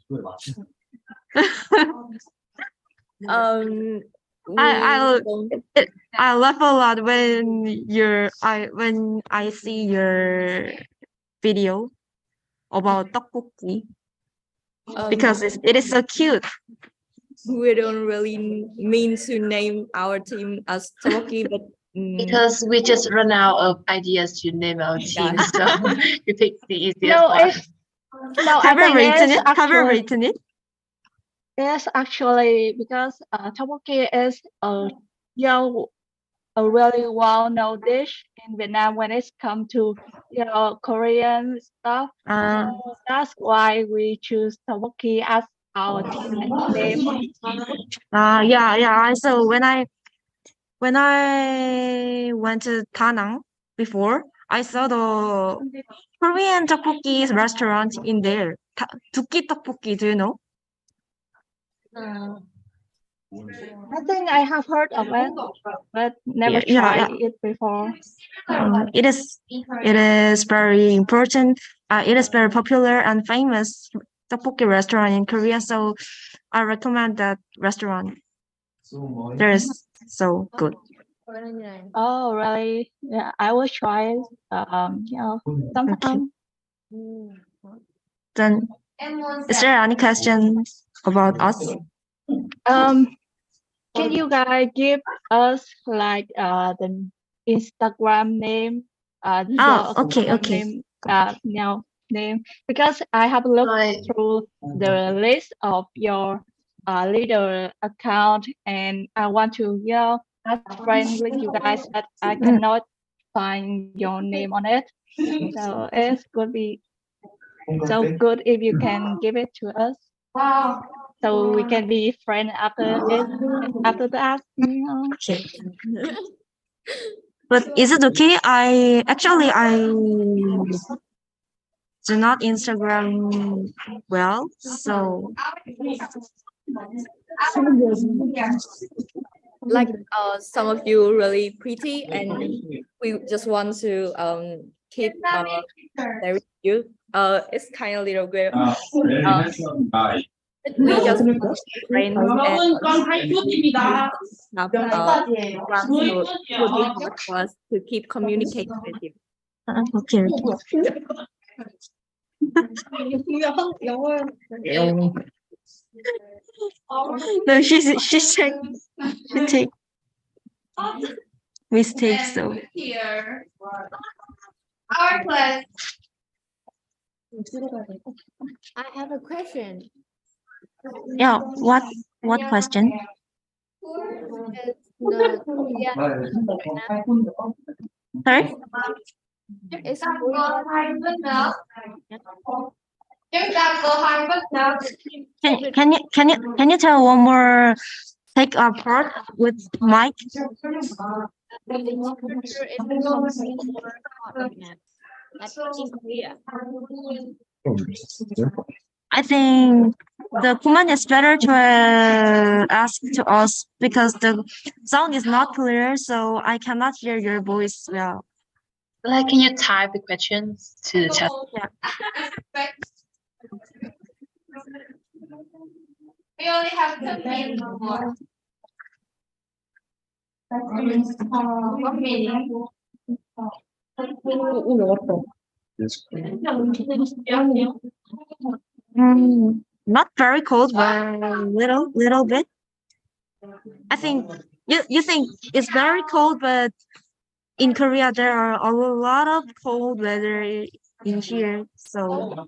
S2: I laugh a lot when I see your video about 떡볶이, because it is so cute.
S1: We don't really mean to name our team as 떡볶이, but
S23: because we just run out of ideas to name our team, so you pick the easiest one.
S2: Have you written it?
S8: Yes, actually, because tteokbokki is a really well-known dish in Vietnam when it's come to Korean stuff. So that's why we choose tteokbokki as our team name.
S2: So when I went to Da Nang before, I saw the Korean tteokbokki restaurant in there. Dukki tteokbokki, do you know?
S8: I think I have heard of it, but never tried it before.
S2: It is very important. It is very popular and famous tteokbokki restaurant in Korea. So I recommend that restaurant. There is so good.
S8: Oh, really? Yeah, I will try it. Sometime.
S2: Then, is there any questions about us?
S8: Can you guys give us like the Instagram name? Name, because I have looked through the list of your leader account, and I want to add friends with you guys, but I cannot find your name on it. So it could be so good if you can give it to us, so we can be friends after that.
S2: Okay. But is it okay? I do not Instagram well, so
S1: like some of you really pretty, and we just want to keep there with you. It's kind of little weird. We just friends and would be hard for us to keep communicating with you.
S2: Okay. No, she take mistakes. So
S20: Here. Our class.
S11: I have a question.
S2: yeah, what question?
S11: The Korean
S2: Sorry?
S11: is Korean.
S2: Can you tell one more take our part with Mike?
S11: In Korea.
S2: I think the command is better to ask to us because the sound is not clear, so I cannot hear your voice well.
S23: Like, can you type the questions to the chat?
S2: Yeah.
S20: We only have 10 minutes more. 1 minute.
S2: Not very cold, but little bit. I think you think it's very cold, but in Korea there are a lot of cold weather in here, so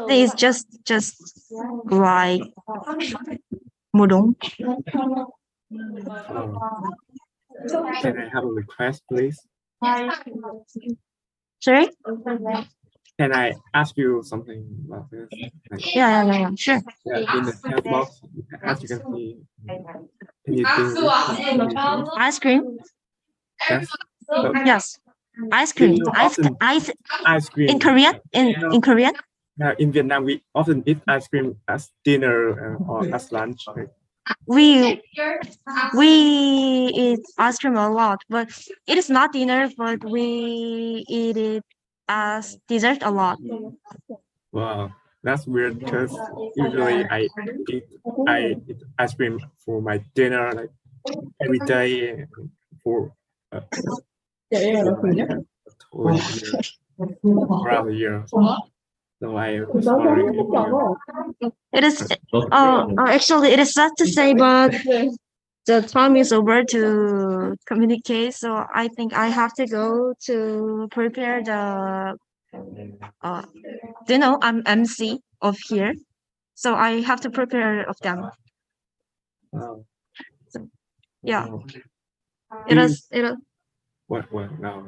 S2: it's just like mùa đông.
S6: Can I have a request, please?
S2: Sorry?
S6: Can I ask you something about this?
S2: Yeah, sure.
S6: Yeah, in the chat box, as you can see, can you do
S2: Ice cream?
S6: Yes.
S2: Yes. Ice cream.
S6: Ice cream.
S2: In Korean? In Korean?
S6: In Vietnam, we often eat ice cream as dinner or as lunch. Right?
S2: We eat ice cream a lot, but it is not dinner, but we eat it as dessert a lot.
S6: Wow, that's weird because usually I eat ice cream for my dinner like every day for whole year, around a year. So I was wondering if you...
S2: It is actually it is sad to say, but the time is over to communicate. So I think I have to go to prepare the I'm MC of here, so I have to prepare of them.
S6: Wow.
S2: So, yeah.
S6: Wow.
S2: It is.
S6: What now?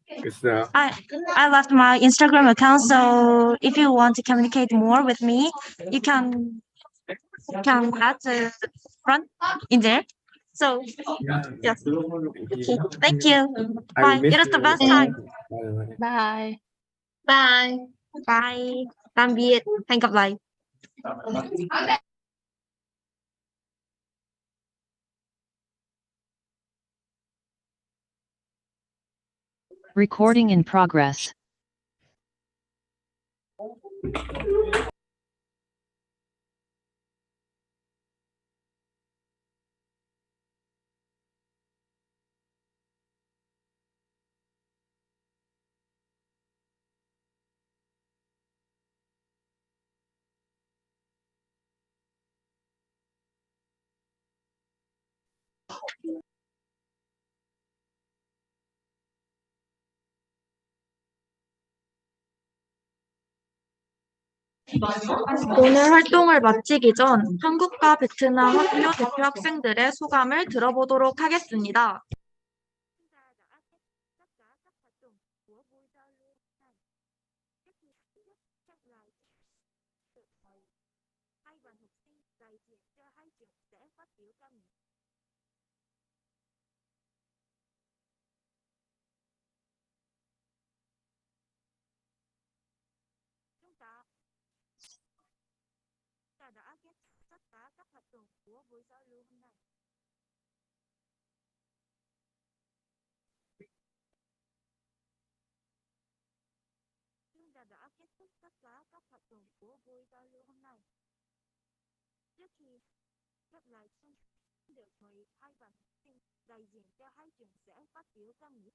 S6: It's
S2: I left my Instagram account, so if you want to communicate more with me, you can add the front in there. So yes. Thank you. Bye. It is the best time.
S8: Bye.
S23: Bye.
S2: Bye. Tạm biệt. Hẹn gặp lại.
S4: Recording in progress.
S22: 오늘 활동을 마치기 전 한국과 베트남 학교 대표 학생들의 소감을 들어보도록 하겠습니다. Trước khi khép lại chương trình được mời hai bạn học sinh đại diện cho hai trường sẽ phát biểu cảm nghĩ.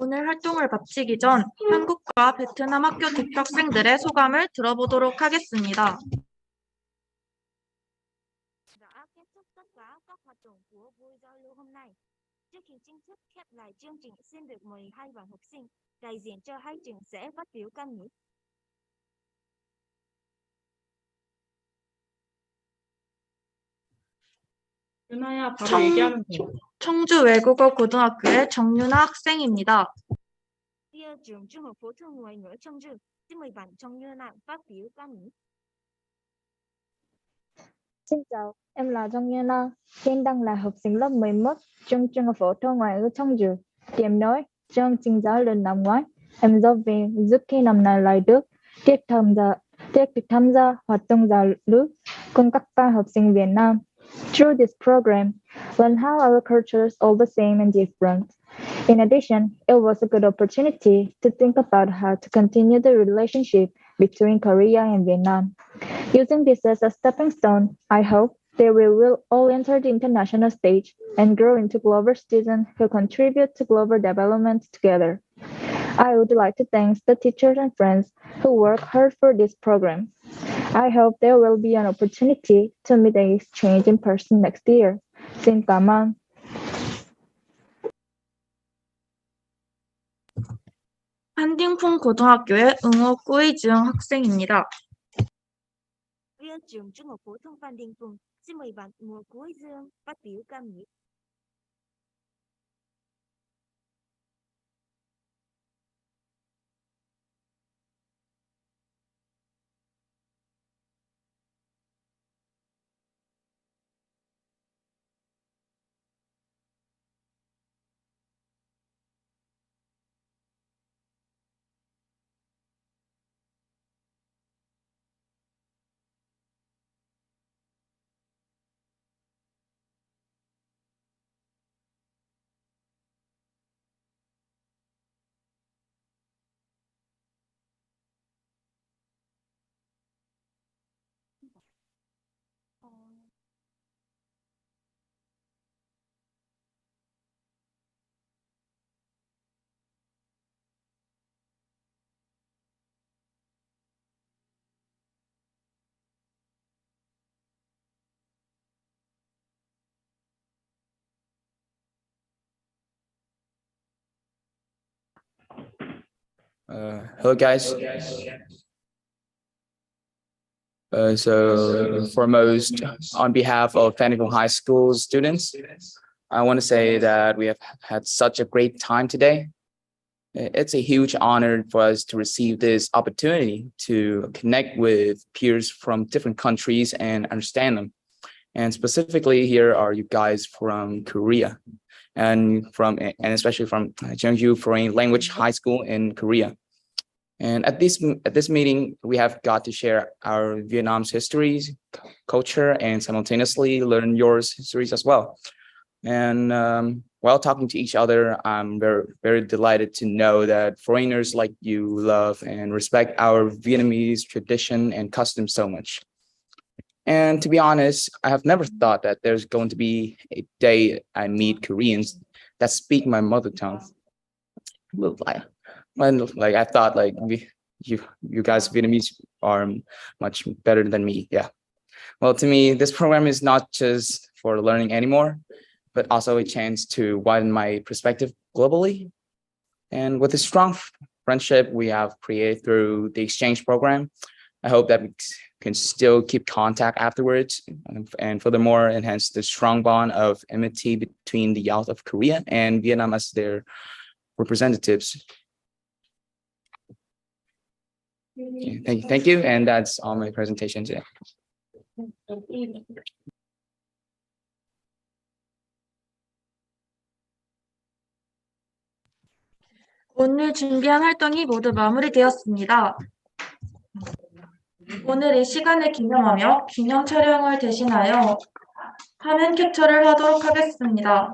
S22: 오늘 활동을 마치기 전 한국과 베트남 학교 대학생들의 소감을 들어보도록 하겠습니다.
S2: Đã kết thúc tất cả các hoạt động của buổi giao lưu hôm nay. Trước khi chính thức khép lại chương trình, xin được mời hai bạn học sinh đại diện cho hai trường sẽ phát biểu cảm nghĩ.
S8: 유나야, 바로 얘기하면 돼.
S22: 청주외국어고등학교의 정유나 학생입니다.
S2: Kia trường Trung học phổ thông ngoại ngữ 청주, xin mời bạn Trong Như Nam phát biểu cảm nghĩ.
S21: Xin chào, em là Trong Như Na, hiện đang là học sinh lớp 11 trường Trung học phổ thông ngoại ngữ 청주. Điểm nói, trong chương giáo lần năm ngoái, em giáo viên giúp khi năm nay lại được tiếp tục tham gia hoạt động giao lưu cùng các bạn học sinh Việt Nam. Through this program, learn how our cultures all the same and different. In addition, it was a good opportunity to think about how to continue the relationship between Korea and Vietnam. Using this as a stepping stone, I hope that we will all enter the international stage and grow into global citizens who contribute to global development together. I would like to thank the teachers and friends who work hard for this program. I hope there will be an opportunity to meet and exchange in person next year. Xin cảm ơn.
S22: 한딩풍 고등학교의 응어구이중 학생입니다.
S2: Viên trường Trung học phổ thông Phan Đình Phùng, xin mời bạn Ngô Cuối Dương phát biểu cảm nghĩ.
S7: Hello guys. So foremost, on behalf of Phan High School students, I want to say that we have had such a great time today. It's a huge honor for us to receive this opportunity to connect with peers from different countries and understand them. And specifically, here are you guys from Korea and especially from Jeongju Foreign Language High School in Korea. And at this meeting, we have got to share our Vietnam's histories, culture, and simultaneously learn yours histories as well. And while talking to each other, I'm very, very delighted to know that foreigners like you love and respect our Vietnamese tradition and customs so much. And to be honest, I have never thought that there's going to be a day I meet Koreans that speak my mother tongue. Like I thought, like you guys Vietnamese are much better than me. Yeah. Well, to me, this program is not just for learning anymore, but also a chance to widen my perspective globally. And with the strong friendship we have created through the exchange program, I hope that we can still keep contact afterwards, and furthermore enhance the strong bond of amity between the youth of Korea and Vietnam as their representatives. Okay, thank you, and that's all my presentation today.
S22: 오늘 준비한 활동이 모두 마무리되었습니다. 오늘 이 시간을 기념하며 기념 촬영을 대신하여 화면 캡처를 하도록 하겠습니다.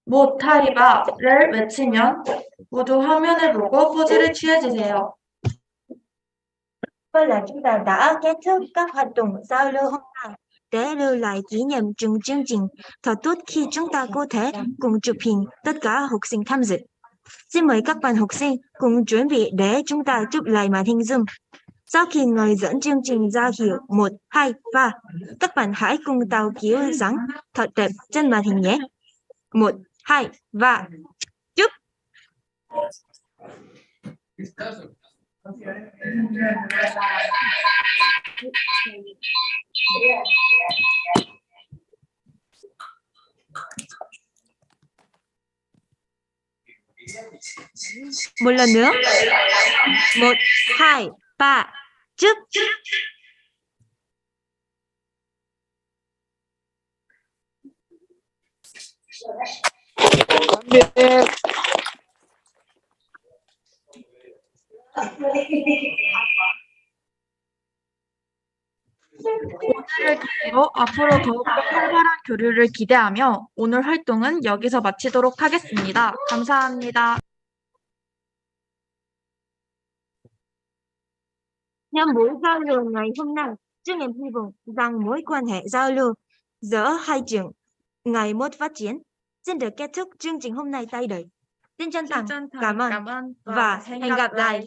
S22: 모타리바를 외치면 모두 화면을 보고 포즈를 취해주세요.
S2: Vậy là chúng ta đã kết thúc các hoạt động giao lưu hôm nay. Để lưu lại kỷ niệm trong chương trình, thật tốt khi chúng ta có thể cùng chụp hình tất cả học sinh tham dự. Xin mời các bạn học sinh cùng chuẩn bị để chúng ta chụp lại màn hình Zoom. Sau khi người dẫn chương trình ra hiệu 1, 2, 3, các bạn hãy cùng tạo kiểu dáng thật đẹp trên màn hình nhé. 1, 2, 3, chụp! Một lần nữa. 1, 2, 3, chụp!
S22: 오늘을 계기로 앞으로 더욱더 활발한 교류를 기대하며 오늘 활동은 여기서 마치도록 하겠습니다. 감사합니다.
S2: Trong buổi giao lưu ngày hôm nay, chúng em hy vọng rằng mối quan hệ giao lưu giữa hai trường ngày một phát triển. Xin được kết thúc chương trình hôm nay tại đây. Xin chân thành cảm ơn và hẹn gặp lại.